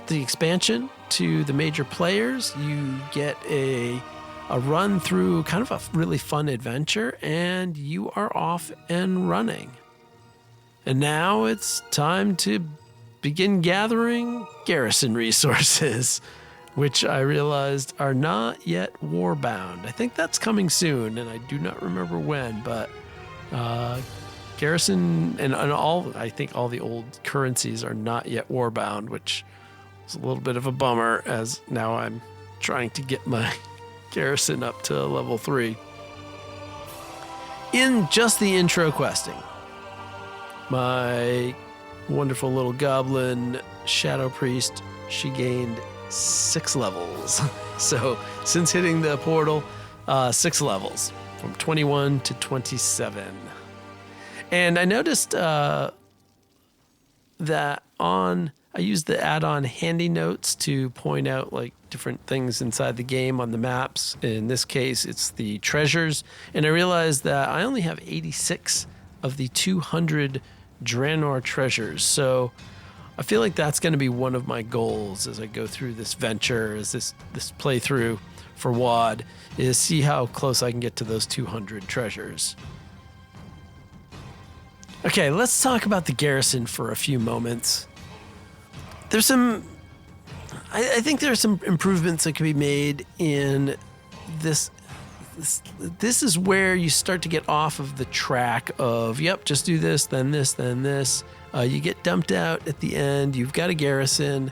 the expansion, to the major players. You get a run through kind of a really fun adventure, and you are off and running. And now it's time to begin gathering garrison resources, which I realized are not yet warbound. I think that's coming soon, and I do not remember when, but garrison and I think all the old currencies are not yet warbound, which is a little bit of a bummer, as now I'm trying to get my garrison up to level 3. In just the intro questing, my wonderful little goblin shadow priest, she gained 6 levels. So since hitting the portal, 6 levels from 21 to 27. And I noticed that I used the add-on handy notes to point out like different things inside the game on the maps. In this case, it's the treasures. And I realized that I only have 86 of the 200 Draenor treasures. So I feel like that's going to be one of my goals as I go through this venture, as this playthrough for WoD, is see how close I can get to those 200 treasures. Okay, let's talk about the garrison for a few moments. There's I think there's some improvements that can be made in this. This is where you start to get off of the track of, just do this, then this, then this. You get dumped out at the end. You've got a garrison,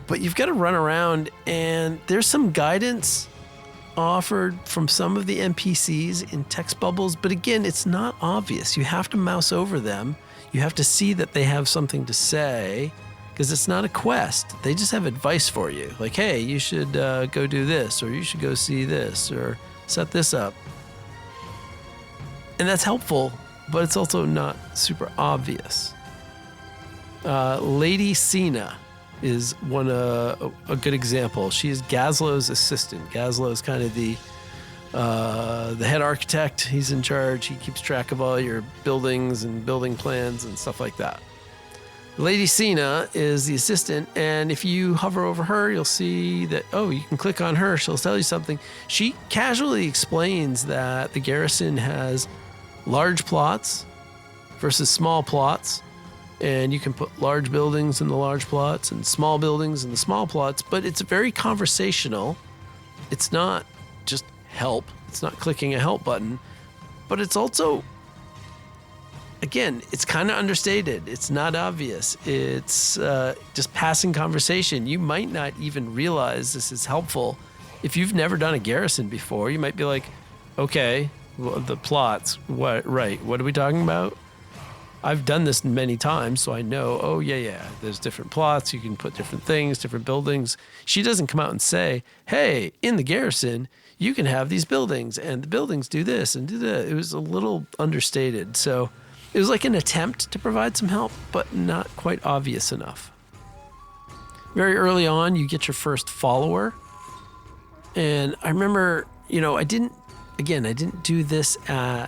but you've got to run around, and there's some guidance offered from some of the NPCs in text bubbles, but again, it's not obvious. You have to mouse over them. You have to see that they have something to say, because it's not a quest. They just have advice for you. Like, hey, you should go do this, or you should go see this, or set this up. And that's helpful, but it's also not super obvious. Lady Cena is a good example. She is Gazlo's assistant. Gazlo is kind of the head architect. He's in charge. He keeps track of all your buildings and building plans and stuff like that. Lady Cena is the assistant, and if you hover over her, you'll see that, you can click on her. She'll tell you something. She casually explains that the garrison has large plots versus small plots, and you can put large buildings in the large plots and small buildings in the small plots, but it's very conversational. it's not just help. It's not clicking a help button, but it's also, again, it's kind of understated. It's not obvious. It's just passing conversation. You might not even realize this is helpful. If you've never done a garrison before, you might be like, okay, well, the plots, what are we talking about? I've done this many times, so I know, oh, yeah, there's different plots. You can put different things, different buildings. She doesn't come out and say, hey, in the garrison, you can have these buildings, and the buildings do this and do that. It was a little understated. So it was like an attempt to provide some help, but not quite obvious enough. Very early on, you get your first follower. And I remember, I didn't do this at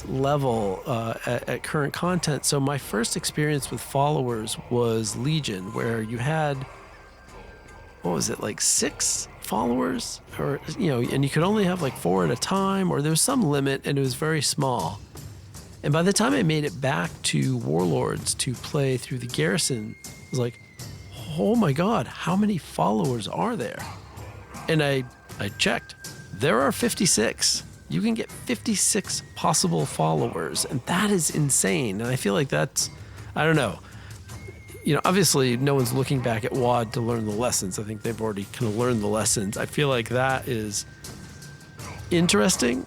level at current content. So my first experience with followers was Legion, where you had, what was it, like 6 followers, or and you could only have like 4 at a time, or there was some limit, and it was very small. And by the time I made it back to Warlords to play through the garrison, I was like, oh my god, how many followers are there? And I checked. There are 56. You can get 56 possible followers, and that is insane. And I feel like that's, I don't know. Obviously no one's looking back at WoD to learn the lessons. I think they've already kind of learned the lessons. I feel like that is interesting,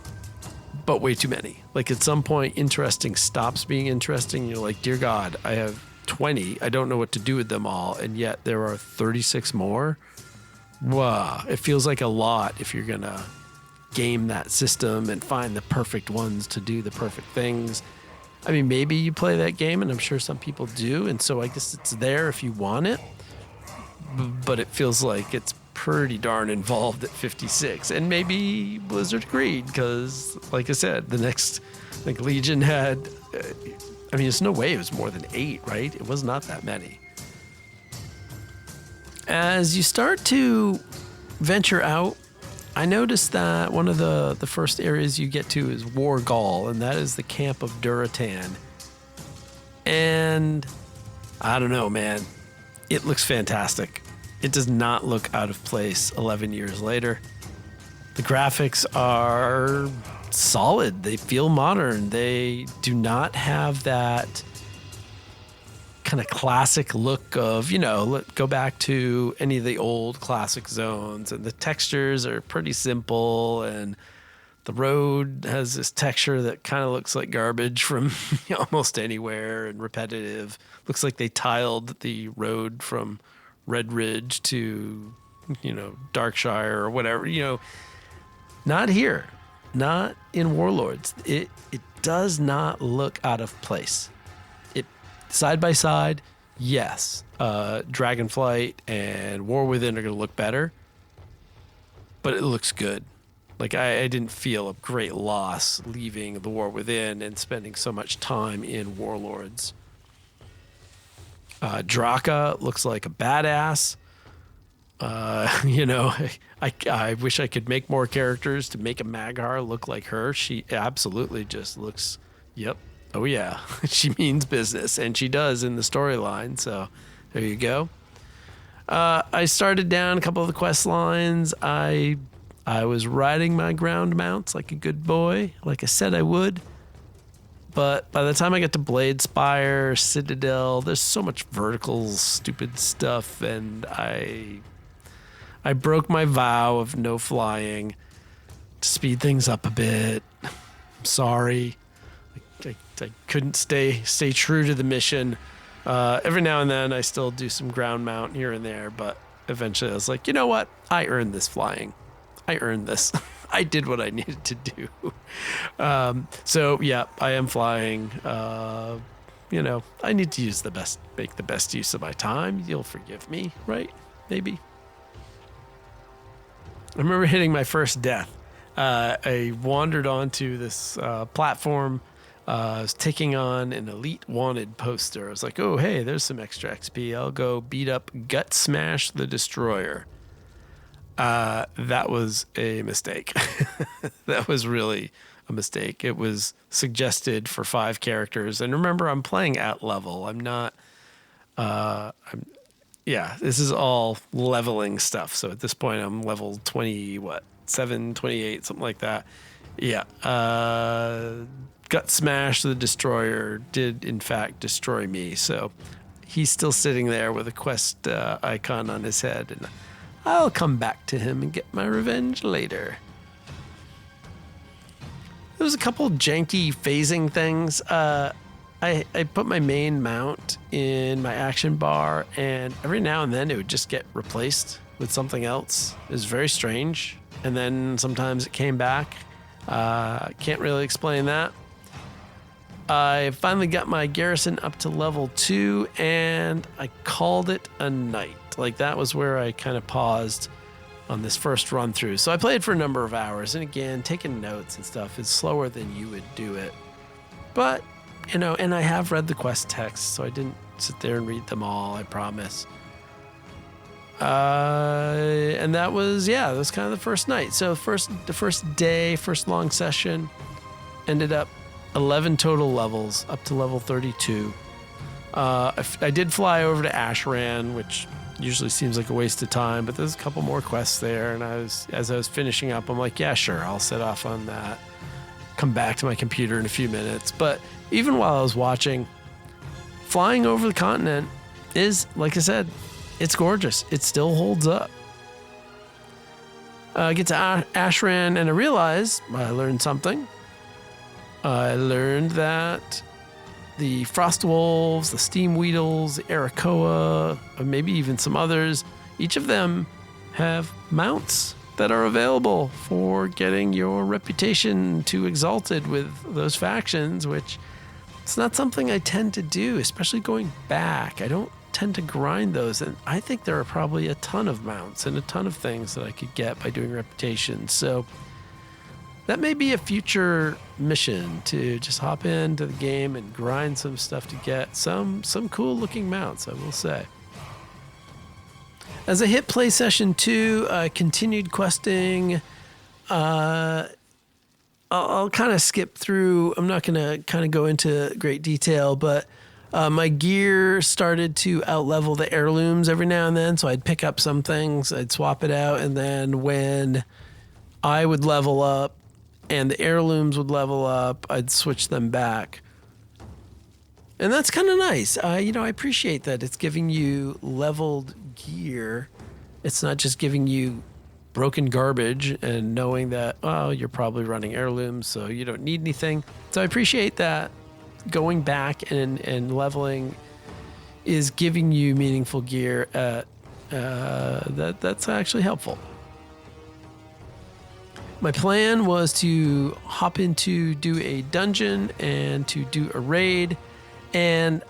but way too many. Like at some point, interesting stops being interesting. You're like, dear God, I have 20. I don't know what to do with them all, and yet there are 36 more. Wow, it feels like a lot if you're gonna game that system and find the perfect ones to do the perfect things. I mean, maybe you play that game, and I'm sure some people do, and so I guess it's there if you want it, but it feels like it's pretty darn involved at 56, and maybe Blizzard agreed, because like I said, the next, like Legion had, there's no way it was more than 8, right? It was not that many. As you start to venture out, I noticed that one of the first areas you get to is Wargall, and that is the camp of Duratan. And I don't know, man. It looks fantastic. It does not look out of place 11 years later. The graphics are solid. They feel modern. They do not have that kind of classic look of, go back to any of the old classic zones, and the textures are pretty simple, and the road has this texture that kind of looks like garbage from almost anywhere and repetitive. Looks like they tiled the road from Red Ridge to, Darkshire or whatever, not here, not in Warlords. It does not look out of place. Side by side, yes, Dragonflight and War Within are going to look better, but it looks good. Like, I didn't feel a great loss leaving the War Within and spending so much time in Warlords. Draka looks like a badass. I wish I could make more characters to make a Maghar look like her. She absolutely just looks, yep. Oh yeah, she means business, and she does in the storyline, so there you go. I started down a couple of the quest lines. I was riding my ground mounts like a good boy, like I said I would. But by the time I get to Blade Spire, Citadel, there's so much vertical, stupid stuff, and I broke my vow of no flying to speed things up a bit. I'm sorry. I couldn't stay true to the mission. Every now and then I still do some ground mount here and there, but eventually I was like, you know what? I earned this flying. I earned this. I did what I needed to do. So yeah, I am flying. I need to make the best use of my time. You'll forgive me, right? Maybe. I remember hitting my first death. I wandered onto this platform. I was taking on an Elite Wanted poster. I was like, oh, hey, there's some extra XP. I'll go beat up Gut Smash the Destroyer. That was a mistake. That was really a mistake. It was suggested for 5 characters. And remember, I'm playing at level. I'm not... Yeah, this is all leveling stuff. So at this point, I'm level 7, 28, something like that. Yeah. Gut Smash the Destroyer did, in fact, destroy me. So he's still sitting there with a quest icon on his head. And I'll come back to him and get my revenge later. There was a couple janky phasing things. I put my main mount in my action bar, and every now and then it would just get replaced with something else. It was very strange. And then sometimes it came back. Can't really explain that. I finally got my garrison up to level 2, and I called it a night. Like, that was where I kind of paused on this first run through. So I played for a number of hours, and again, taking notes and stuff is slower than you would do it. But, you know, and I have read the quest text, so I didn't sit there and read them all, I promise. And that was kind of the first night. So the first day, first long session, ended up 11 total levels, up to level 32. I did fly over to Ashran, which usually seems like a waste of time, but there's a couple more quests there, and as I was finishing up, I'm like, yeah, sure, I'll set off on that. Come back to my computer in a few minutes. But even while I was watching, flying over the continent is, like I said, it's gorgeous. It still holds up. I get to Ashran, and I realize I learned something. I learned that the Frost Wolves, the Steam Weedles, the Arakoa, or maybe even some others, each of them have mounts that are available for getting your reputation to exalted with those factions, which it's not something I tend to do, especially going back. I don't tend to grind those, and I think there are probably a ton of mounts and a ton of things that I could get by doing reputation. So that may be a future mission, to just hop into the game and grind some stuff to get some cool looking mounts, I will say. As I hit play session 2, I continued questing. I'll kind of skip through. I'm not going to kind of go into great detail, but my gear started to outlevel the heirlooms every now and then, so I'd pick up some things, I'd swap it out, and then when I would level up and the heirlooms would level up, I'd switch them back. And that's kind of nice. I appreciate that. It's giving you leveled gear. It's not just giving you broken garbage and knowing that, you're probably running heirlooms, so you don't need anything. So I appreciate that. Going back and leveling is giving you meaningful gear. That's actually helpful. My plan was to hop into do a dungeon and to do a raid, and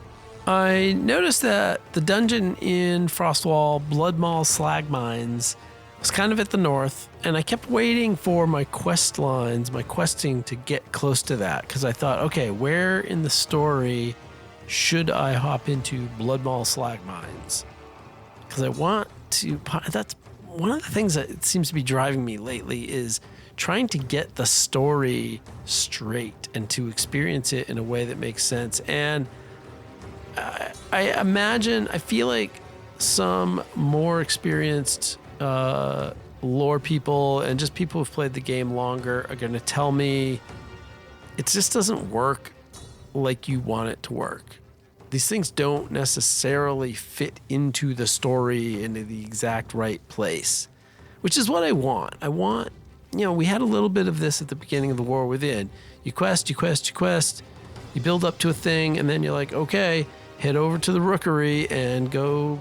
I noticed that the dungeon in Frostwall Bloodmaw Slag Mines was kind of at the north, and I kept waiting for my quest lines, my questing to get close to that, because I thought, okay, where in the story should I hop into Bloodmaw Slag Mines? Because I want to, that's one of the things that it seems to be driving me lately, is trying to get the story straight and to experience it in a way that makes sense. And I feel like some more experienced lore people and just people who've played the game longer are going to tell me it just doesn't work like you want it to work. These things don't necessarily fit into the story into the exact right place, which is what I want. We had a little bit of this at the beginning of the War Within. You quest, you build up to a thing, and then you're like, okay, head over to the rookery and go,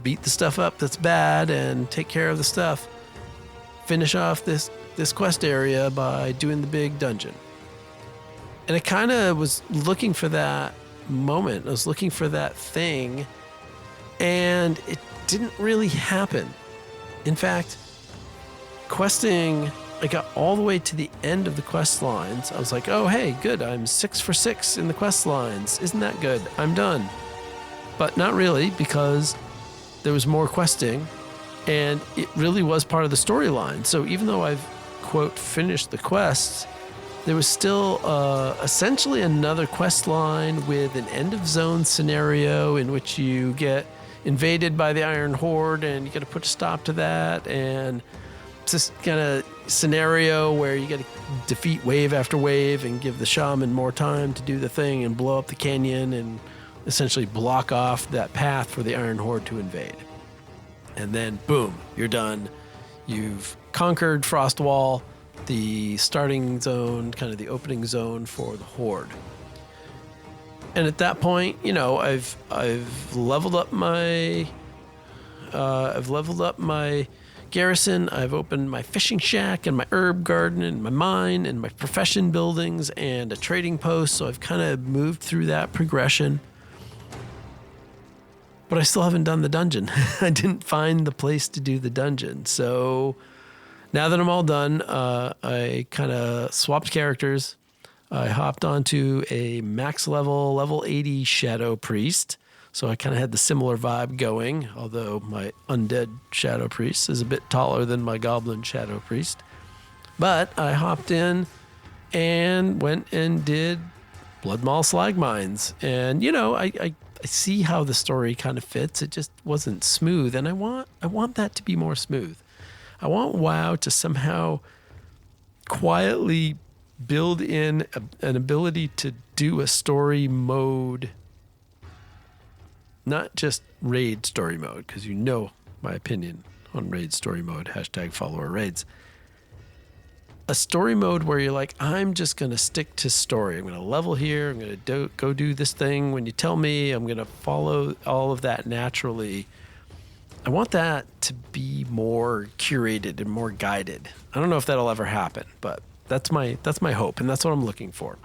beat the stuff up that's bad and take care of the stuff. Finish off this quest area by doing the big dungeon. And I kind of was looking for that moment. I was looking for that thing, and it didn't really happen. In fact, questing, I got all the way to the end of the quest lines. I was like, oh, hey, good. I'm 6 for 6 in the quest lines. Isn't that good? I'm done. But not really, because there was more questing, and it really was part of the storyline. So even though I've, quote, finished the quests, there was still essentially another quest line with an end of zone scenario in which you get invaded by the Iron Horde and you got to put a stop to that. And it's this kind of scenario where you got to defeat wave after wave and give the shaman more time to do the thing and blow up the canyon and essentially block off that path for the Iron Horde to invade. And then, boom, you're done. You've conquered Frostwall, the starting zone, kind of the opening zone for the Horde. And at that point, you know, I've leveled up my garrison. I've opened my fishing shack and my herb garden and my mine and my profession buildings and a trading post. So I've kind of moved through that progression. But I still haven't done the dungeon. I didn't find the place to do the dungeon. So now that I'm all done, I kind of swapped characters. I hopped onto a max level 80 Shadow Priest. So I kind of had the similar vibe going, although my undead Shadow Priest is a bit taller than my Goblin Shadow Priest. But I hopped in and went and did Bloodmaw Slag Mines. And, you know, I see how the story kind of fits. It just wasn't smooth. And I want that to be more smooth. I want WoW to somehow quietly build in an ability to do a story mode, not just raid story mode, because you know my opinion on raid story mode, #follower raids. A story mode where you're like, I'm just going to stick to story. I'm going to level here. I'm going to go do this thing. When you tell me, I'm going to follow all of that naturally. I want that to be more curated and more guided. I don't know if that'll ever happen, but that's my hope, and that's what I'm looking for.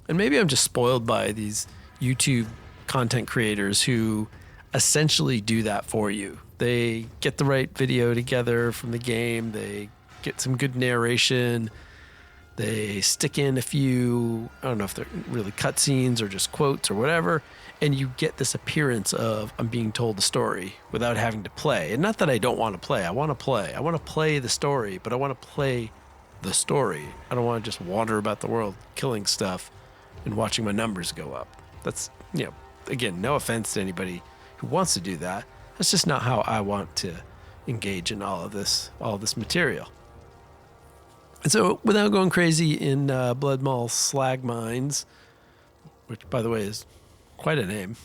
And maybe I'm just spoiled by these YouTube content creators who essentially do that for you. They get the right video together from the game. They get some good narration. They stick in a few, I don't know if they're really cutscenes or just quotes or whatever, and you get this appearance of I'm being told the story without having to play. And not that I don't want to play. I want to play. I want to play the story, but I want to play the story. I don't want to just wander about the world killing stuff and watching my numbers go up. That's, you know, again, no offense to anybody who wants to do that. That's just not how I want to engage in all of this material. And so, without going crazy in Bloodmaw Slag Mines, which, by the way, is quite a name,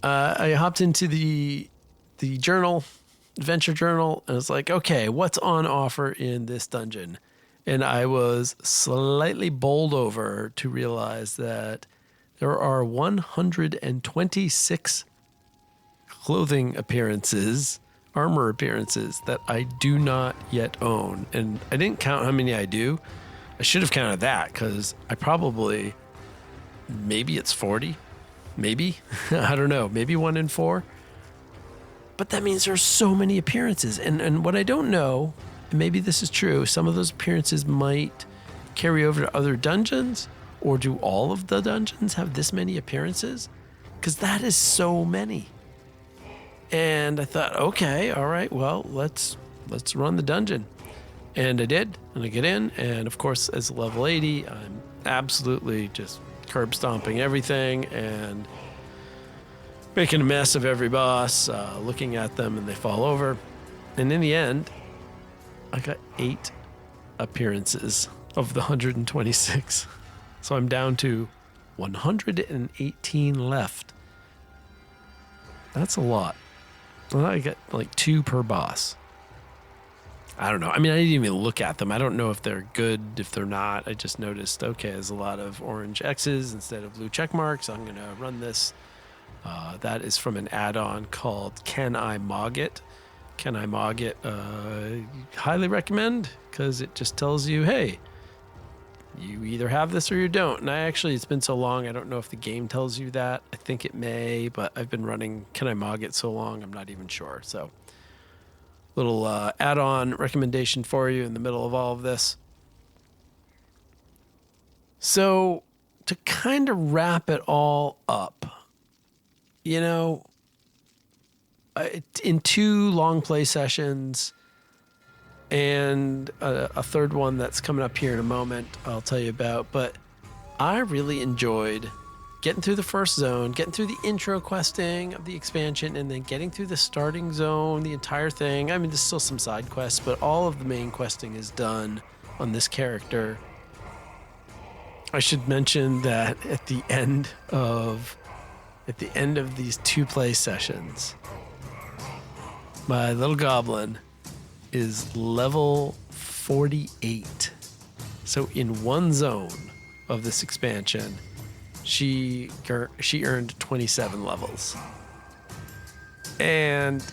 I hopped into the journal, adventure journal, and I was like, okay, what's on offer in this dungeon? And I was slightly bowled over to realize that there are 126 clothing appearances, armor appearances that I do not yet own. And I didn't count how many I do. I should have counted that because maybe it's 40, maybe, I don't know, maybe 1 in 4. But that means there's so many appearances. And what I don't know, and maybe this is true, some of those appearances might carry over to other dungeons, or do all of the dungeons have this many appearances? Because that is so many. And I thought, okay, all right, well, let's run the dungeon. And I did, and I get in, and of course, as level 80, I'm absolutely just curb stomping everything and making a mess of every boss, looking at them, and they fall over. And in the end, I got 8 appearances of the 126. So I'm down to 118 left. That's a lot. Well, I got like 2 per boss. I don't know. I mean, I didn't even look at them. I don't know if they're good, if they're not. I just noticed, okay, there's a lot of orange X's instead of blue check marks. I'm going to run this. That is from an add-on called Can I Mog It? Can I Mog It? Highly recommend, because it just tells you, hey, you either have this or you don't. And it's been so long, I don't know if the game tells you that. I think it may, but I've been running Can I Mog It so long, I'm not even sure. So, little add-on recommendation for you in the middle of all of this. So, to kind of wrap it all up, you know, in 2 long play sessions, and a third one that's coming up here in a moment I'll tell you about. But I really enjoyed getting through the first zone, getting through the intro questing of the expansion, and then getting through the starting zone, the entire thing. I mean, there's still some side quests, but all of the main questing is done on this character. I should mention that at the end of these 2 play sessions, my little goblin is level 48. So in one zone of this expansion, she earned 27 levels. And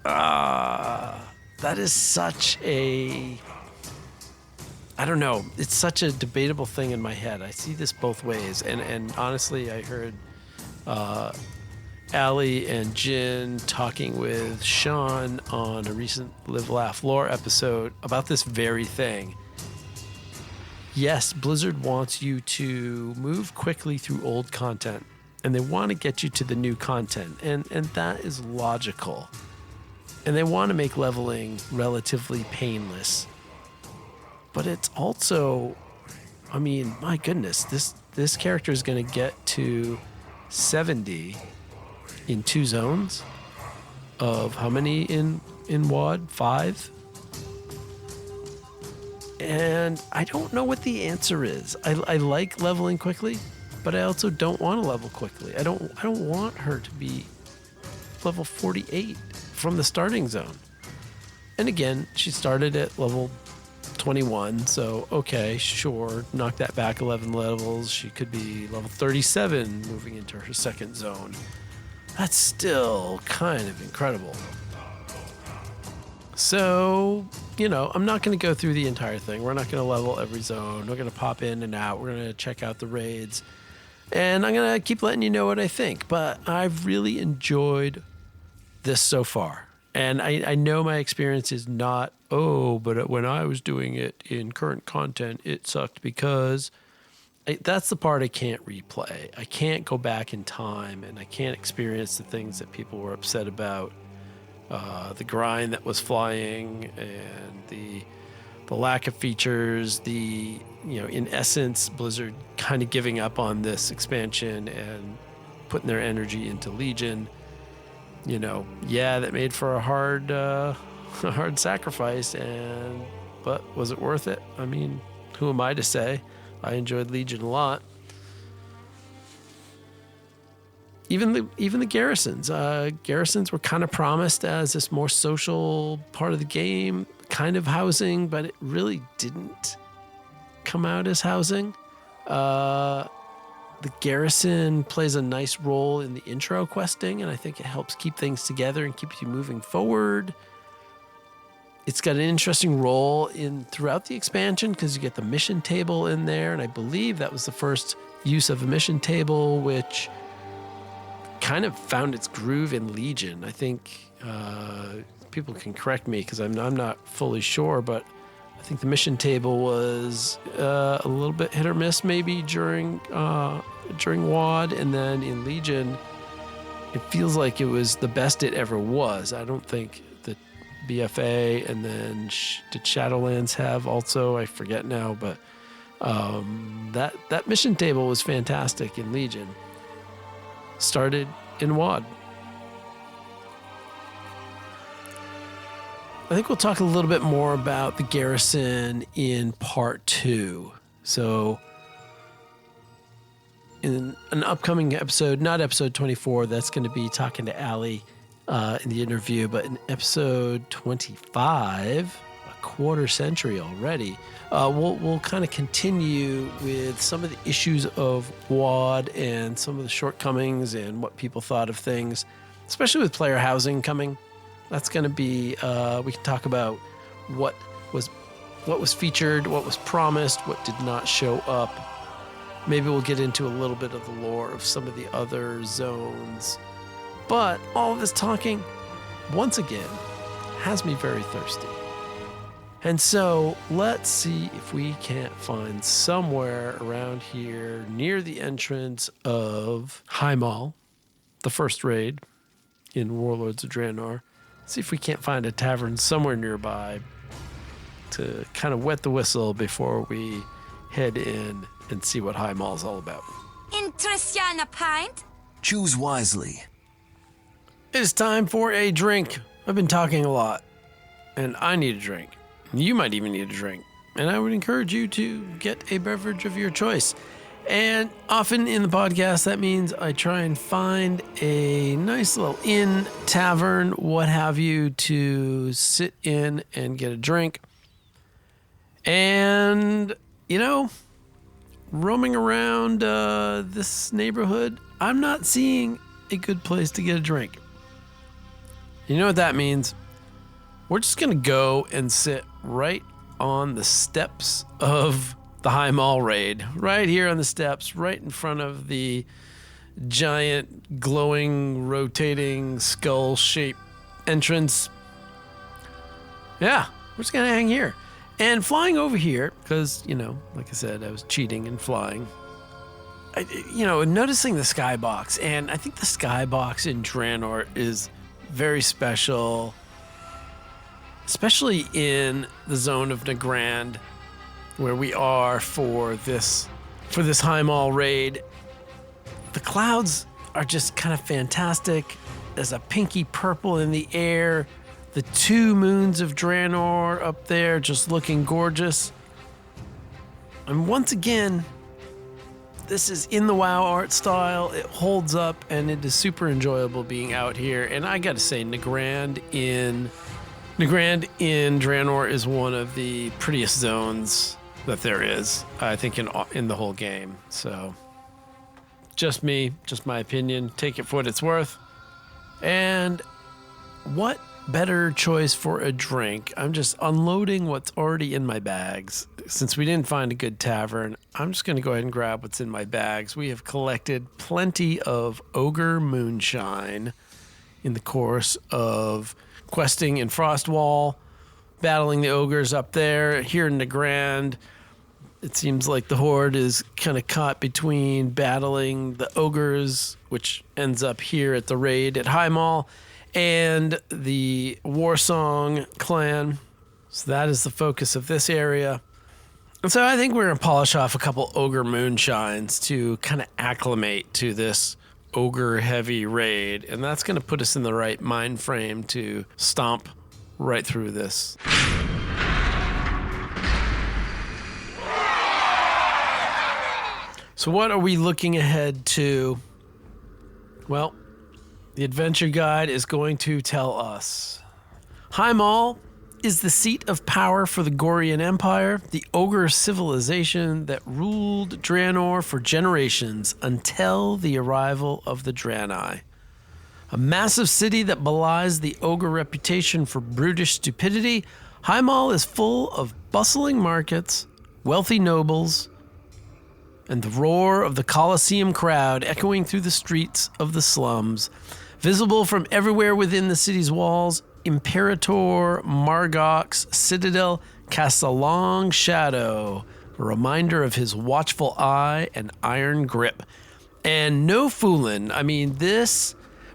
that is such a, I don't know, it's such a debatable thing in my head. I see this both ways. And honestly, I heard Allie and Jin talking with Sean on a recent Live, Laugh, Lore episode about this very thing. Yes, Blizzard wants you to move quickly through old content, and they want to get you to the new content, and that is logical. And they want to make leveling relatively painless. But it's also, I mean, my goodness, this character is going to get to 70 in 2 zones of how many in WoD? 5? And I don't know what the answer is. I like leveling quickly, but I also don't want to level quickly. I don't want her to be level 48 from the starting zone. And again, she started at level 21, so okay, sure, knock that back 11 levels. She could be level 37 moving into her second zone. That's still kind of incredible. So, you know, I'm not going to go through the entire thing. We're not going to level every zone. We're going to pop in and out. We're going to check out the raids. And I'm going to keep letting you know what I think. But I've really enjoyed this so far. And I know my experience is not, but when I was doing it in current content, it sucked because that's the part I can't replay. I can't go back in time, and I can't experience the things that people were upset about. The grind that was flying, and the lack of features, in essence, Blizzard kind of giving up on this expansion and putting their energy into Legion. That made for a hard sacrifice, but was it worth it? I mean, who am I to say? I enjoyed Legion a lot. Even the garrisons. Garrisons were kind of promised as this more social part of the game, kind of housing, but it really didn't come out as housing. The garrison plays a nice role in the intro questing, and I think it helps keep things together and keeps you moving forward. It's got an interesting role throughout the expansion because you get the mission table in there, and I believe that was the first use of a mission table, which kind of found its groove in Legion. I think people can correct me because I'm not fully sure, but I think the mission table was a little bit hit or miss maybe during WoD, and then in Legion, it feels like it was the best it ever was. I don't think the BFA and then did Shadowlands have also? I forget now, but that mission table was fantastic in Legion. Started in WoD. I think we'll talk a little bit more about the garrison in part 2. So in an upcoming episode, not episode 24, that's going to be talking to Allie in the interview, but in episode 25, a quarter century already, we'll kind of continue with some of the issues of WoD and some of the shortcomings and what people thought of things, especially with player housing coming. That's going to be, we can talk about what was featured, what was promised, what did not show up. Maybe we'll get into a little bit of the lore of some of the other zones. But all of this talking, once again, has me very thirsty. And so let's see if we can't find somewhere around here near the entrance of Highmaul, the first raid in Warlords of Draenor. See if we can't find a tavern somewhere nearby to kind of wet the whistle before we head in and see what Highmaul's all about. Interest ya in a pint? Choose wisely. It is time for a drink. I've been talking a lot, and I need a drink. You might even need a drink, and I would encourage you to get a beverage of your choice. And often in the podcast, that means I try and find a nice little inn, tavern, what have you, to sit in and get a drink. And, you know, roaming around this neighborhood, I'm not seeing a good place to get a drink. You know what that means? We're just going to go and sit right on the steps of the Highmaul raid, right here on the steps, right in front of the giant, glowing, rotating, skull-shaped entrance. Yeah, we're just going to hang here. And flying over here, because, you know, like I said, I was cheating and flying. Noticing the skybox, and I think the skybox in Draenor is very special, especially in the zone of Nagrand, where we are for this Highmaul raid. The clouds are just kind of fantastic. There's a pinky purple in the air. The two moons of Draenor up there just looking gorgeous. And once again, this is in the WoW art style. It holds up, and it is super enjoyable being out here. And I gotta say, Nagrand in Draenor is one of the prettiest zones that there is, I think, in the whole game. So, just me, just my opinion. Take it for what it's worth. And what better choice for a drink? I'm just unloading what's already in my bags. Since we didn't find a good tavern, I'm just going to go ahead and grab what's in my bags. We have collected plenty of ogre moonshine in the course of questing in Frostwall, battling the ogres up there. Here in Nagrand, it seems like the Horde is kind of caught between battling the ogres, which ends up here at the raid at Highmaul, and the Warsong clan. So that is the focus of this area. And so I think we're going to polish off a couple ogre moonshines to kind of acclimate to this ogre-heavy raid, and that's going to put us in the right mind frame to stomp right through this. So what are we looking ahead to? Well, the adventure guide is going to tell us. Highmaul is the seat of power for the Gorian Empire, the ogre civilization that ruled Draenor for generations until the arrival of the Draenei. A massive city that belies the ogre reputation for brutish stupidity, Highmaul is full of bustling markets, wealthy nobles, and the roar of the Colosseum crowd echoing through the streets of the slums. Visible from everywhere within the city's walls, Imperator Margok's citadel casts a long shadow, a reminder of his watchful eye and iron grip. And no foolin', I mean,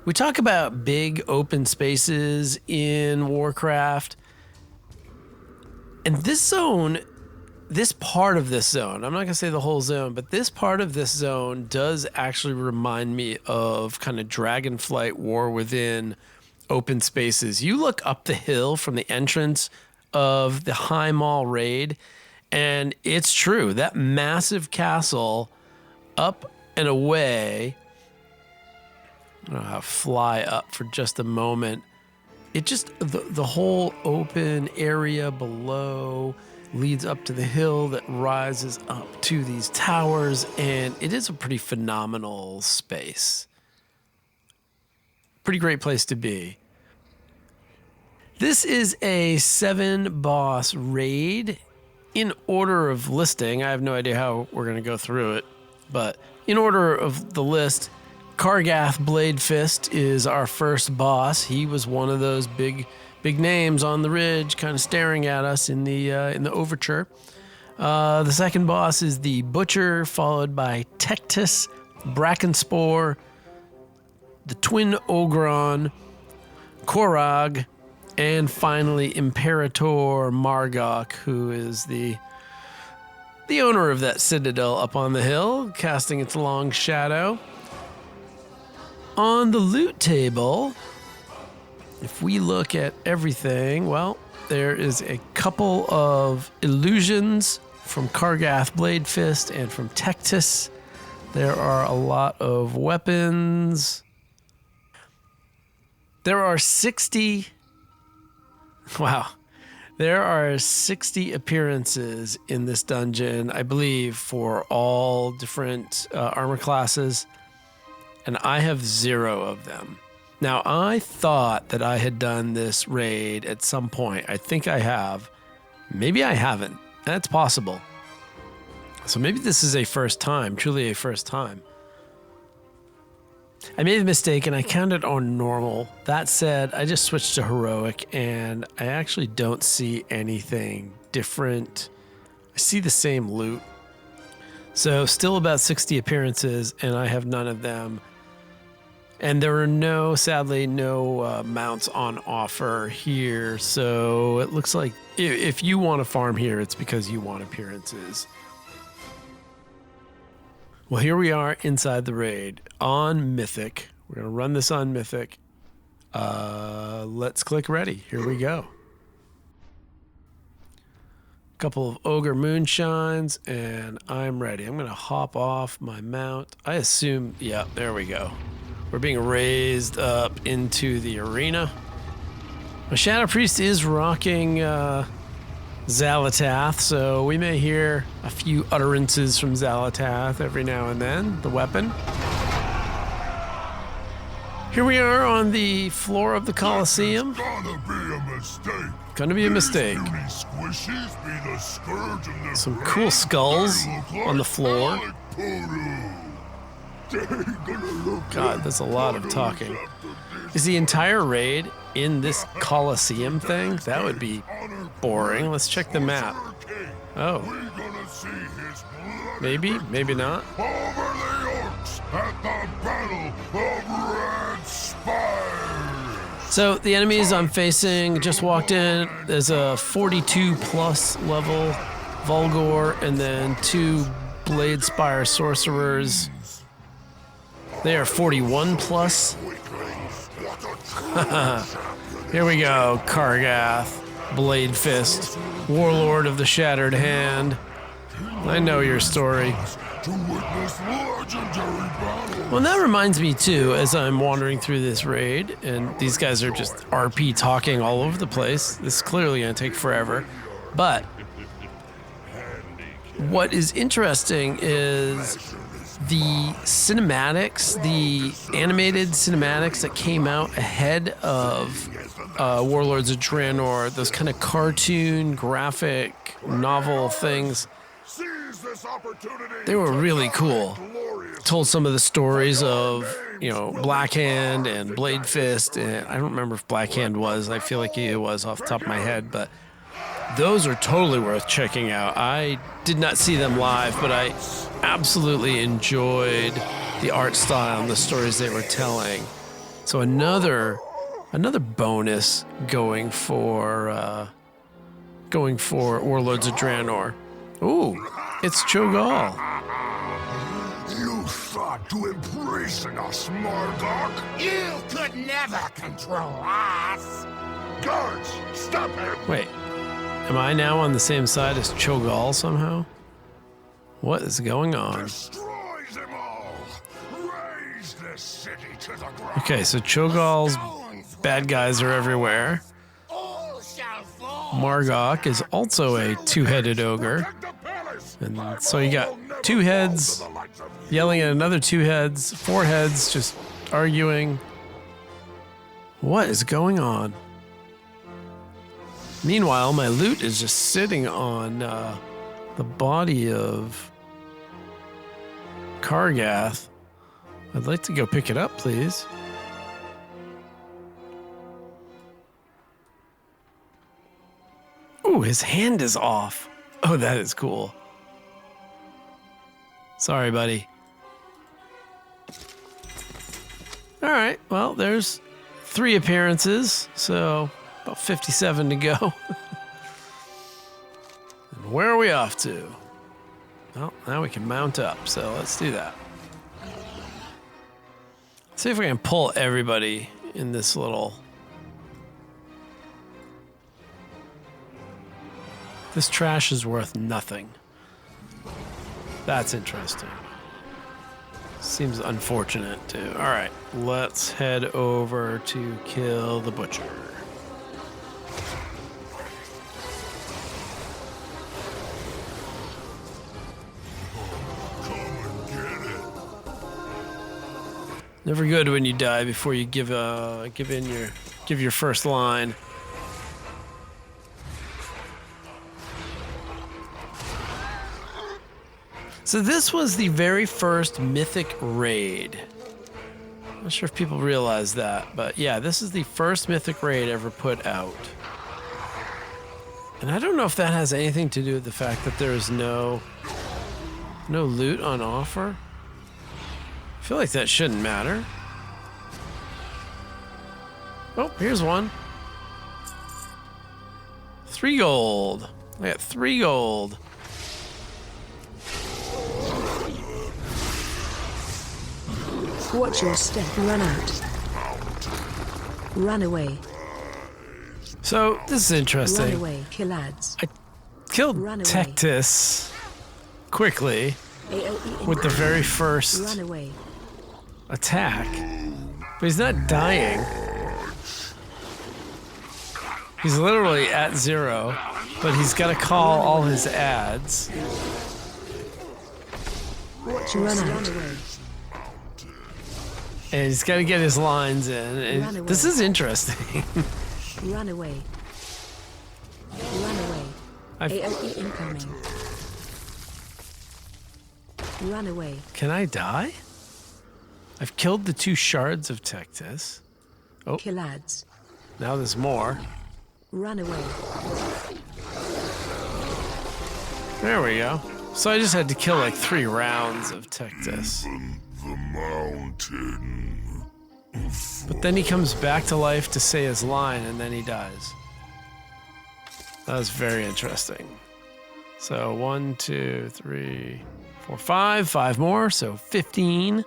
we talk about big open spaces in Warcraft, and this part of this zone, I'm not going to say the whole zone, but this part of this zone does actually remind me of kind of Dragonflight War Within open spaces. You look up the hill from the entrance of the Highmaul raid, and it's true. That massive castle up and away, I don't know how to fly up for just a moment. It just, the whole open area below leads up to the hill that rises up to these towers, and it is a pretty phenomenal space. Pretty great place to be. This is a 7-boss raid in order of listing. I have no idea how we're going to go through it, but in order of the list, Kargath Bladefist is our first boss. He was one of those big names on the ridge, kind of staring at us in the overture. The second boss is the Butcher, followed by Tectus, Brackenspore, the Twin Ogron, Korag, And finally, Imperator Margok, who is the owner of that citadel up on the hill, casting its long shadow. On the loot table, if we look at everything, well, there is a couple of illusions from Kargath Blade Fist and from Tectis. There are a lot of weapons. There are 60... Wow. There are 60 appearances in this dungeon, I believe, for all different armor classes, and I have 0 of them. Now, I thought that I had done this raid at some point. I think I have. Maybe I haven't. That's possible. So maybe this is a first time, truly a first time. I made a mistake and I counted on normal. That said, I just switched to heroic and I actually don't see anything different. I see the same loot. So still about 60 appearances and I have none of them. And there are sadly no mounts on offer here. So it looks like if you want to farm here, it's because you want appearances. Well, here we are inside the raid on Mythic. We're going to run this on Mythic. Let's click ready. Here we go. A couple of Ogre Moonshines, and I'm ready. I'm going to hop off my mount. I assume, yeah, there we go. We're being raised up into the arena. My Shadow Priest is rocking Xalatath, so we may hear a few utterances from Xalatath every now and then, the weapon. Here we are on the floor of the Colosseum. Gonna be a mistake. Some cool skulls on the floor. God, that's a lot of talking. Is the entire raid in this Colosseum thing? That would be boring. Let's check the map. Oh. Maybe, maybe not. So the enemies I'm facing just walked in. There's a 42 plus level Vulgor and then 2 Blade Spire sorcerers. They are 41 plus. Here we go, Kargath, Blade Fist, Warlord of the Shattered Hand. I know your story. Well, that reminds me too, as I'm wandering through this raid, and these guys are just RP talking all over the place. This is clearly going to take forever. But what is interesting is the cinematics, the animated cinematics that came out ahead of Warlords of Draenor, those kind of cartoon, graphic, novel things, they were really cool. Told some of the stories of, Blackhand and Blade Fist, and I don't remember if Blackhand was. I feel like he was off the top of my head, but those are totally worth checking out. I did not see them live, but I absolutely enjoyed the art style and the stories they were telling. So another bonus going for Warlords of Draenor. Ooh, it's Cho'Gall. You thought to imprison us, Margok? You could never control us. Guards, stop him! Wait, am I now on the same side as Cho'Gall somehow? What is going on? Destroy them all! Raise this city to the ground! Okay, so Cho'Gall's bad guys are everywhere. All shall fall. Margok is also a two-headed ogre. And so you got 2 heads yelling at another 2 heads, 4 heads just arguing. What is going on? Meanwhile, my loot is just sitting on the body of Kargath. I'd like to go pick it up, please. Ooh, his hand is off. Oh, that is cool. Sorry, buddy. All right, well, there's 3 appearances, so About 57 to go. And where are we off to? Well, now we can mount up, so let's do that. See if we can pull everybody in this little... This trash is worth nothing. That's interesting. Seems unfortunate, too. All right, let's head over to kill the butcher. Never good when you die before you give your first line. So this was the very first Mythic raid. I'm not sure if people realize that, but yeah, this is the first Mythic raid ever put out. And I don't know if that has anything to do with the fact that there is no loot on offer. I feel like that shouldn't matter. Oh, here's one. 3 gold. I got 3 gold. Watch your step. Run out. Run away. So, this is interesting. Run away, killads. I killed Run away. Tectis quickly AOE with the very first Run away. attack, but he's not dying. He's literally at 0, but he's got to call all his ads. Watch your step. Run away. And he's got to get his lines in. Run And away. this is interesting. Run away. Run away. AOE incoming. Run away. Can I die? I've killed the 2 shards of Tectis. Oh, Killads. now there's more. Run away. There we go. So I just had to kill like 3 rounds of Tectis. The mountain. But then he comes back to life to say his line, and then he dies. That was very interesting. So 1, 2, 3, 4, 5. 5 more, so 15.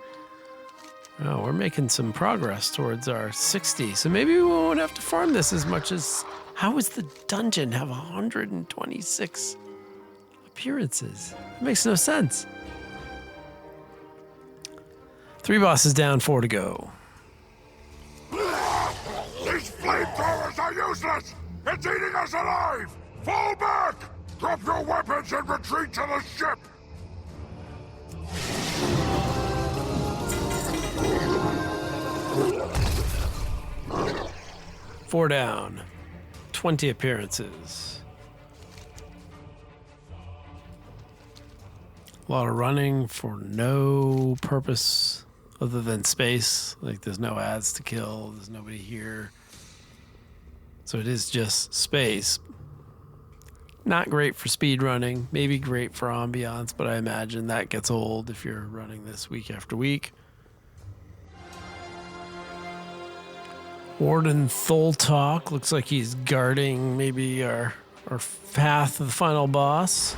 Oh, we're making some progress towards our 60. So maybe we won't have to farm this as much as... How does the dungeon have 126 appearances? It makes no sense. 3 bosses down, 4 to go. These flamethrowers are useless! It's eating us alive! Fall back! Drop your weapons and retreat to the ship! Four down. 20 appearances. A lot of running for no purpose other than space. Like there's no ads to kill. There's nobody here. So it is just space. Not great for speed running. Maybe great for ambiance, but I imagine that gets old if you're running this week after week. Warden Tholtalk looks like he's guarding maybe our path to the final boss.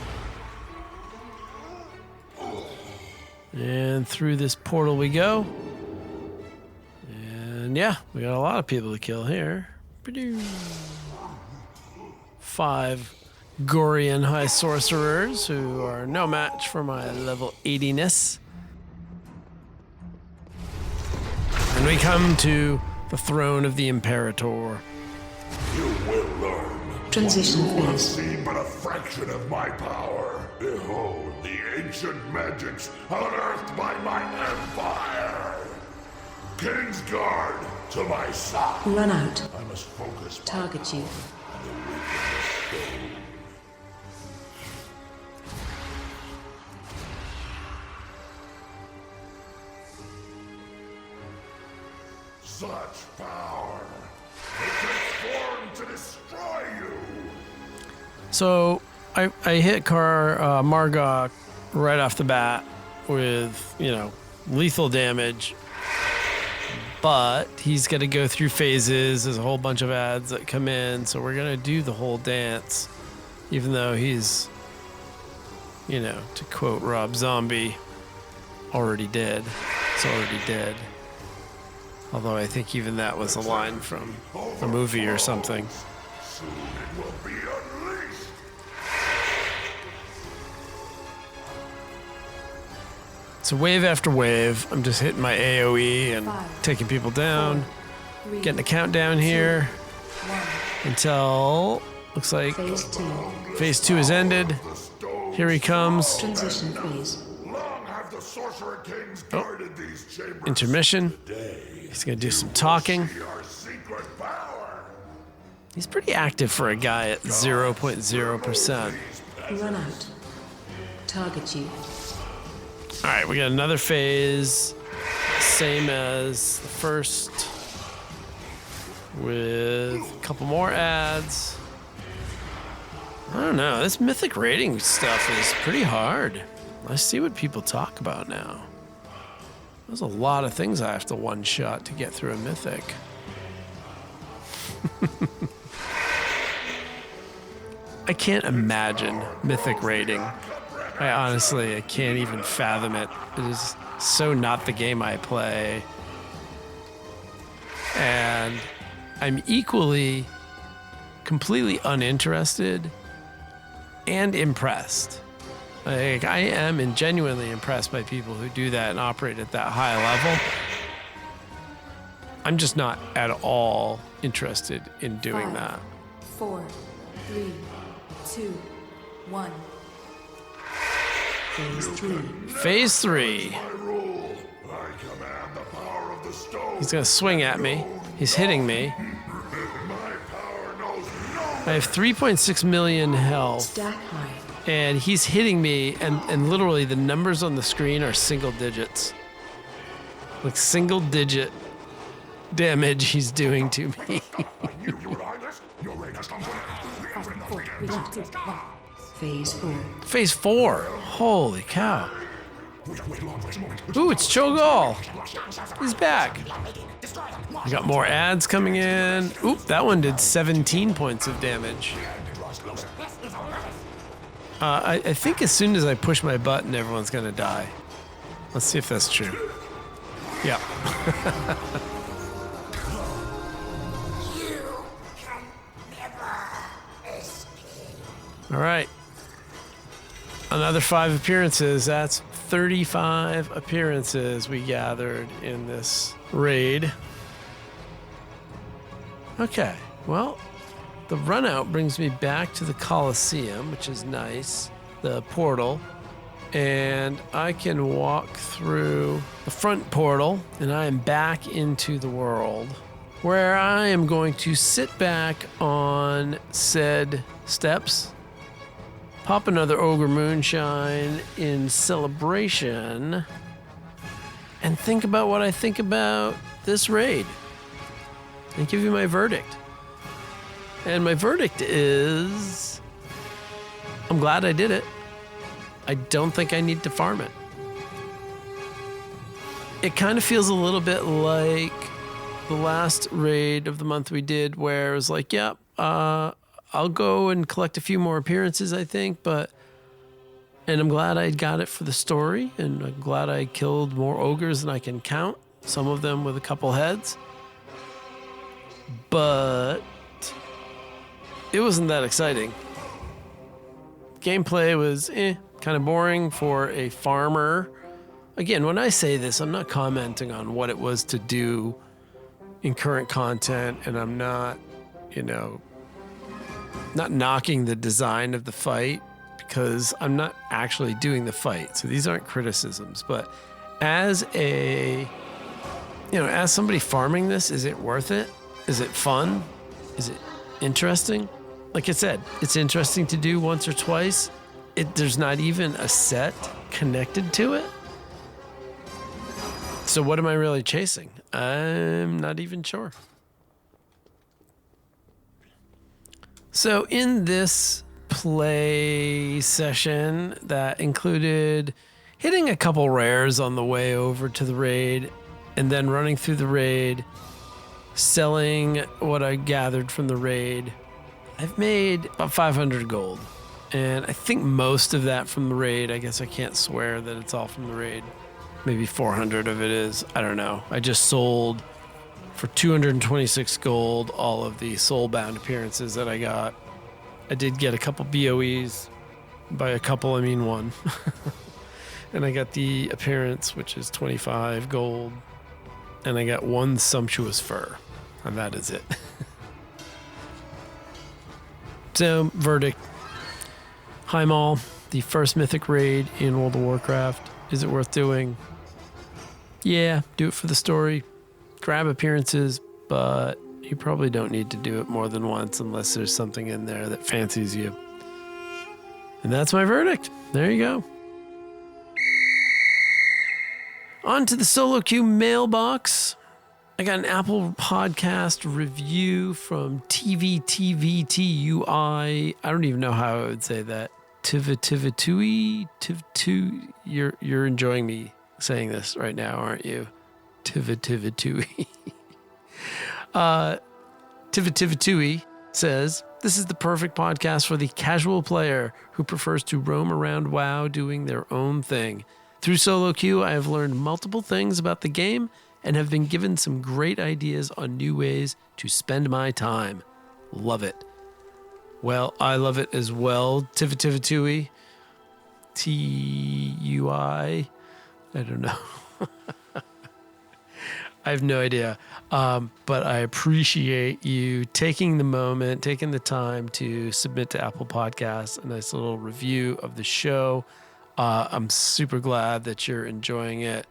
And through this portal we go. And yeah, we got a lot of people to kill here. 5 Gorian High Sorcerers who are no match for my level 80-ness. And we come to the throne of the Imperator. You will learn. Transition You have phase. seen but a fraction of my power. Behold the ancient magics unearthed by my empire. Kingsguard to my side. Run out. I must focus my Target you. such power. It transformed to destroy you. So I hit Margok right off the bat with, lethal damage. but he's going to go through phases. There's a whole bunch of ads that come in, so we're going to do the whole dance, even though he's, you know, to quote Rob Zombie, already dead. It's already dead. Although I think even that was a line from a movie or something. Soon it will be unleashed. So wave after wave, I'm just hitting my AoE and taking people down, getting a countdown here until looks like phase 2 is ended. Here he comes. Transition phase. Long have the Sorcerer Kings guarded these chambers. Intermission. He's gonna do some talking. See our secret power. He's pretty active for a guy at 0.0%. Run out. Target you. All right, we got another phase, same as the first, with a couple more ads. I don't know, this Mythic rating stuff is pretty hard. Let's see what people talk about now. There's a lot of things I have to one-shot to get through a Mythic. I can't imagine Mythic rating. I can't even fathom it. It is so not the game I play. And I'm equally completely uninterested and impressed. Like, I am genuinely impressed by people who do that and operate at that high level. I'm just not at all interested in doing that. 4, 3, 2, 1. Phase 3. Phase 3. I rule. I command the power of the stone. He's gonna swing at me. He's hitting me. My power knows no. I have 3.6 million health. Stack high. And he's hitting me, and literally the numbers on the screen are single digits. Like single digit damage he's doing to me. You would I this? Your reign has come to an end. The end 4, 3, 2, 1. Phase 4. Phase 4. Holy cow. Ooh, it's Cho'Gall. He's back. I got more ads coming in. Oop, that one did 17 points of damage. I think as soon as I push my button, everyone's gonna die. Let's see if that's true. Yeah. All right. Another 5 appearances. That's 35 appearances we gathered in this raid. Okay, well, the run out brings me back to the Colosseum, which is nice, the portal, and I can walk through the front portal, and I am back into the world, where I am going to sit back on said steps, pop another Ogre Moonshine in celebration, and think about what I think about this raid, and give you my verdict. And my verdict is, I'm glad I did it. I don't think I need to farm it. It kind of feels a little bit like the last raid of the month we did, where it was like, yep, I'll go and collect a few more appearances, I think, and I'm glad I got it for the story, and I'm glad I killed more ogres than I can count, some of them with a couple heads. But it wasn't that exciting. Gameplay was kind of boring for a farmer. Again, when I say this, I'm not commenting on what it was to do in current content, and I'm not, not knocking the design of the fight, because I'm not actually doing the fight. So these aren't criticisms, but as as somebody farming this, is it worth it? Is it fun? Is it interesting? Like I said, it's interesting to do once or twice. There's not even a set connected to it. So what am I really chasing? I'm not even sure. So in this play session that included hitting a couple rares on the way over to the raid and then running through the raid, selling what I gathered from the raid. I've made about 500 gold. And I think most of that from the raid, I guess I can't swear that it's all from the raid. Maybe 400 of it is. I don't know. I just sold for 226 gold all of the soulbound appearances that I got. I did get a couple BOEs. By a couple, I mean one. And I got the appearance, which is 25 gold. And I got one sumptuous fur. And that is it. So, verdict. Highmaul, the first Mythic raid in World of Warcraft. Is it worth doing? Yeah, do it for the story. Grab appearances, but you probably don't need to do it more than once unless there's something in there that fancies you. And that's my verdict. There you go. On to the solo queue mailbox. I got an Apple Podcast review from TVTVTUI. I don't even know how I would say that. Tivitivitui? You're enjoying me saying this right now, aren't you? Tivitivitui. Tivitivitui says, this is the perfect podcast for the casual player who prefers to roam around WoW doing their own thing. Through solo queue, I have learned multiple things about the game and have been given some great ideas on new ways to spend my time. Love it. Well, I love it as well. Tivitivitui. T-U-I. I don't know. I have no idea. But I appreciate you taking the moment, taking the time to submit to Apple Podcasts a nice little review of the show. I'm super glad that you're enjoying it.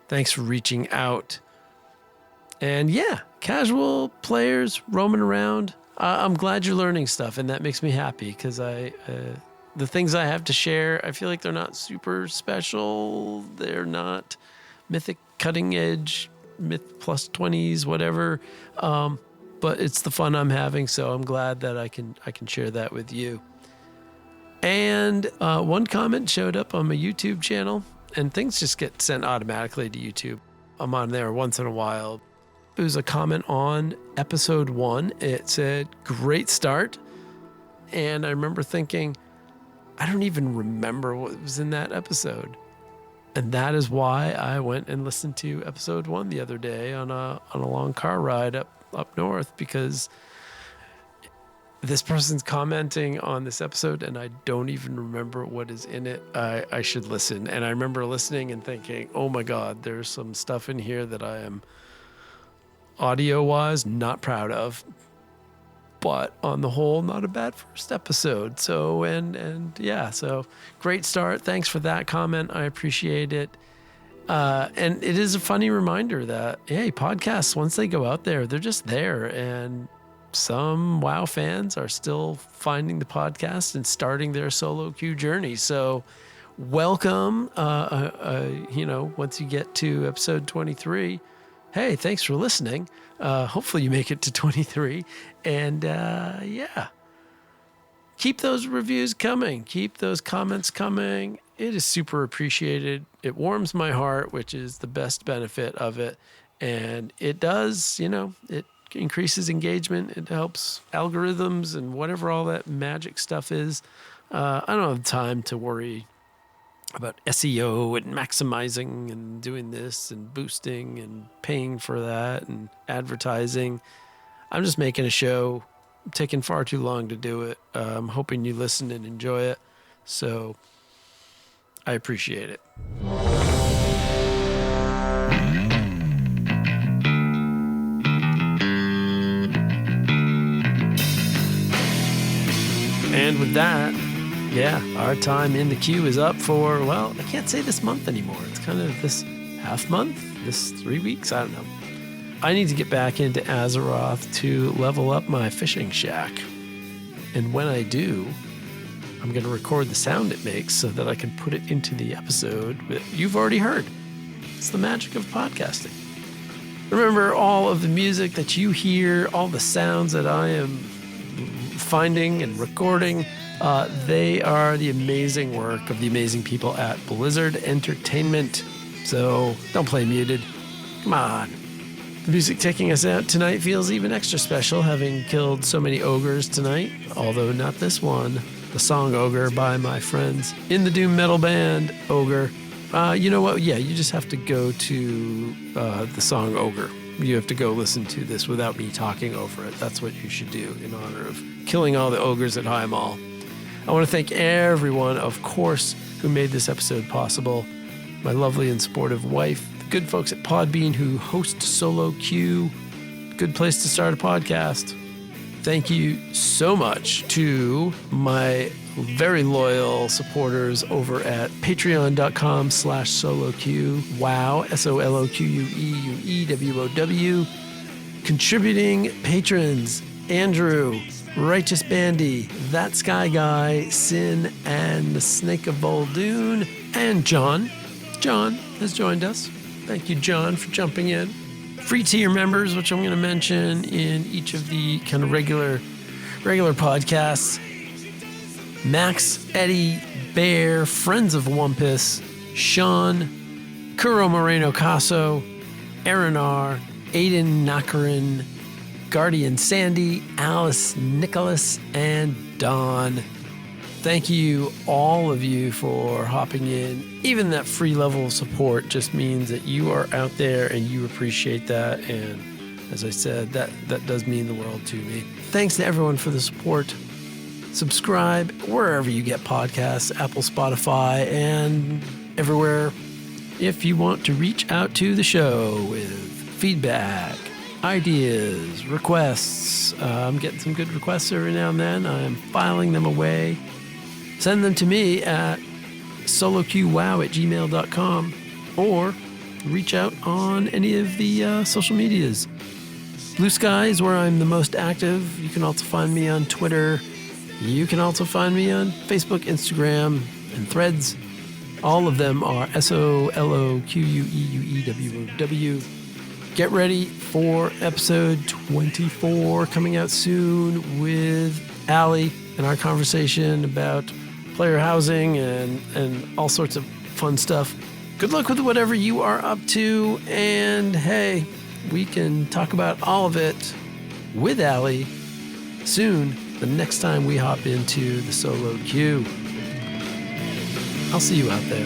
Thanks for reaching out. And yeah, casual players roaming around. I'm glad you're learning stuff, and that makes me happy because the things I have to share, I feel like they're not super special. They're not Mythic cutting edge, Myth plus 20s, whatever. But it's the fun I'm having, so I'm glad that I can share that with you. And one comment showed up on my YouTube channel, and things just get sent automatically to YouTube. I'm on there once in a while. It was a comment on episode 1. It said, great start. And I remember thinking, I don't even remember what was in that episode. And that is why I went and listened to episode 1 the other day on a long car ride up north, because this person's commenting on this episode and I don't even remember what is in it. I should listen. And I remember listening and thinking, oh my God, there's some stuff in here that I am audio-wise not proud of. But on the whole, not a bad first episode. So, and yeah, so great start. Thanks for that comment. I appreciate it. And it is a funny reminder that, hey, podcasts, once they go out there, they're just there. And some WoW fans are still finding the podcast and starting their solo queue journey. So welcome, once you get to episode 23, hey, thanks for listening. Hopefully you make it to 23. And yeah, keep those reviews coming. Keep those comments coming. It is super appreciated. It warms my heart, which is the best benefit of it. And it does, it increases engagement. It helps algorithms and whatever all that magic stuff is. I don't have time to worry about SEO and maximizing and doing this and boosting and paying for that and advertising. I'm just making a show. I'm taking far too long to do it. I'm hoping you listen and enjoy it. So I appreciate it. And with that, yeah, our time in the queue is up for, well, I can't say this month anymore. It's kind of this half month, this 3 weeks, I don't know. I need to get back into Azeroth to level up my fishing shack. And when I do, I'm going to record the sound it makes so that I can put it into the episode that you've already heard. It's the magic of podcasting. Remember, all of the music that you hear, all the sounds that I am finding and recording, they are the amazing work of the amazing people at Blizzard Entertainment. So don't play muted. Come on. The music taking us out tonight feels even extra special, having killed so many ogres tonight, although not this one. The song Ogre by my friends in the doom metal band Ogre. You know what? Yeah, you just have to go to the song Ogre. You have to go listen to this without me talking over it. That's what you should do in honor of killing all the ogres at Highmaul. I want to thank everyone, of course, who made this episode possible. My lovely and supportive wife, the good folks at Podbean who host Solo Q. Good place to start a podcast. Thank you so much to my very loyal supporters over at patreon.com/soloq. Wow, SOLOQUEUEWOW. Contributing patrons, Andrew, Righteous Bandy, That Sky Guy, Sin, and the Snake of Voldoon, and John. John has joined us. Thank you, John, for jumping in. Free tier members, which I'm going to mention in each of the kind of regular podcasts. Max, Eddie, Bear, Friends of Wumpus, Sean, Kuro Moreno Caso, Aaron R., Aiden Nakarin, Guardian Sandy, Alice Nicholas, and Don. Thank you, all of you, for hopping in. Even that free level of support just means that you are out there and you appreciate that. And as I said, that does mean the world to me. Thanks to everyone for the support. Subscribe wherever you get podcasts, Apple, Spotify, and everywhere. If you want to reach out to the show with feedback, ideas, requests, I'm getting some good requests every now and then. I'm filing them away. Send them to me at soloqwow@gmail.com or reach out on any of the social medias. Blue Sky is where I'm the most active. You can also find me on Twitter. You can also find me on Facebook, Instagram, and Threads. All of them are SOLOQUEUEWOW. Get ready for episode 24 coming out soon with Allie and our conversation about player housing and all sorts of fun stuff. Good luck with whatever you are up to, and hey, we can talk about all of it with Allie soon, the next time we hop into the solo queue. I'll see you out there.